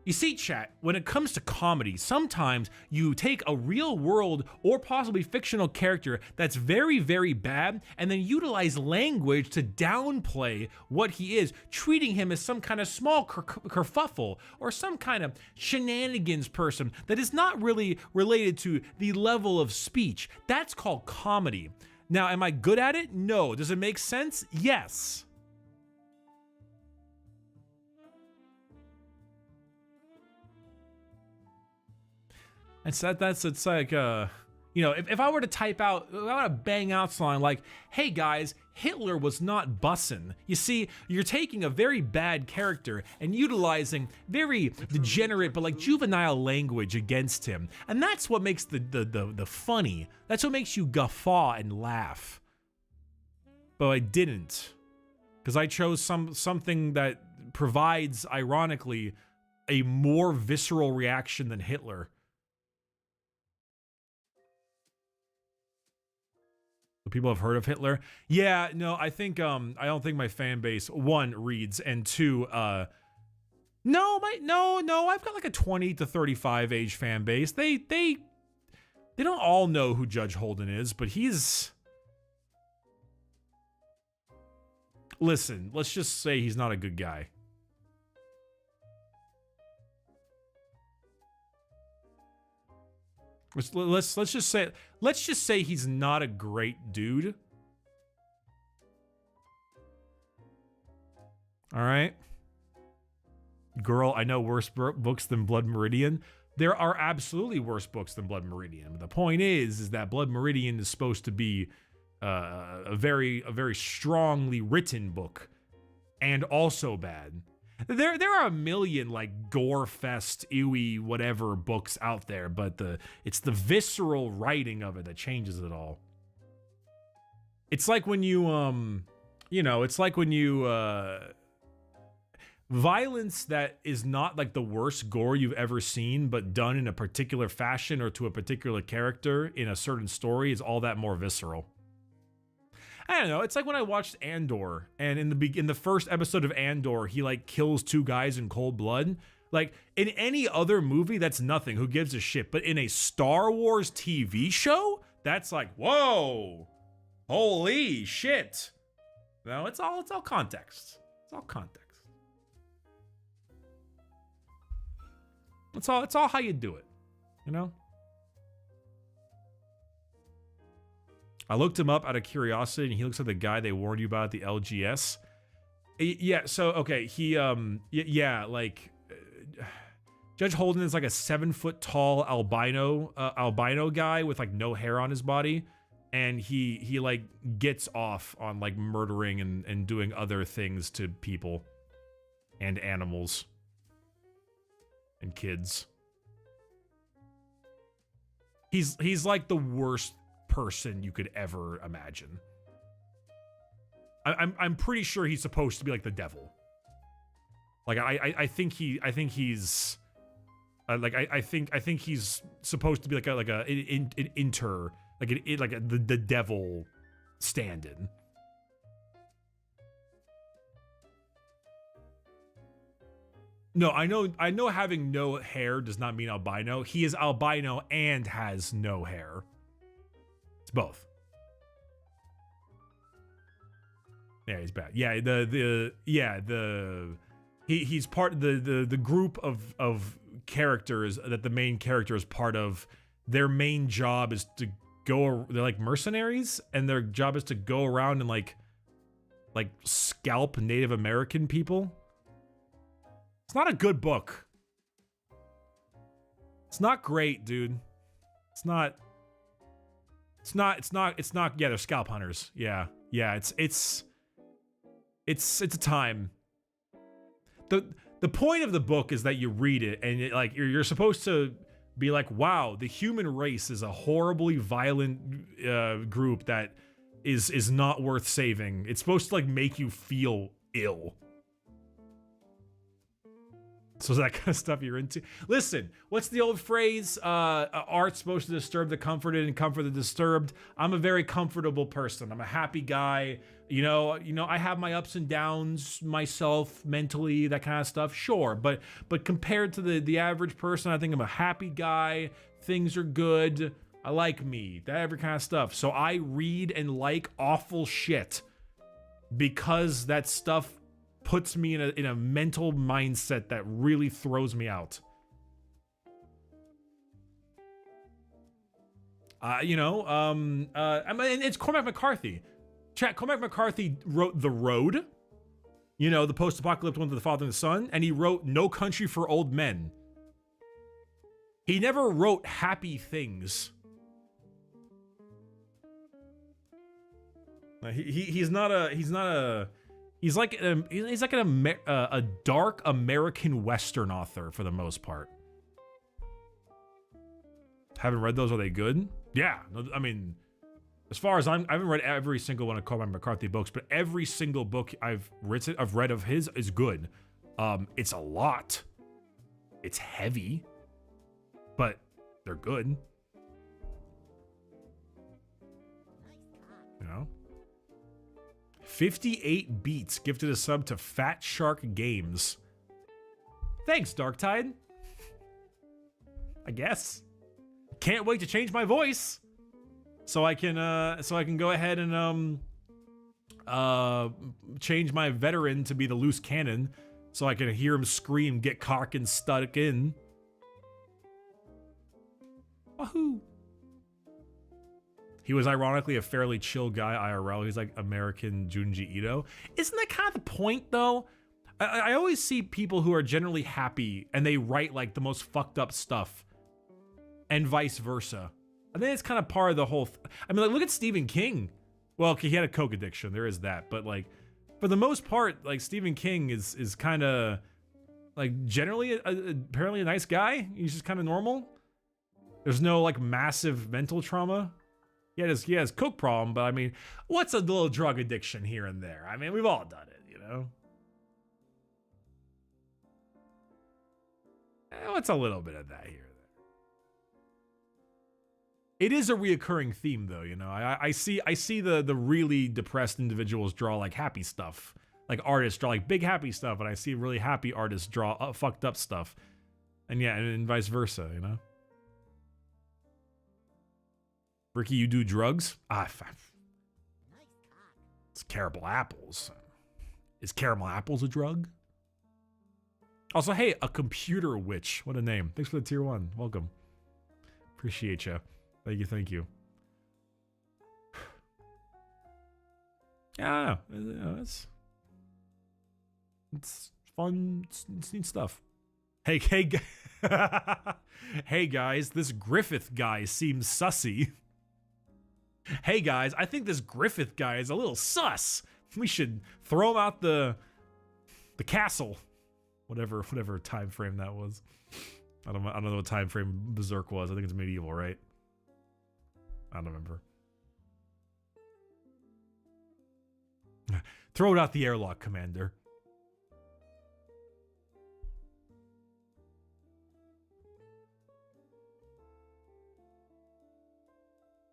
You see, chat, when it comes to comedy, sometimes you take a real world or possibly fictional character that's very, very bad and then utilize language to downplay what he is, treating him as some kind of small kerfuffle or some kind of shenanigans person that is not really related to the level of speech. That's called comedy. Now, am I good at it? No. Does it make sense? Yes. It's like, you know, if I were to type out, if I were to bang out something like, hey guys, Hitler was not bussin'. You see, you're taking a very bad character and utilizing very degenerate but like juvenile language against him. And that's what makes the funny. That's what makes you guffaw and laugh. But I didn't. Because I chose something that provides, ironically, a more visceral reaction than Hitler. People have heard of Hitler. Yeah, no, I think I don't think my fan base, one, reads, and two, no, I've got like a 20 to 35 age fan base. They don't all know who Judge Holden is, but he's, listen, let's just say he's not a good guy. Let's just say he's not a great dude. All right. Girl, I know worse books than Blood Meridian. There are absolutely worse books than Blood Meridian. The point is that Blood Meridian is supposed to be a very strongly written book and also bad. There are a million like gore fest, ewy, whatever books out there, but it's the visceral writing of it that changes it all. It's like when you it's like when you violence that is not like the worst gore you've ever seen, but done in a particular fashion or to a particular character in a certain story is all that more visceral. I don't know. It's like when I watched Andor, and in the first episode of Andor, he like kills 2 guys in cold blood. Like in any other movie, that's nothing. Who gives a shit? But in a Star Wars TV show, that's like, whoa, holy shit. No, it's all context. It's all context. It's all how you do it, you know? I looked him up out of curiosity, and he looks like the guy they warned you about at the LGS. Yeah, so, okay, he, like, Judge Holden is like a 7-foot-tall albino guy with, like, no hair on his body, and he like, gets off on, like, murdering and doing other things to people and animals and kids. He's like the worst person you could ever imagine. I'm pretty sure he's supposed to be like the devil. Like I think he's supposed to be the devil stand-in. No, I know having no hair does not mean albino. He is albino and has no hair. It's both. Yeah, he's bad. Yeah, he's part of the group of characters that the main character is part of. Their main job is to they're like mercenaries, and their job is to go around and like scalp Native American people. It's not a good book. It's not great, dude. It's not. Yeah, they're scalp hunters. Yeah. It's a time. The point of the book is that you read it and you're supposed to be like, wow, the human race is a horribly violent group that is not worth saving. It's supposed to like make you feel ill. So that kind of stuff you're into. Listen, what's the old phrase? Art's supposed to disturb the comforted and comfort the disturbed. I'm a very comfortable person. I'm a happy guy. You know, I have my ups and downs myself, mentally, that kind of stuff. Sure, but compared to the average person, I think I'm a happy guy. Things are good. I like me. That every kind of stuff. So I read and like awful shit because that stuff puts me in a mental mindset that really throws me out. I mean, it's Cormac McCarthy. Chat, Cormac McCarthy wrote The Road, the post-apocalyptic one to the father and the son, and he wrote No Country for Old Men. He never wrote Happy Things. He's like a dark American Western author for the most part. Haven't read those. Are they good? Yeah. I mean, as far as I haven't read every single one of Cormac McCarthy books, but every single book I've read of his is good. It's a lot. It's heavy, but they're good. 58 beats gifted a sub to Fat Shark Games. Thanks, Darktide. I guess. Can't wait to change my voice so I can go ahead and change my veteran to be the loose cannon so I can hear him scream, get cock and stuck in. Wahoo! He was ironically a fairly chill guy IRL. He's like American Junji Ito. Isn't that kind of the point, though? I always see people who are generally happy and they write like the most fucked up stuff, and vice versa. I think it's kind of part of the whole. I mean, like, look at Stephen King. Well, okay, he had a coke addiction. There is that, but like, for the most part, like Stephen King is kind of Like generally, apparently a nice guy. He's just kind of normal. There's no like massive mental trauma. He has coke problem, but I mean, what's a little drug addiction here and there? I mean, we've all done it, you know? What's a little bit of that here and there? It is a reoccurring theme, though, you know? I see the really depressed individuals draw like happy stuff. Like artists draw like big happy stuff, and I see really happy artists draw fucked up stuff. And yeah, and vice versa, you know? Bricky, you do drugs? It's caramel apples. Is caramel apples a drug? Also, hey, a computer witch. What a name. Thanks for the tier 1. Welcome. Appreciate you. Thank you. Yeah, I don't know. You know, it's fun. It's neat stuff. Hey, hey guys, this Griffith guy seems sussy. Hey guys, I think this Griffith guy is a little sus. We should throw him out the castle. Whatever time frame that was. I don't know what time frame Berserk was. I think it's medieval, right? I don't remember. Throw it out the airlock, Commander.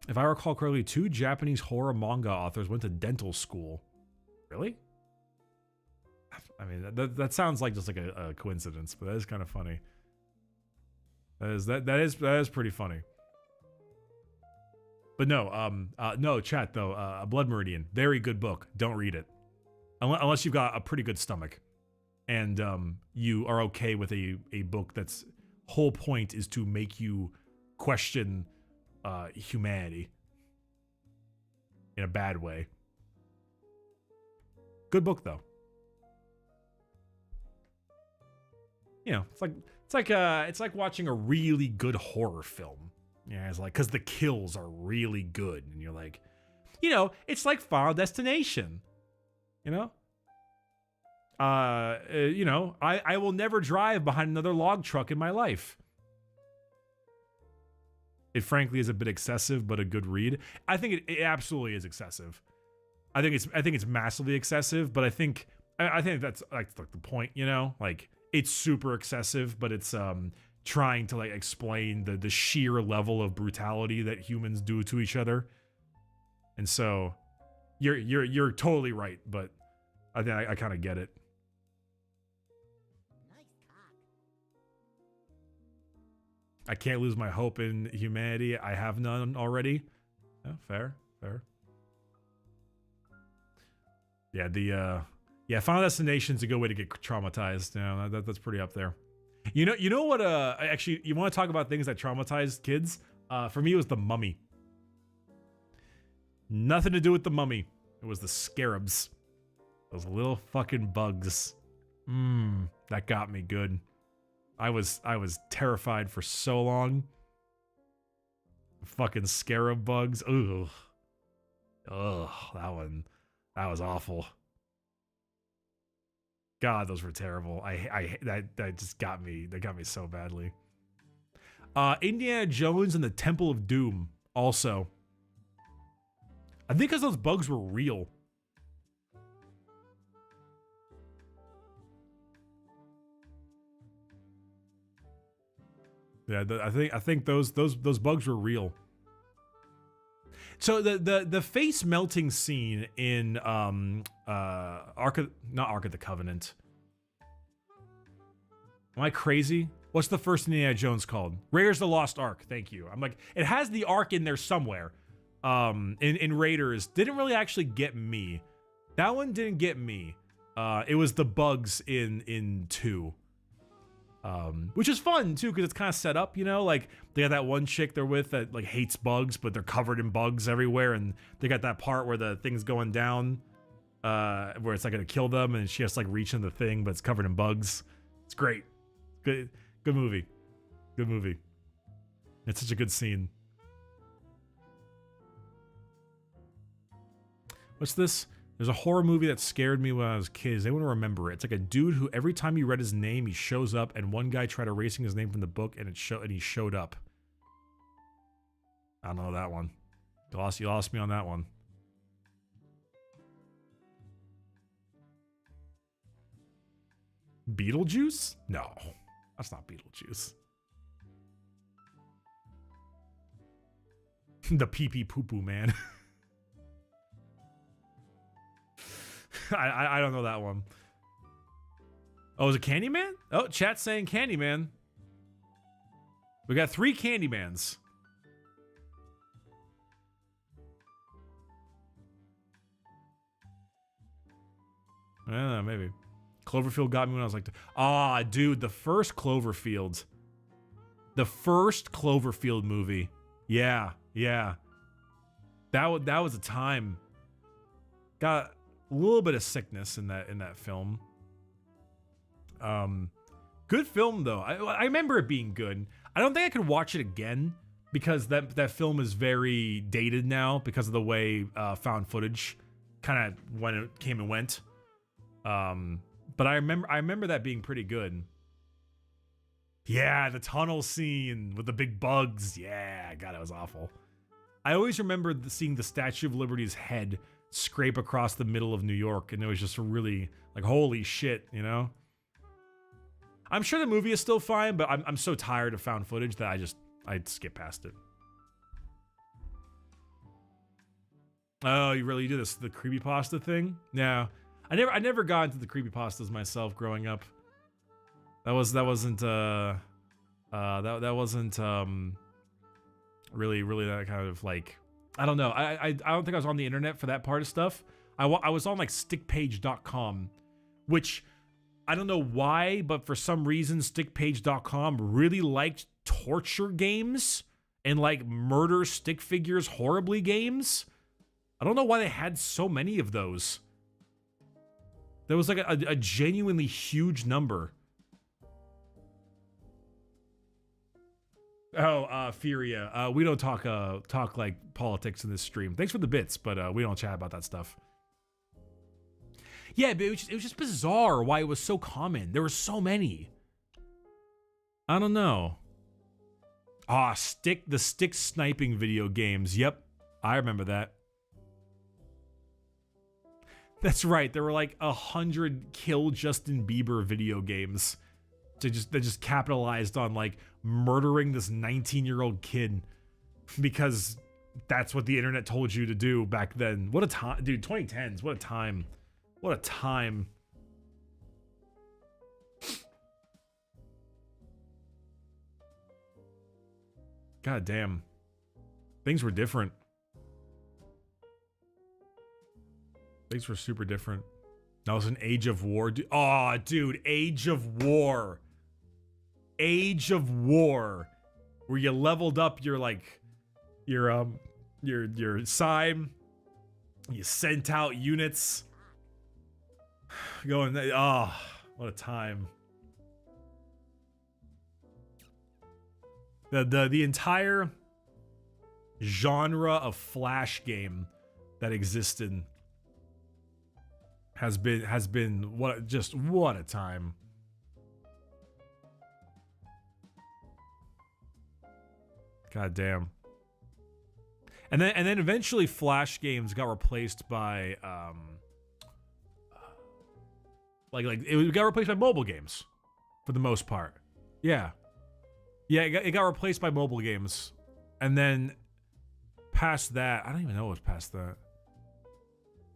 If I recall correctly, 2 Japanese horror manga authors went to dental school. Really? I mean, that sounds like just like a coincidence, but that is kind of funny. That is pretty funny. But no, chat though. Blood Meridian, very good book. Don't read it, unless you've got a pretty good stomach, and you are okay with a book that's whole point is to make you question humanity in a bad way. Good book though. You know, it's like watching a really good horror film. Yeah, it's like, because the kills are really good, and you're like, you know, it's like Final Destination. You know, I will never drive behind another log truck in my life. It frankly is a bit excessive, but a good read. I think it absolutely is excessive. I think it's massively excessive, but I think that's like the point, you know, like it's super excessive, but it's trying to like explain the sheer level of brutality that humans do to each other. And so you're totally right, but I think I kind of get it. I can't lose my hope in humanity. I have none already. Oh, fair. Yeah, Final Destination's a good way to get traumatized. You know, that's pretty up there. You know what? Actually, you want to talk about things that traumatized kids? For me, it was The Mummy. Nothing to do with The Mummy. It was the scarabs. Those little fucking bugs. That got me good. I was terrified for so long. Fucking scarab bugs. Ugh, that was awful. God, those were terrible. That just got me. That got me so badly. Indiana Jones and the Temple of Doom. Also, I think because those bugs were real. Yeah, I think those bugs were real. So the face melting scene in not Ark of the Covenant. Am I crazy? What's the first Indiana Jones called? Raiders of the Lost Ark. Thank you. I'm like, it has the Ark in there somewhere. In Raiders didn't really actually get me. That one didn't get me. It was the bugs in 2. Which is fun too, because it's kind of set up, you know, like they got that one chick they're with that like hates bugs, but they're covered in bugs everywhere, and they got that part where the thing's going down, where it's like gonna kill them, and she has to like reach in the thing, but it's covered in bugs. It's great. Good movie. Good movie. It's such a good scene. What's this? There's a horror movie that scared me when I was a kid. They want to remember it. It's like a dude who every time you read his name, he shows up, and one guy tried erasing his name from the book, and he showed up. I don't know that one. You lost me on that one. Beetlejuice? No, that's not Beetlejuice. The pee-pee poo-poo man. I don't know that one. Oh, is it Candyman? Oh, chat's saying Candyman. We got 3 Candymans. I don't know, maybe. Cloverfield got me when I was like, dude, the first Cloverfield. The first Cloverfield movie. Yeah. That was a time. Got a little bit of sickness in that film. Good film though. I remember it being good. I don't think I could watch it again because that film is very dated now because of the way found footage kind of when it came and went. But I remember that being pretty good. Yeah, the tunnel scene with the big bugs. Yeah, God, that was awful. I always remember seeing the Statue of Liberty's head scrape across the middle of New York, and it was just really like, holy shit, you know? I'm sure the movie is still fine, but I'm so tired of found footage that I'd skip past it. Oh, you do this, the creepypasta thing? No. I never got into the creepypastas myself growing up. That wasn't really that kind of like, I don't know. I don't think I was on the internet for that part of stuff. I was on like stickpage.com, which I don't know why, but for some reason stickpage.com really liked torture games and like murder stick figures horribly games. I don't know why they had so many of those. There was like a genuinely huge number. Oh, Furia. We don't talk like politics in this stream. Thanks for the bits, but we don't chat about that stuff. Yeah, but it was just bizarre why it was so common. There were so many. I don't know. The stick sniping video games. Yep, I remember that. That's right. There were like 100 Kill Justin Bieber video games that just capitalized on like murdering this 19-year-old kid because that's what the internet told you to do back then. What a time, dude. 2010s. What a time. What a time. God damn. Things were different. Things were super different. That was an Age of War. Oh, dude, Age of War. Age of War. Where you leveled up your sign. You sent out units. Going, oh, what a time. The entire genre of Flash game that existed has been what a time. God damn. And then eventually Flash games got replaced by like it got replaced by mobile games for the most part. Yeah. Yeah, it got replaced by mobile games. And then past that, I don't even know what's past that.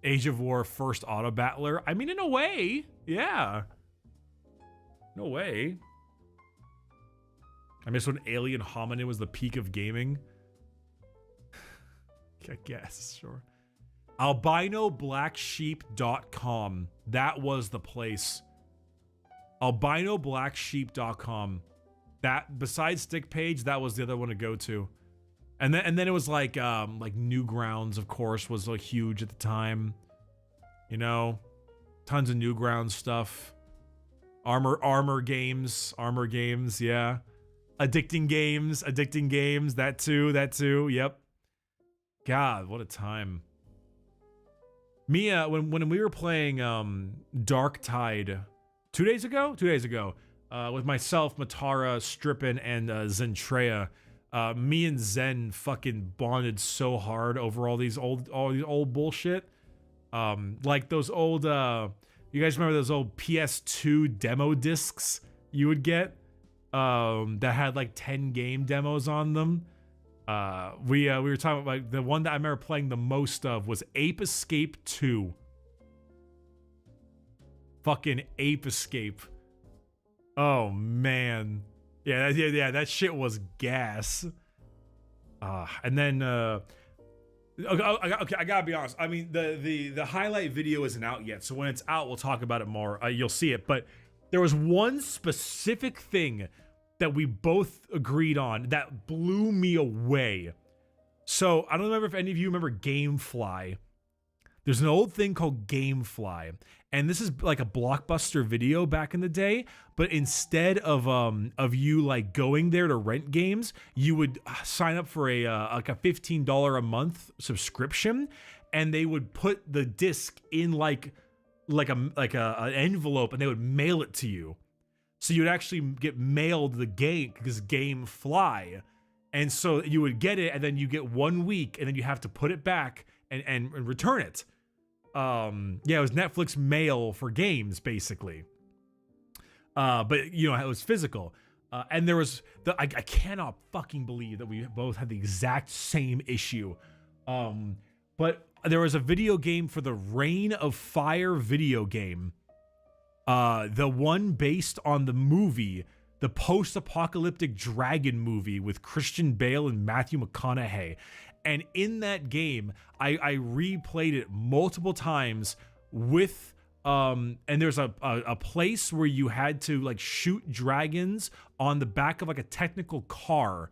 Age of War first auto battler. I mean, in a way, yeah. No way. I miss when Alien Hominid was the peak of gaming. I guess, sure. AlbinoBlackSheep.com. That was the place. AlbinoBlackSheep.com. That, besides Stickpage, that was the other one to go to. And then it was like Newgrounds, of course, was like huge at the time. You know, tons of Newgrounds stuff. Armor games, yeah. Addicting games, that too, yep. God, what a time. Mia, when we were playing Dark Tide 2 days ago, with myself, Matara, Strippin, and Zentrea, me and Zen fucking bonded so hard over all these old bullshit. Like those old, you guys remember those old PS2 demo discs you would get that had like 10 game demos on them? We were talking about, like, the one that I remember playing the most of was Ape Escape 2. Fucking Ape Escape. Oh man. Yeah, that shit was gas. And then okay, I gotta be honest. I mean, the highlight video isn't out yet, so when it's out, we'll talk about it more. You'll see it. But there was one specific thing that we both agreed on that blew me away. So I don't remember if any of you remember GameFly. There's an old thing called GameFly, and this is like a Blockbuster Video back in the day. But instead of you like going there to rent games, you would sign up for a like a $15 a month subscription, and they would put the disc in like an envelope, and they would mail it to you. So you'd actually get mailed the game, this GameFly. And so you would get it, and then you get 1 week, and then you have to put it back and return it. Yeah, it was Netflix mail for games, basically. But, you know, it was physical. And there was, I cannot fucking believe that we both had the exact same issue. But there was a video game for the Reign of Fire video game. The one based on the movie, the post-apocalyptic dragon movie with Christian Bale and Matthew McConaughey. And in that game, I replayed it multiple times with, and there's a place where you had to like shoot dragons on the back of like a technical car.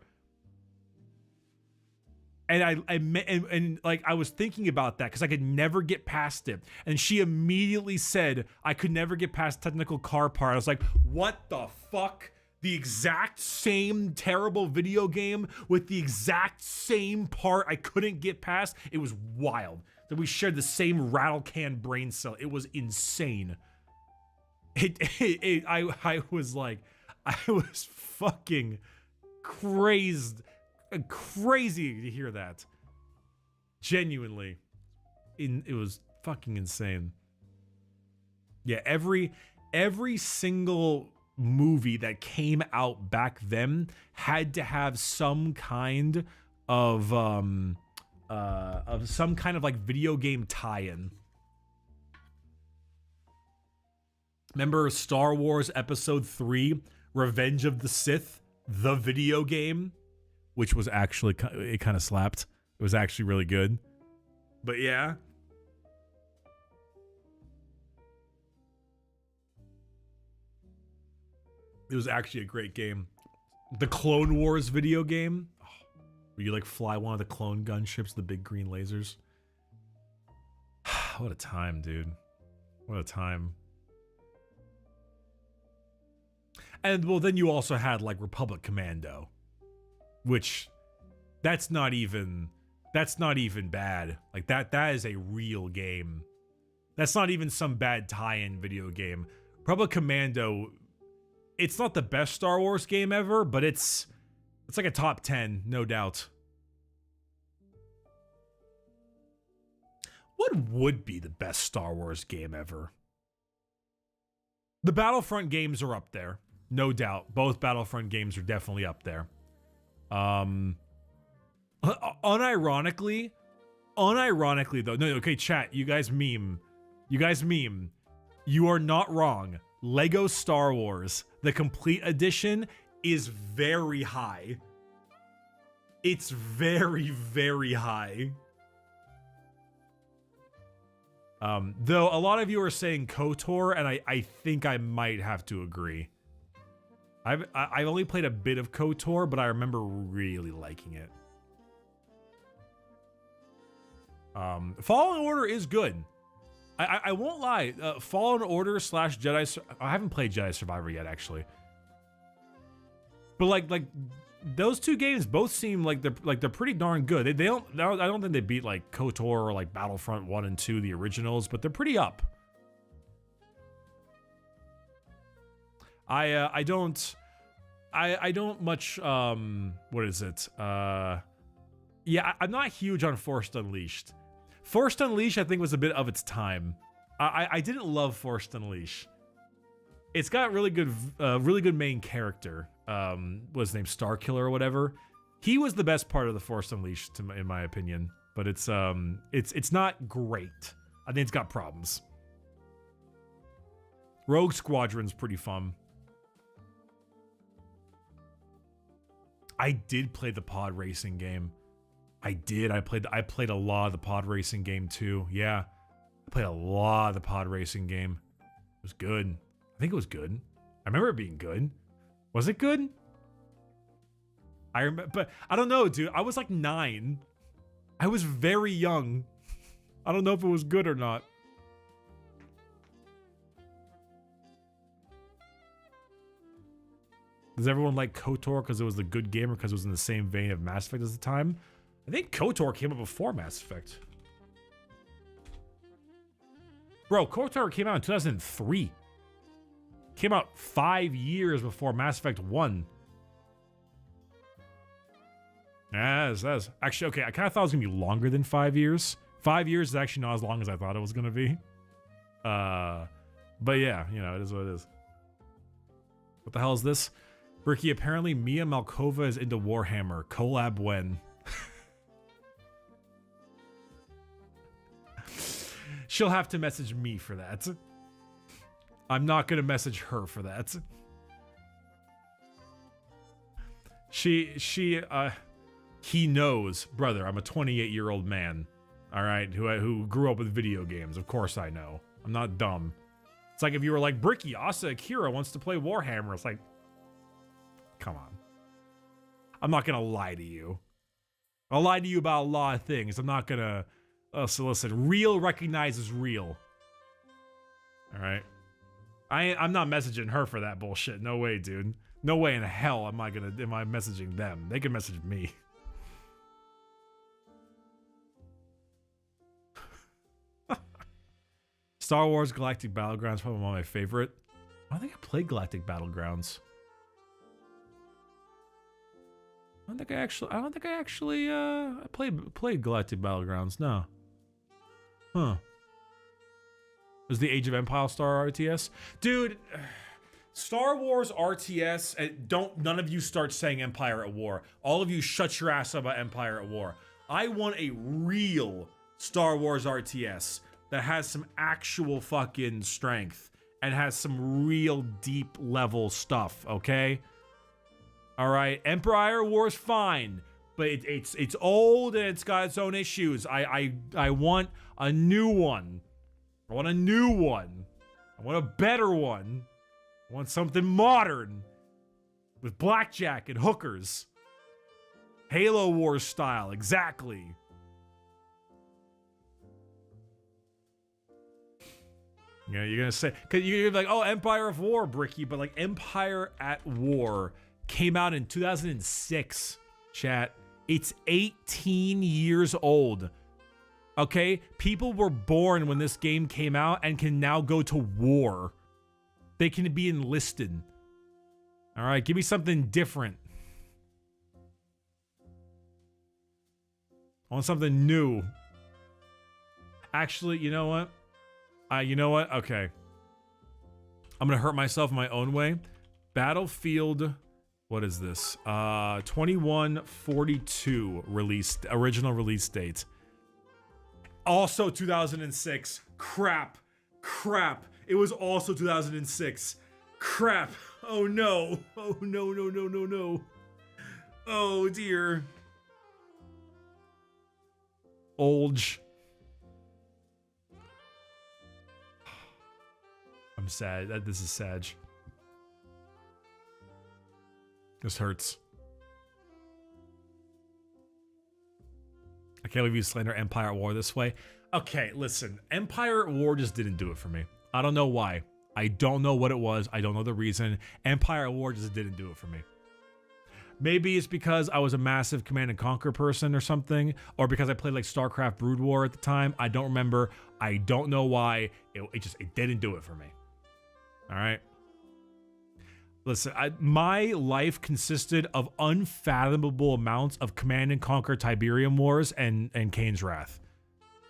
And I was thinking about that because I could never get past it. And she immediately said I could never get past technical car part. I was like, what the fuck? The exact same terrible video game with the exact same part I couldn't get past. It was wild that we shared the same rattle can brain cell. It was insane. I was like, I was fucking crazed. Crazy to hear that. Genuinely. It was fucking insane. Yeah, every single movie that came out back then had to have some kind of some kind of like video game tie-in. Remember Star Wars Episode 3, Revenge of the Sith, the video game? Which was actually, it kind of slapped. It was actually really good. But yeah. It was actually a great game. The Clone Wars video game. Oh, where you like fly one of the clone gunships, the big green lasers. What a time, dude. What a time. And well, then you also had like Republic Commando. Which, that's not even bad. Like that is a real game. That's not even some bad tie-in video game. Republic Commando, it's not the best Star Wars game ever, but it's like a top 10, no doubt. What would be the best Star Wars game ever? The Battlefront games are up there, no doubt. Both Battlefront games are definitely up there. Unironically though, no, okay, chat, you guys meme, you are not wrong. Lego Star Wars, the complete edition, is very high. It's very, very high. Though a lot of you are saying KOTOR, and I think I might have to agree. I've only played a bit of KOTOR, but I remember really liking it. Fallen Order is good. I won't lie. Fallen Order / Jedi. I haven't played Jedi Survivor yet, actually. But like those two games both seem like they're pretty darn good. They don't. I don't think they beat like KOTOR or like Battlefront 1 and 2, the originals, but they're pretty up. I don't much. What is it? Yeah, I'm not huge on Forced Unleashed. Forced Unleashed, I think, was a bit of its time. I didn't love Forced Unleashed. It's got really good main character. What's his name? Starkiller or whatever. He was the best part of the Forced Unleashed, in my opinion. But it's not great. I think it's got problems. Rogue Squadron's pretty fun. I did play the pod racing game. I did. I played a lot of the pod racing game too. Yeah. I played a lot of the pod racing game. It was good. I think it was good. I remember it being good. Was it good? I remember, but I don't know, dude. I was like 9. I was very young. I don't know if it was good or not. Does everyone like KOTOR because it was the good game or because it was in the same vein of Mass Effect at the time? I think KOTOR came out before Mass Effect. Bro, KOTOR came out in 2003. Came out 5 years before Mass Effect 1. Yeah, that's actually okay. I kind of thought it was gonna be longer than 5 years. 5 years is actually not as long as I thought it was gonna be. But yeah, you know, it is what it is. What the hell is this? Bricky, apparently Mia Malkova is into Warhammer. Collab when? She'll have to message me for that. I'm not gonna message her for that. He knows, brother, I'm a 28-year-old man, all right, who grew up with video games. Of course I know. I'm not dumb. It's like if you were like, Bricky, Asa Akira wants to play Warhammer. It's like, come on. I'm not gonna lie to you. I'll lie to you about a lot of things. I'm not gonna solicit. Real recognizes real. All right. I'm not messaging her for that bullshit. No way, dude. No way in hell am I messaging them. They can message me. Star Wars Galactic Battlegrounds, probably one of my favorite. I don't think I played Galactic Battlegrounds. I don't think I actually played Galactic Battlegrounds. No. Huh. Was the Age of Empire Star RTS? Dude, Star Wars RTS, none of you start saying Empire at War. All of you shut your ass up about Empire at War. I want a real Star Wars RTS that has some actual fucking strength and has some real deep level stuff, okay? All right, Empire War's fine, but it's old and it's got its own issues. I want a new one. I want a new one. I want a better one. I want something modern with blackjack and hookers. Halo Wars style, exactly. Yeah, you're gonna say, cause you're like, oh, Empire of War, Bricky, but like Empire at War came out in 2006, chat. It's 18 years old. Okay? People were born when this game came out and can now go to war. They can be enlisted. All right, give me something different. I want something new. Actually, you know what? Okay. I'm gonna hurt myself in my own way. Battlefield, what is this? 2142 original release date. Also 2006. Crap. It was also 2006. Crap. Oh no. Oh no. Oh dear. Olge. I'm sad. This is sad. This hurts. I can't believe you slander Empire at War this way. Okay, listen. Empire at War just didn't do it for me. I don't know why. I don't know what it was. I don't know the reason. Empire at War just didn't do it for me. Maybe it's because I was a massive Command and Conquer person or something, or because I played like StarCraft Brood War at the time. I don't remember. I don't know why. It didn't do it for me. All right. Listen, my life consisted of unfathomable amounts of Command and Conquer Tiberium Wars and Kane's Wrath.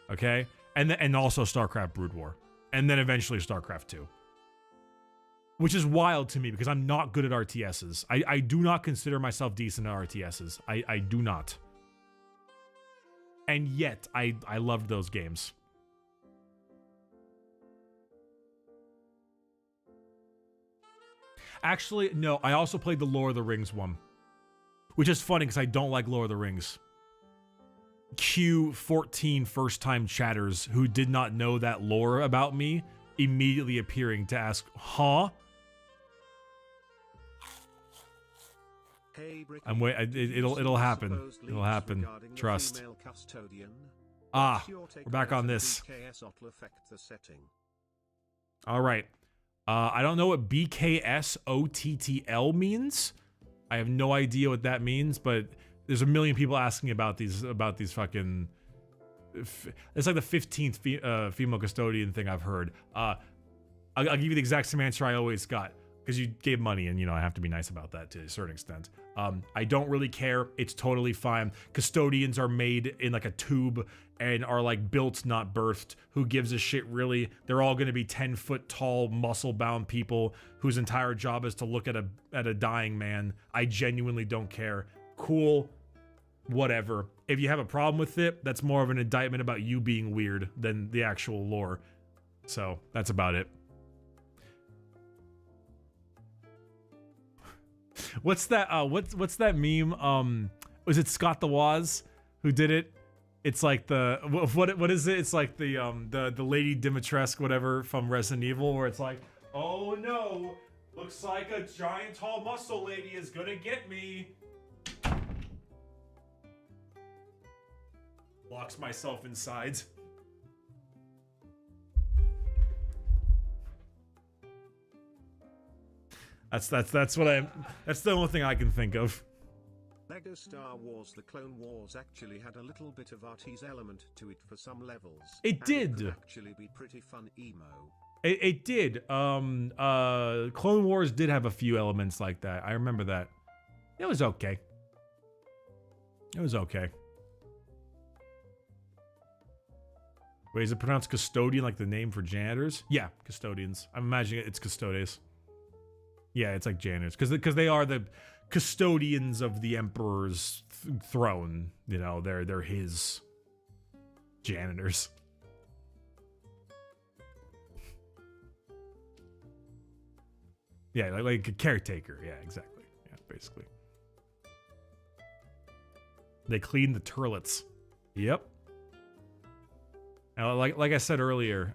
Okay? And also StarCraft Brood War. And then eventually StarCraft 2. Which is wild to me because I'm not good at RTSs. I do not consider myself decent at RTSs. I do not. And yet, I loved those games. Actually, no, I also played the Lord of the Rings one. Which is funny because I don't like Lord of the Rings. Cue 14 first-time chatters who did not know that lore about me immediately appearing to ask, huh? Hey, Bricky, I'm wait. It'll happen. It'll happen. Trust. Ah, we're back on this. All right. I don't know what BKSOTTL means. I have no idea what that means, but there's a million people asking about these fucking. It's like the 15th female custodian thing I've heard. I'll give you the exact same answer I always got. Because you gave money, and, you know, I have to be nice about that to a certain extent. I don't really care. It's totally fine. Custodians are made in, like, a tube and are, like, built, not birthed. Who gives a shit, really? They're all going to be 10-foot tall, muscle-bound people whose entire job is to look at a dying man. I genuinely don't care. Cool. Whatever. If you have a problem with it, that's more of an indictment about you being weird than the actual lore. So, that's about it. What's that? What's that meme? Was it Scott the Woz who did it? It's like the what is it? It's like the Lady Dimitrescu whatever from Resident Evil, where it's like, oh no, looks like a giant tall muscle lady is gonna get me. Locks myself inside. That's the only thing I can think of. Lego Star Wars The Clone Wars actually had a little bit of RTS element to it for some levels. It did. It could actually be pretty fun emo. It did. Clone Wars did have a few elements like that. I remember that. It was okay. It was okay. Wait, is it pronounced custodian like the name for janitors? Yeah, custodians. I'm imagining it's custodes. Yeah, it's like janitors, because they are the custodians of the Emperor's throne. You know, they're his janitors. Yeah, like a caretaker. Yeah, exactly. Yeah, basically. They clean the turlets. Yep. And like I said earlier,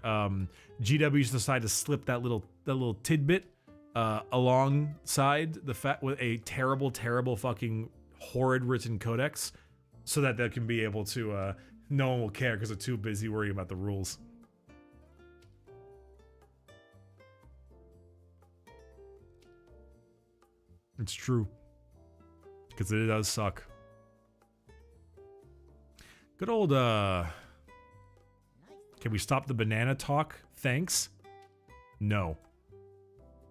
GW's decided to slip that little tidbit alongside the fact with a terrible fucking horrid written codex, so that they can be able to no one will care because they're too busy worrying about the rules. It's true, because it does suck. Good old can we stop the banana talk? Thanks. No.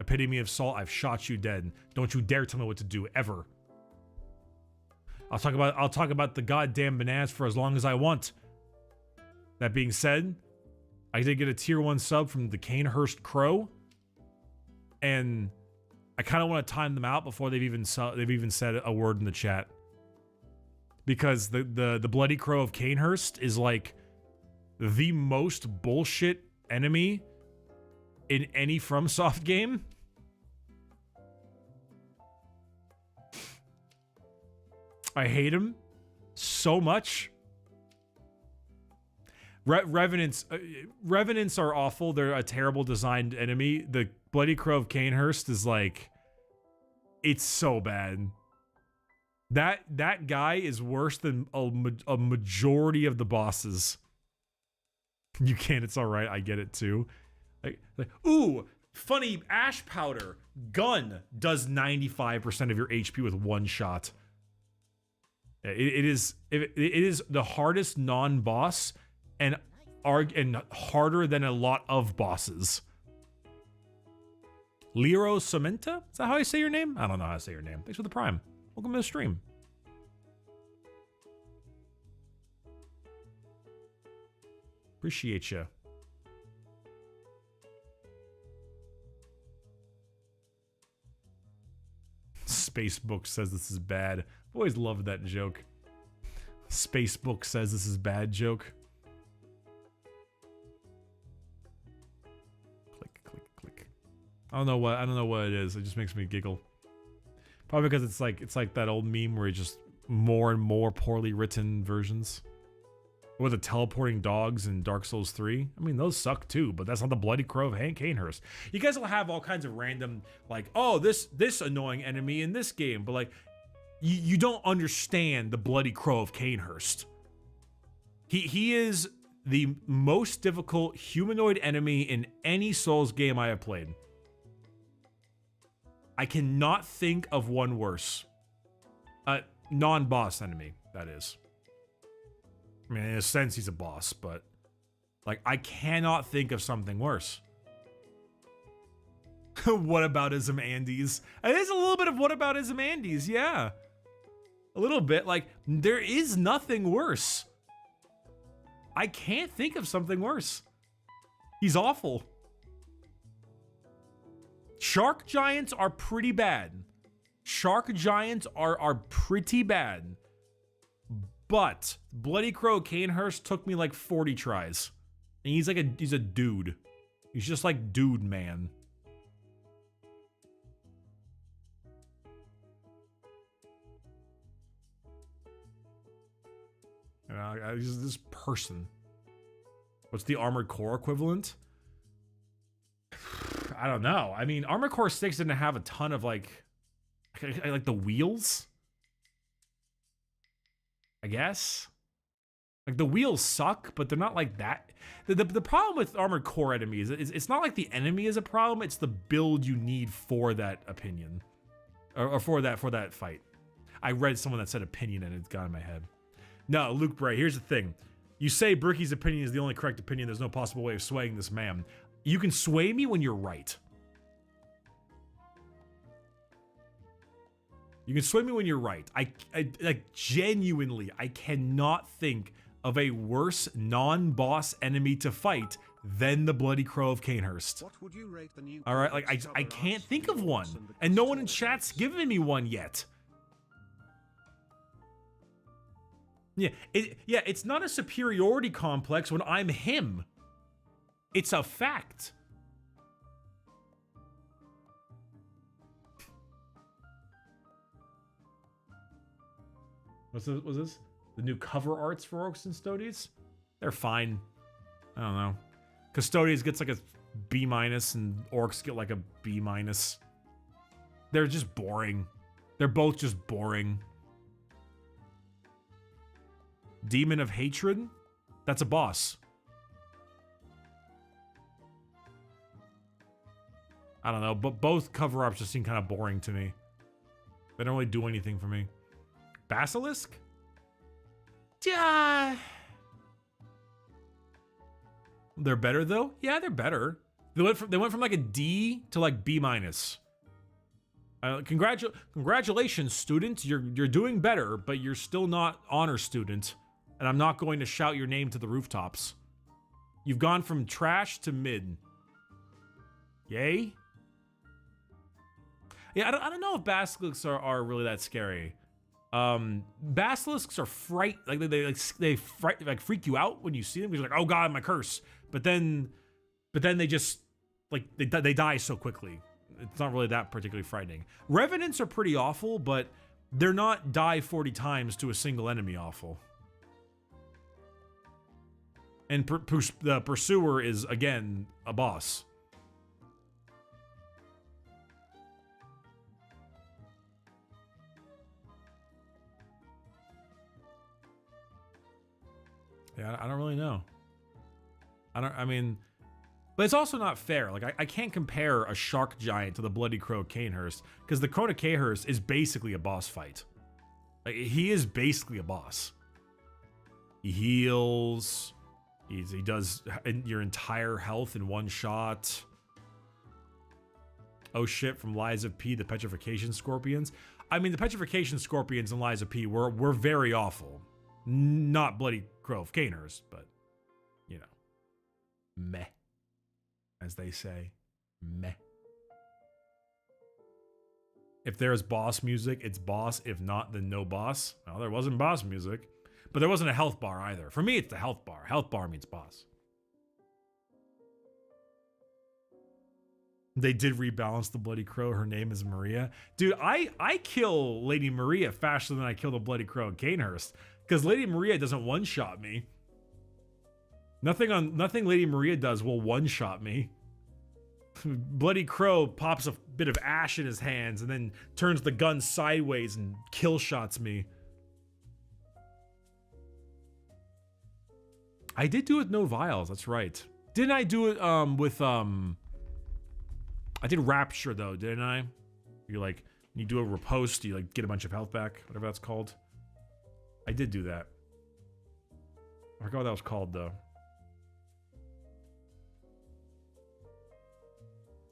Epitome of salt, I've shot you dead. Don't you dare tell me what to do, ever. I'll talk about the goddamn bananas for as long as I want. That being said, I did get a tier 1 sub from the Canehurst Crow, and I kind of want to time them out before they've even said a word in the chat, because the Bloody Crow of Canehurst is like the most bullshit enemy in any FromSoft game. I hate him so much. Revenants are awful. They're a terrible designed enemy. The Bloody Crow of Canehurst is like, it's so bad. That guy is worse than a majority of the bosses. You can't. It's all right. I get it too. Like, ooh, Funny, ash powder. Gun does 95% of your HP with one shot. It is the hardest non-boss and harder than a lot of bosses. Liro Samenta? Is that how I say your name? I don't know how to say your name. Thanks for the prime. Welcome to the stream. Appreciate you. Spacebook says this is bad. I've always loved that joke. Spacebook says this is bad joke. Click, click, click. I don't know what it is. It just makes me giggle. Probably because it's like that old meme where it's just more and more poorly written versions. With the teleporting dogs in Dark Souls 3. I mean, those suck too, but that's not the Bloody Crow of Cainhurst. You guys will have all kinds of random, like, oh, this annoying enemy in this game, but like, you don't understand the Bloody Crow of Cainhurst. He is the most difficult humanoid enemy in any Souls game I have played. I cannot think of one worse. Non-boss enemy, that is. I mean, in a sense, he's a boss, but like, I cannot think of something worse. Whataboutism Andes. It is a little bit of whataboutism Andes, yeah. A little bit. Like, there is nothing worse. I can't think of something worse. He's awful. Shark giants are pretty bad. Shark giants are pretty bad. But Bloody Crow Cainhurst took me like 40 tries. And he's a dude. He's just like dude man. This person. What's the Armored Core equivalent? I don't know. I mean, Armored Core 6 didn't have a ton of like the wheels. I guess. Like, the wheels suck, but they're not like that. The problem with Armored Core enemies is it's not like the enemy is a problem, it's the build you need for that opinion. Or for that fight. I read someone that said opinion and it got in my head. No, Luke Bray, here's the thing. You say Bricky's opinion is the only correct opinion, there's no possible way of swaying this man. You can sway me when you're right. You can sway me when you're right. I like, genuinely, I cannot think of a worse non-boss enemy to fight than the Bloody Crow of Cainhurst. What would you rate the new All right, like, I can't think of one, and no one in chat's given me one yet. Yeah, it's not a superiority complex when I'm him. It's a fact. What's this? The new cover arts for Orcs and Custodians? They're fine. I don't know. Custodians gets like a B- and Orcs get like a B-. They're just boring. They're both just boring. Demon of Hatred? That's a boss. I don't know, but both cover-ups just seem kind of boring to me. They don't really do anything for me. Basilisk? Yeah. They're better though? Yeah, they're better. They went from like a D to like B-. Congratulations, student. You're doing better, but you're still not honor student. And I'm not going to shout your name to the rooftops. You've gone from trash to mid. Yay? Yeah, I don't know if basilisks are really that scary. Basilisks are they freak you out when you see them because you're like, oh god, my curse. But then they just like they die so quickly. It's not really that particularly frightening. Revenants are pretty awful, but they're not die 40 times to a single enemy awful. And the Pursuer is again a boss. Yeah, I don't really know. I mean, But it's also not fair. Like, I can't compare a shark giant to the Bloody Crow Canehurst, because the Crota Canehurst is basically a boss fight. Like, he is basically a boss. He heals. He does your entire health in one shot. Oh shit, from Liza P, the Petrification Scorpions. I mean, the Petrification Scorpions and Liza P were very awful. Not Bloody Crow Canehurst, but, you know. Meh. As they say. Meh. If there's boss music, it's boss. If not, then no boss. Well, there wasn't boss music. But there wasn't a health bar either. For me, it's the health bar. Health bar means boss. They did rebalance the Bloody Crow. Her name is Maria. Dude, I kill Lady Maria faster than I kill the Bloody Crow at Canehurst. Because Lady Maria doesn't one-shot me. Nothing Lady Maria does will one-shot me. Bloody Crow pops a bit of ash in his hands and then turns the gun sideways and kill shots me. I did do it with no vials, that's right. Didn't I do it with I did Rapture though, didn't I? You're like, when you do a riposte, you like get a bunch of health back, whatever that's called. I did do that. I forgot what that was called though.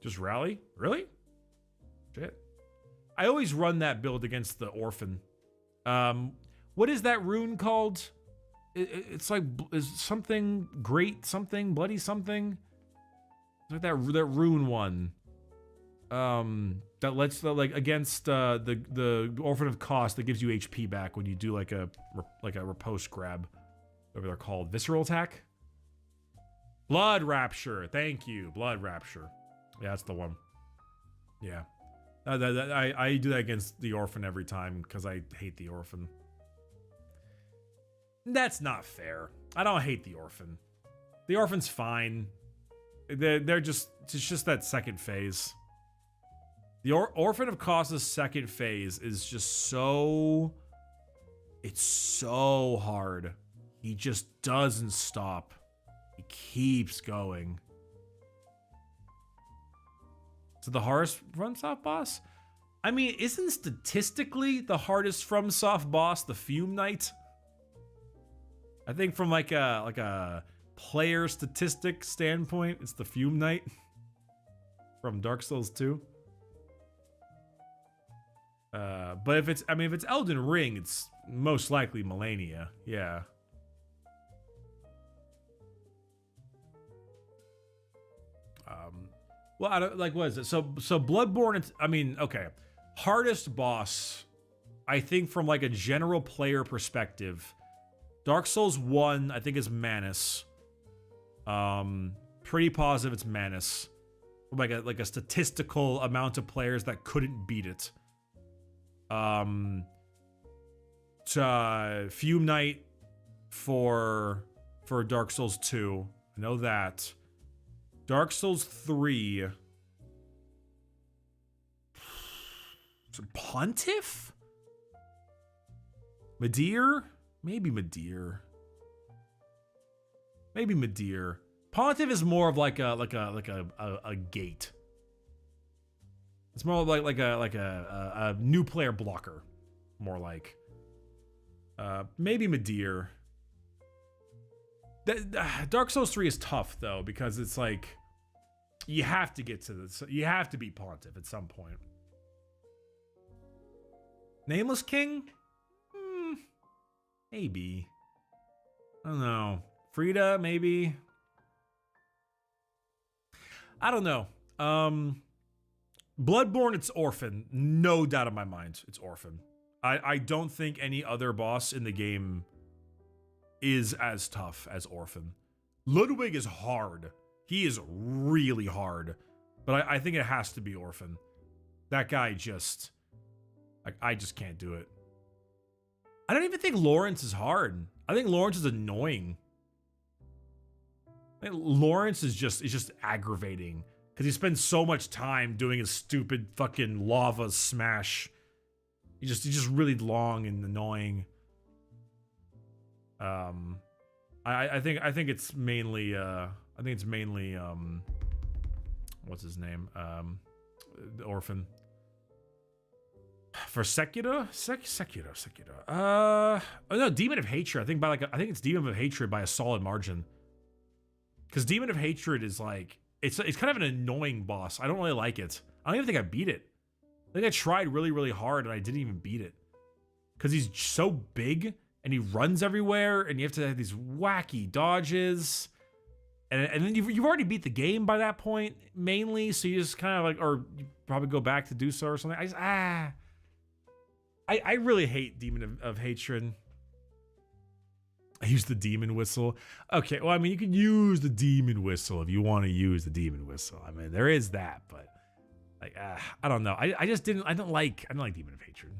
Just rally? Really? Shit. I always run that build against the Orphan. What is that rune called? It's like, is something great something, bloody something? It's like that rune one. That lets the, like, against the Orphan of Cost that gives you HP back when you do like a riposte grab. Whatever they're called. Visceral attack? Blood Rapture. Thank you. Blood Rapture. Yeah, that's the one. Yeah. I do that against the Orphan every time because I hate the Orphan. That's not fair. I don't hate the Orphan. The Orphan's fine. They're just, it's just that second phase. The Orphan of Costa's second phase is just so, it's so hard. He just doesn't stop. He keeps going. So the hardest FromSoft boss? I mean, isn't statistically the hardest FromSoft boss the Fume Knight? I think from like a player statistic standpoint, it's the Fume Knight from Dark Souls 2. But if it's Elden Ring, it's most likely Melania. Yeah. Well, I don't, like, what is it? So Bloodborne, it's, I mean, okay. Hardest boss, I think from like a general player perspective, Dark Souls 1, I think, is Manus. Pretty positive it's Manus. Like a statistical amount of players that couldn't beat it. Fume Knight for Dark Souls 2. I know that. Dark Souls 3. Pontiff? Midir? Maybe Midir. Maybe Midir. Pontiff is more of like a gate. It's more like a new player blocker. More like. Maybe Midir. Dark Souls 3 is tough though, because it's like you have to get to this. You have to beat Pontiff at some point. Nameless King? Maybe. I don't know. Frida, maybe. I don't know. Bloodborne, it's Orphan. No doubt in my mind, it's Orphan. I don't think any other boss in the game is as tough as Orphan. Ludwig is hard. He is really hard. But I think it has to be Orphan. That guy just... like, I just can't do it. I don't even think Lawrence is hard. I think Lawrence is annoying. I think Lawrence is just aggravating. Because he spends so much time doing his stupid fucking lava smash. He's just really long and annoying. I think it's mainly what's his name? The orphan. For Sekiro? Sekiro. Oh no, Demon of Hatred. I think it's Demon of Hatred by a solid margin. Because Demon of Hatred is like, it's kind of an annoying boss. I don't really like it. I don't even think I beat it. I think I tried really, really hard and I didn't even beat it. Because he's so big and he runs everywhere and you have to have these wacky dodges. And then you've already beat the game by that point, mainly. So you just kind of like, or you probably go back to do so or something. I really hate Demon of Hatred. I use the demon whistle. Okay, well, I mean, you can use the demon whistle if you want to use the demon whistle. I mean, there is that, but like, I don't know. I don't like Demon of Hatred.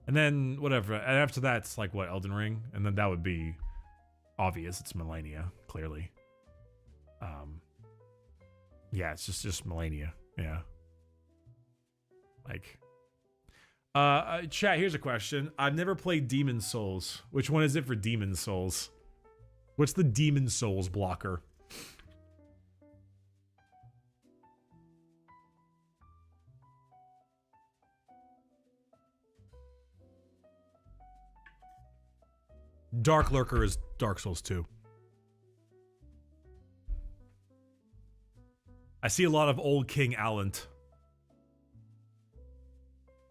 And then whatever. And after that, it's like what, Elden Ring, and then that would be obvious. It's Millennia, clearly. Yeah, it's just Millennia. Yeah. Like. Chat, here's a question. I've never played Demon Souls. Which one is it for Demon Souls? What's the Demon Souls blocker? Dark Lurker is Dark Souls 2. I see a lot of old King Allant.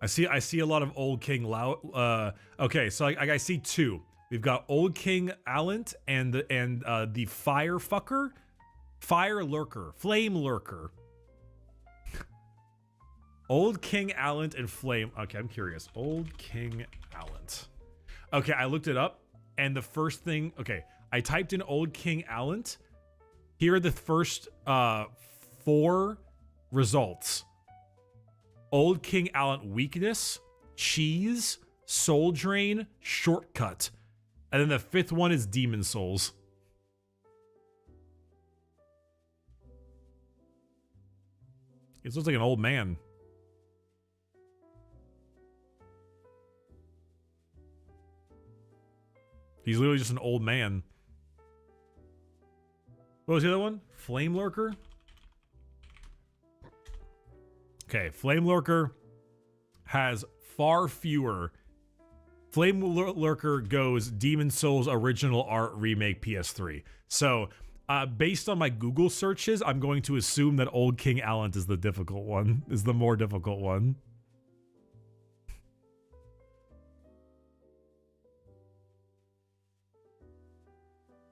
I see a lot of old King okay, so I see two. We've got old King Allant and the Fire Fucker, Fire Lurker, Flame Lurker. Old King Allant and Flame. Okay, I'm curious. Old King Allant. Okay, I looked it up, and the first thing. Okay, I typed in Old King Allant. Here are the first 4 results. Old King Allant weakness, cheese, soul drain, shortcut. And then the 5th one is Demon Souls. It looks like an old man. He's literally just an old man. What was the other one? Flame Lurker? Okay, Flame Lurker has far fewer. Flame Lurker goes Demon Souls original art remake PS3. So, based on my Google searches, I'm going to assume that Old King Allant is the difficult one, is the more difficult one.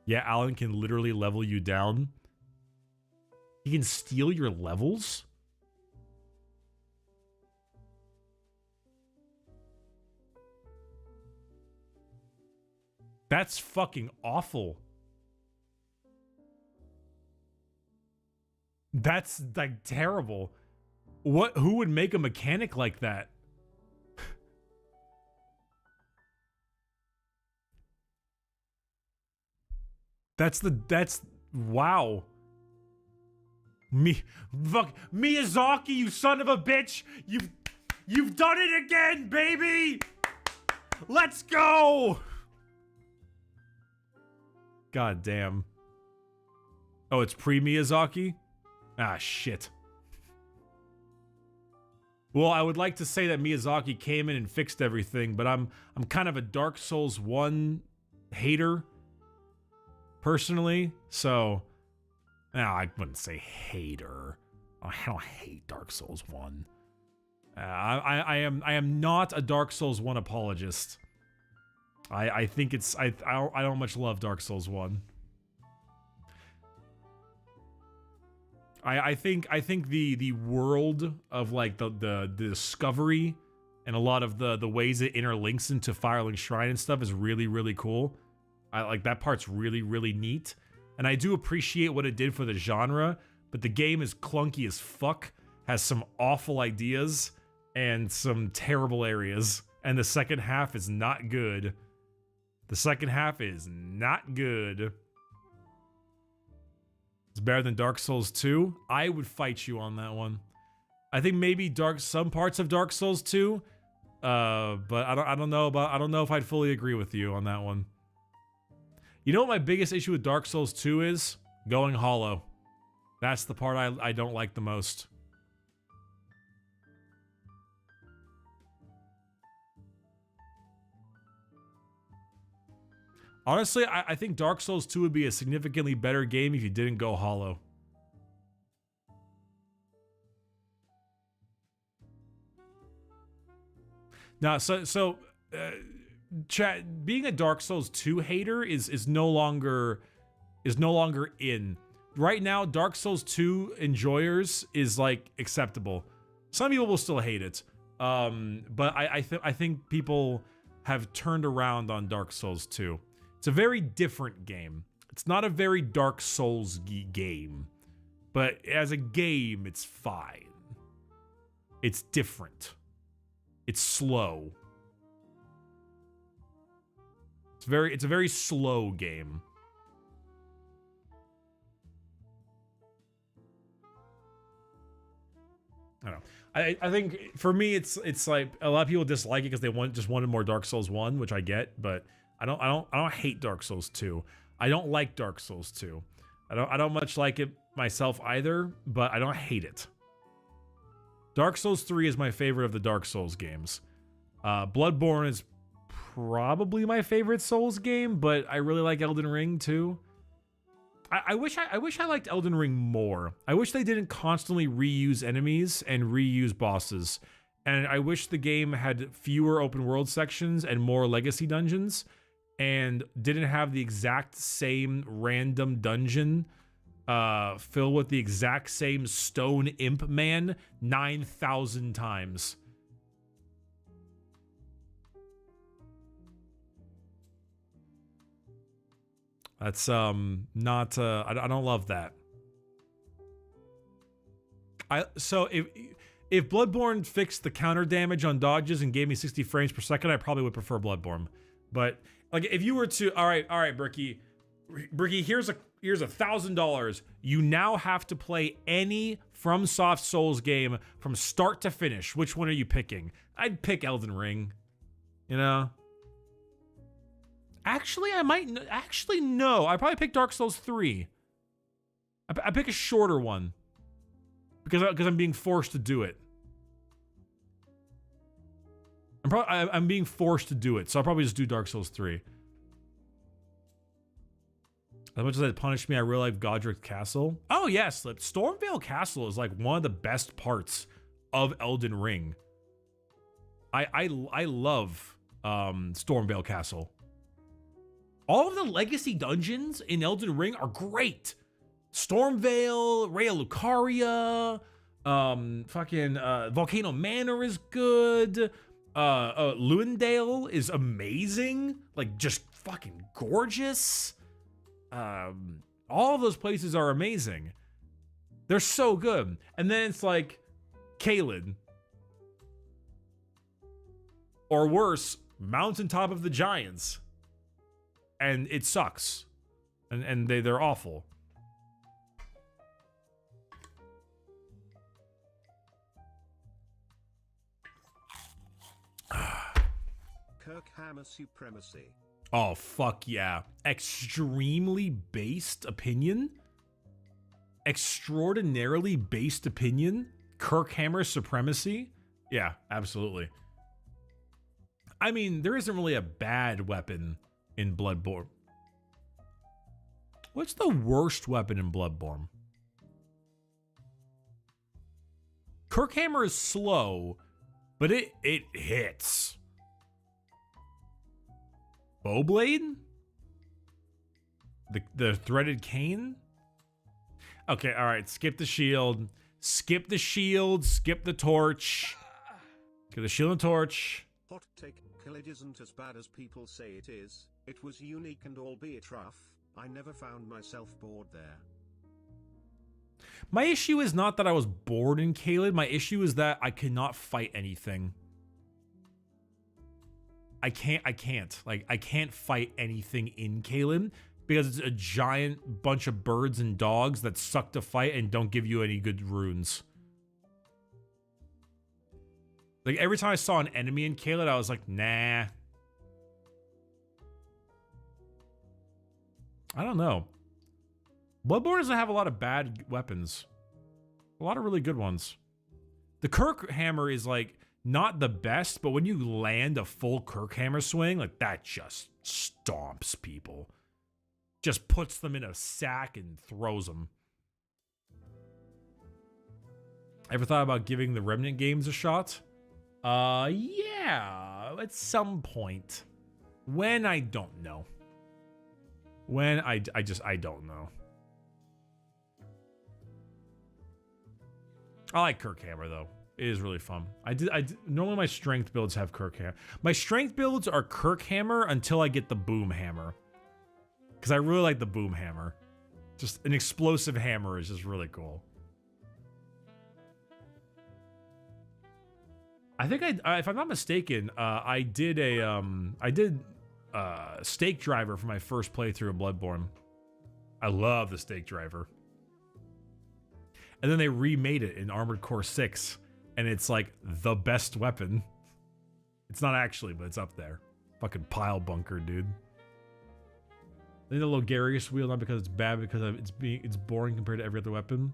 Yeah, Allant can literally level you down. He can steal your levels? That's fucking awful. That's like terrible. Who would make a mechanic like that? That's wow. Fuck Miyazaki, you son of a bitch. You've done it again, baby. Let's go. God damn. Oh, it's pre-Miyazaki? Ah, shit. Well, I would like to say that Miyazaki came in and fixed everything, but I'm kind of a Dark Souls 1 hater, personally. So, no, I wouldn't say hater. I don't hate Dark Souls 1. I am not a Dark Souls 1 apologist. I think it's I don't much love Dark Souls 1. I think the world of like the discovery and a lot of the ways it interlinks into Firelink Shrine and stuff is really, really cool. I like that part's really, really neat. And I do appreciate what it did for the genre, but the game is clunky as fuck, has some awful ideas and some terrible areas, and the second half is not good. The second half is not good. It's better than Dark Souls 2. I would fight you on that one. I think maybe some parts of Dark Souls 2, but I don't know if I'd fully agree with you on that one. You know what my biggest issue with Dark Souls 2 is? Going hollow. That's the part I don't like the most. Honestly, I think Dark Souls 2 would be a significantly better game if you didn't go hollow. Now, chat, being a Dark Souls 2 hater is no longer in. Right now, Dark Souls 2 enjoyers is like acceptable. Some people will still hate it. But I think people have turned around on Dark Souls 2. It's a very different game. It's not a very Dark Souls game, but as a game, it's fine. It's different. It's slow. It's a very slow game. I don't know. I think for me it's like a lot of people dislike it because they just wanted more Dark Souls 1, which I get, but I don't hate Dark Souls 2. I don't like Dark Souls 2. I don't much like it myself either, but I don't hate it. Dark Souls 3 is my favorite of the Dark Souls games. Bloodborne is probably my favorite Souls game, but I really like Elden Ring too. I wish I liked Elden Ring more. I wish they didn't constantly reuse enemies and reuse bosses. And I wish the game had fewer open world sections and more legacy dungeons and didn't have the exact same random dungeon filled with the exact same stone imp man 9,000 times. That's not I don't love that. So if Bloodborne fixed the counter damage on dodges and gave me 60 frames per second, I probably would prefer Bloodborne. But like if you were to all right, Bricky, here's $1,000. You now have to play any FromSoft Souls game from start to finish. Which one are you picking? I'd pick Elden Ring. You know? Actually, I might... Actually, no. I'd probably pick Dark Souls 3. I pick a shorter one. Because I'm being forced to do it. I'm being forced to do it, so I'll probably just do Dark Souls 3. As much as it punished me, I really like Godric's Castle. Oh, yes. Stormvale Castle is like one of the best parts of Elden Ring. I love Stormvale Castle. All of the legacy dungeons in Elden Ring are great. Stormvale, Rhea Lucaria, Volcano Manor is good. Lewandale is amazing. Like, just fucking gorgeous. All of those places are amazing. They're so good. And then it's like Caelid. Or worse, Mountaintop of the Giants. And it sucks. And they're awful. Kirkhammer supremacy. Oh, fuck yeah. Extremely based opinion? Extraordinarily based opinion? Kirkhammer supremacy? Yeah, absolutely. I mean, there isn't really a bad weapon in Bloodborne. What's the worst weapon in Bloodborne? Kirkhammer is slow, but it hits. Bowblade? The threaded cane? Okay, alright, skip the shield. Skip the shield, skip the torch. Get the shield and torch. Hot take, Caelid isn't as bad as people say it is. It was unique and albeit rough. I never found myself bored there. My issue is not that I was bored in Caelid. My issue is that I cannot fight anything. I can't. Like, I can't fight anything in Caelid because it's a giant bunch of birds and dogs that suck to fight and don't give you any good runes. Like, every time I saw an enemy in Caelid, I was like, nah. I don't know. Bloodborne doesn't have a lot of bad weapons. A lot of really good ones. The Kirk hammer is like not the best, but when you land a full Kirk hammer swing, like that just stomps people. Just puts them in a sack and throws them. Ever thought about giving the Remnant games a shot? Yeah, at some point. When, I don't know. When, I don't know. I like Kirkhammer though. It is really fun. Normally my strength builds have Kirkhammer. My strength builds are Kirkhammer until I get the Boom Hammer. Because I really like the Boom Hammer. Just an explosive hammer is just really cool. I think if I'm not mistaken, I did stake driver for my first playthrough of Bloodborne. I love the stake driver. And then they remade it in Armored Core 6, and it's like the best weapon. It's not actually, but it's up there. Fucking pile bunker, dude. I think the Logarius wheel, not because it's bad, because it's boring compared to every other weapon.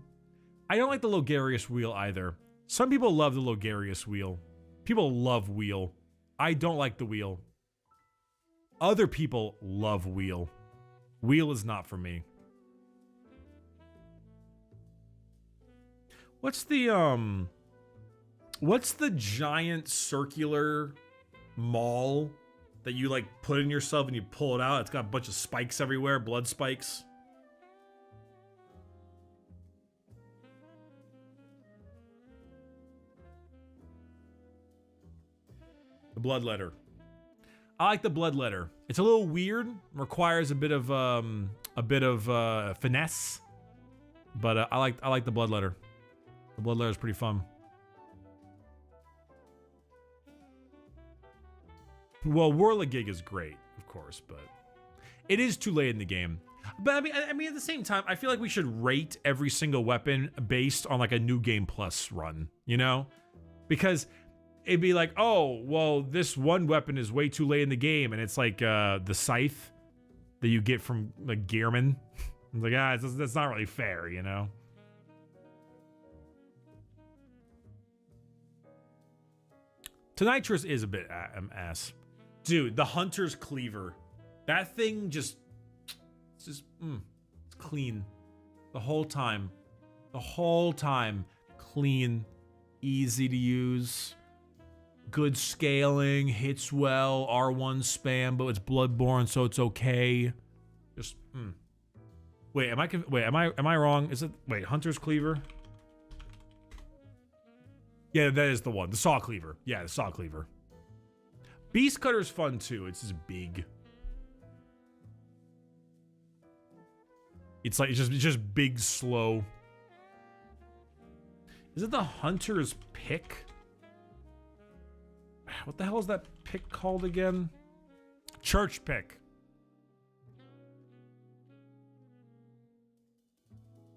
I don't like the Logarius wheel either. Some people love the Logarius wheel. People love wheel. I don't like the wheel. Other people love wheel. Wheel is not for me. What's the giant circular maul that you like put in yourself and you pull it out? It's got a bunch of spikes everywhere, blood spikes. The Bloodletter. I like the Bloodletter. It's a little weird, requires a bit of finesse, but I like the Bloodletter. The Bloodletter is pretty fun. Well, Whirligig is great, of course, but it is too late in the game. But I mean, at the same time, I feel like we should rate every single weapon based on like a New Game Plus run, you know? Because it'd be like, oh, well, this one weapon is way too late in the game, and it's like the scythe that you get from like Gearman. It's like, that's not really fair, you know? Tonitrus is a bit ass. Dude, the Hunter's Cleaver. That thing it's clean. The whole time. The whole time. Clean. Easy to use. Good scaling. Hits well. R1 spam, but it's Bloodborne, so it's okay. Just, Wait, am I wrong? Is it, wait, Hunter's Cleaver? Yeah, that is the one. The Saw Cleaver. Yeah, the Saw Cleaver. Beast Cutter's fun too. It's just big. It's like it's just big, slow. Is it the Hunter's Pick? What the hell is that pick called again? Church Pick.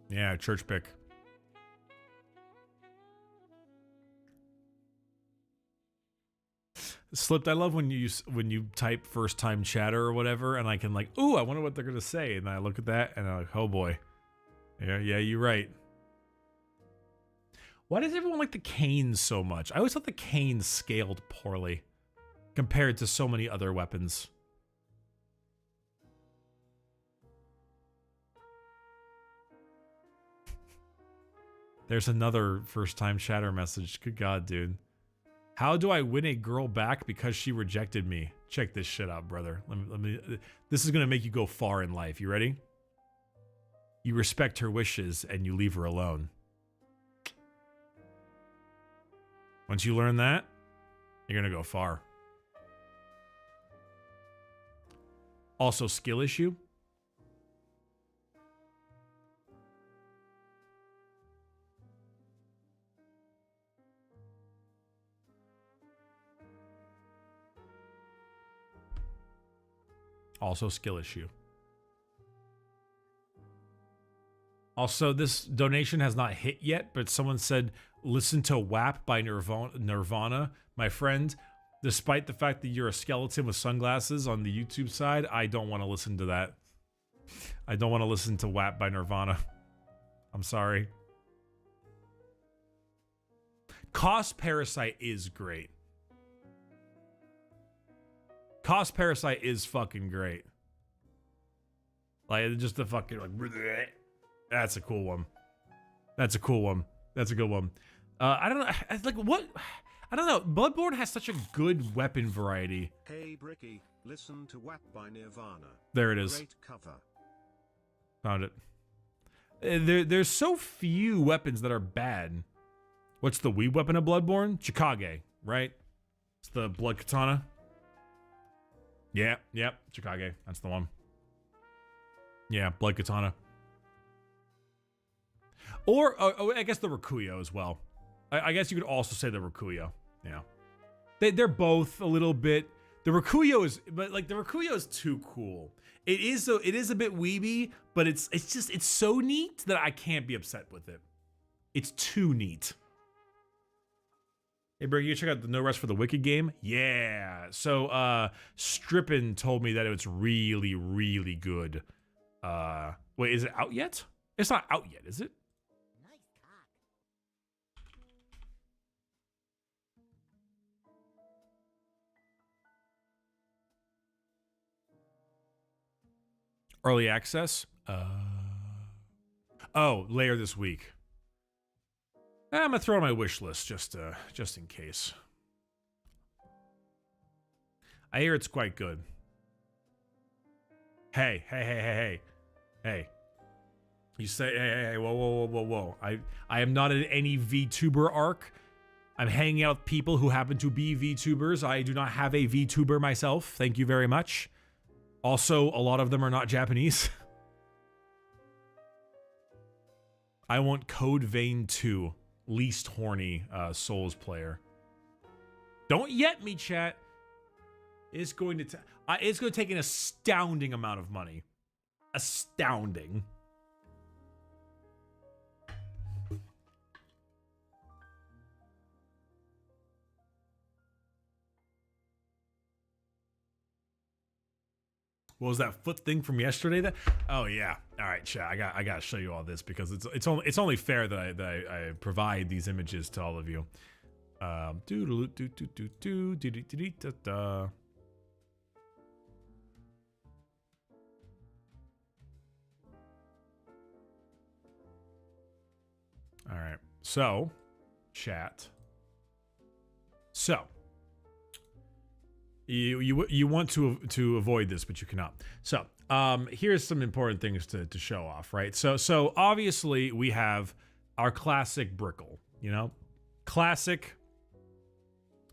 Yeah, Church Pick. Slipped. I love when you type first time chatter or whatever, and I can like, ooh, I wonder what they're gonna say, and I look at that and I'm like, oh boy, yeah, you're right. Why does everyone like the canes so much? I always thought the canes scaled poorly compared to so many other weapons. There's another first time chatter message. Good God, dude. How do I win a girl back because she rejected me? Check this shit out, brother. Let me. This is gonna make you go far in life. You ready? You respect her wishes and you leave her alone. Once you learn that, you're gonna go far. Also, skill issue. Also skill issue. Also, this donation has not hit yet, but someone said, listen to WAP by Nirvana. My friend, despite the fact that you're a skeleton with sunglasses on the YouTube side, I don't want to listen to that. I don't want to listen to WAP by Nirvana. I'm sorry. Cost Parasite is great. Cost Parasite is fucking great. Like, just the fucking, like, that's a cool one. That's a cool one. That's a good one. I don't know, like, what? I don't know. Bloodborne has such a good weapon variety. Hey, Bricky, listen to WAP by Nirvana. There it is. Great cover. Found it. There's so few weapons that are bad. What's the weed weapon of Bloodborne? Chikage, right? It's the blood katana. Yeah, yep, Chikage. That's the one. Yeah, blood katana. Or, I guess the Rakuyo as well. I guess you could also say the Rakuyo. Yeah. They're both a little bit... The Rakuyo is... But, like, the Rakuyo is too cool. It is a bit weeby, but it's so neat that I can't be upset with it. It's too neat. Hey, Bricky, you check out the No Rest for the Wicked game? Yeah. So, Strippin told me that it's really, really good. Wait, is it out yet? It's not out yet, is it? Early access? Oh, later this week. I'm gonna throw it on my wish list just in case. I hear it's quite good. Hey. You say, hey, whoa. I am not in any VTuber arc. I'm hanging out with people who happen to be VTubers. I do not have a VTuber myself. Thank you very much. Also, a lot of them are not Japanese. I want Code Vein 2, least horny Souls player. Don't yet me, chat. It's going to take an astounding amount of money. Astounding. What was that foot thing from yesterday? Oh yeah. All right, chat. I got to show you all this because it's only fair that I provide these images to all of you. All right. So, chat. So, you want to avoid this, but you cannot. So, here's some important things to show off, right? So obviously we have our classic Brickle, you know, classic.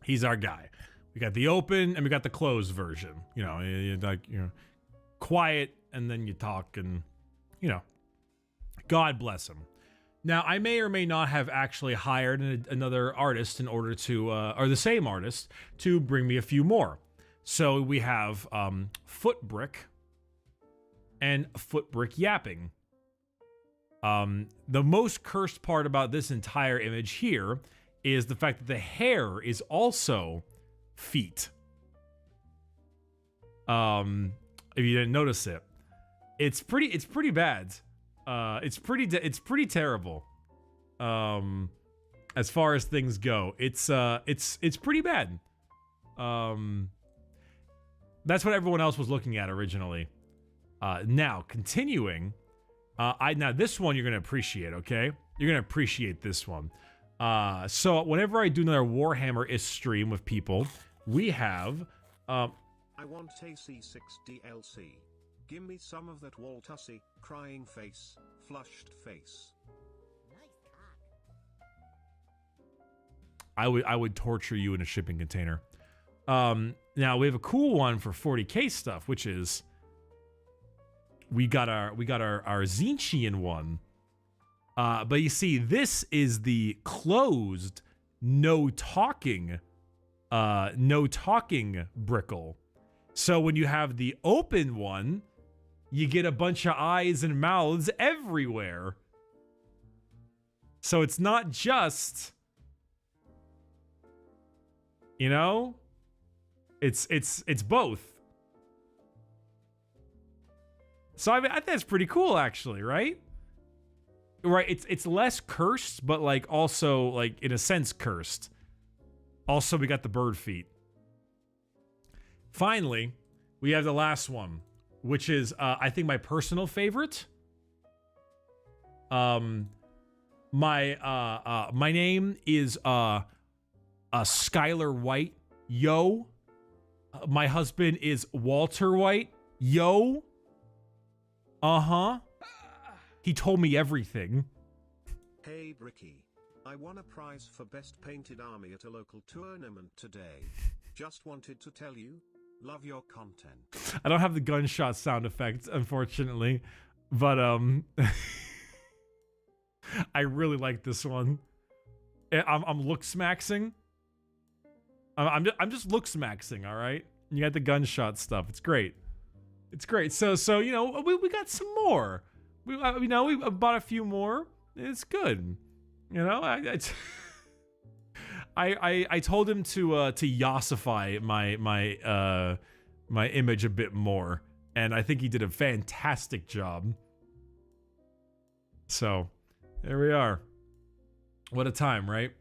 He's our guy. We got the open and we got the closed version. You know, you're quiet and then you talk, and you know, God bless him. Now, I may or may not have actually hired another artist in order to, or the same artist, to bring me a few more. So we have Foot Brick and Foot Brick Yapping. The most cursed part about this entire image here is the fact that the hair is also feet. If you didn't notice it, it's pretty bad. It's pretty terrible. As far as things go, it's pretty bad. That's what everyone else was looking at originally. Now continuing, now this one you're gonna appreciate, okay? You're gonna appreciate this one. So whenever I do another Warhammer stream with people, we have I want AC6 DLC. Give me some of that wall tussy, crying face, flushed face. I would torture you in a shipping container. Now we have a cool one for 40k stuff, which is we got our Zinchian one. But you see, this is the closed, no talking Brickle. So when you have the open one, you get a bunch of eyes and mouths everywhere. So it's not just, you know, it's both. So I mean, I think that's pretty cool, actually, right? Right, it's less cursed, but like also like in a sense cursed. Also, we got the bird feet. Finally, we have the last one, which is I think my personal favorite. My name is Skylar White. Yo. My husband is Walter White. Yo. Uh-huh. He told me everything. Hey Bricky, I won a prize for best painted army at a local tournament today. Just wanted to tell you, love your content. I don't have the gunshot sound effects, unfortunately, but I really like this one. I'm look-smaxing. I'm just look-smaxing, all right? You got the gunshot stuff. It's great. It's great. So you know, we got some more. We bought a few more. It's good. You know, I told him to yossify my image a bit more, and I think he did a fantastic job. So, there we are. What a time, right?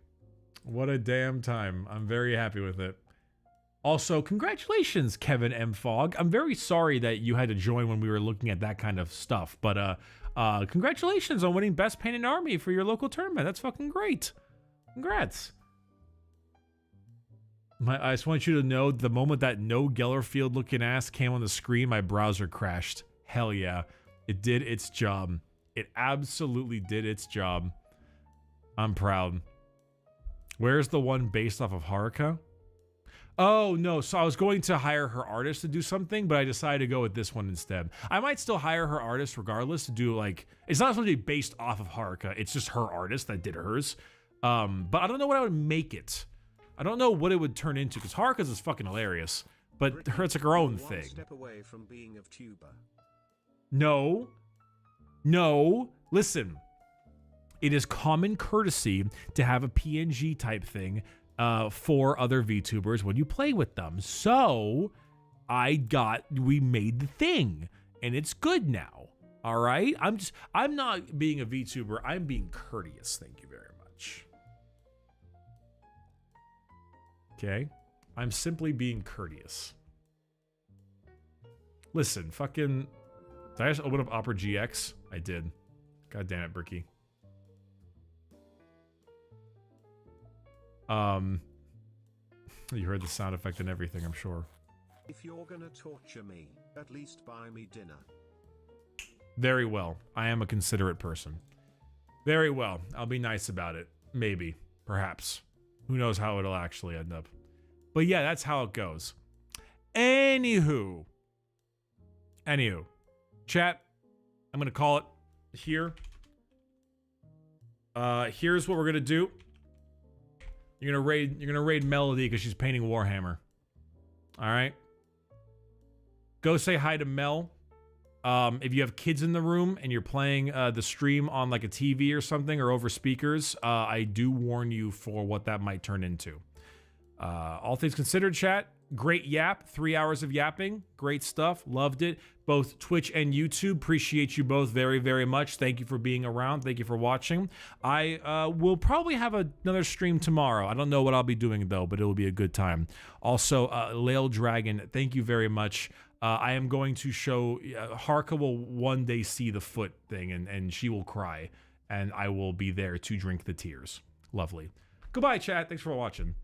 What a damn time. I'm very happy with it. Also, congratulations, Kevin M. Fogg. I'm very sorry that you had to join when we were looking at that kind of stuff, but congratulations on winning Best Painted Army for your local tournament. That's fucking great. Congrats. I just want you to know, the moment that no Gellerfield looking ass came on the screen, my browser crashed. Hell yeah. It did its job. It absolutely did its job. I'm proud. Where's the one based off of Haruka? Oh, no. So I was going to hire her artist to do something, but I decided to go with this one instead. I might still hire her artist regardless to do, like... It's not supposed to be based off of Haruka. It's just her artist that did hers. But I don't know what I would make it. I don't know what it would turn into, because Haruka's is fucking hilarious. But it's like her own thing. One step away from being a Vtuber. No. No. Listen. It is common courtesy to have a PNG type thing for other VTubers when you play with them. So we made the thing, and it's good now. All right. I'm not being a VTuber. I'm being courteous. Thank you very much. Okay. I'm simply being courteous. Listen, fucking. Did I just open up Opera GX? I did. God damn it, Bricky. You heard the sound effect and everything, I'm sure. If you're gonna torture me, at least buy me dinner. Very well. I am a considerate person. Very well. I'll be nice about it. Maybe. Perhaps. Who knows how it'll actually end up. But yeah, that's how it goes. Anywho. Chat, I'm gonna call it here. Here's what we're gonna do. You're gonna raid Melody because she's painting Warhammer. Alright? Go say hi to Mel. If you have kids in the room and you're playing the stream on like a TV or something or over speakers, I do warn you for what that might turn into. All things considered, chat, great yap, 3 hours of yapping, great stuff, loved it. Both Twitch and YouTube, appreciate you both very, very much. Thank you for being around, thank you for watching. I will probably have another stream tomorrow. I don't know what I'll be doing though, but it will be a good time. Also, Lail Dragon, thank you very much. I am going to show, Haruka will one day see the foot thing and she will cry. And I will be there to drink the tears. Lovely. Goodbye, chat. Thanks for watching.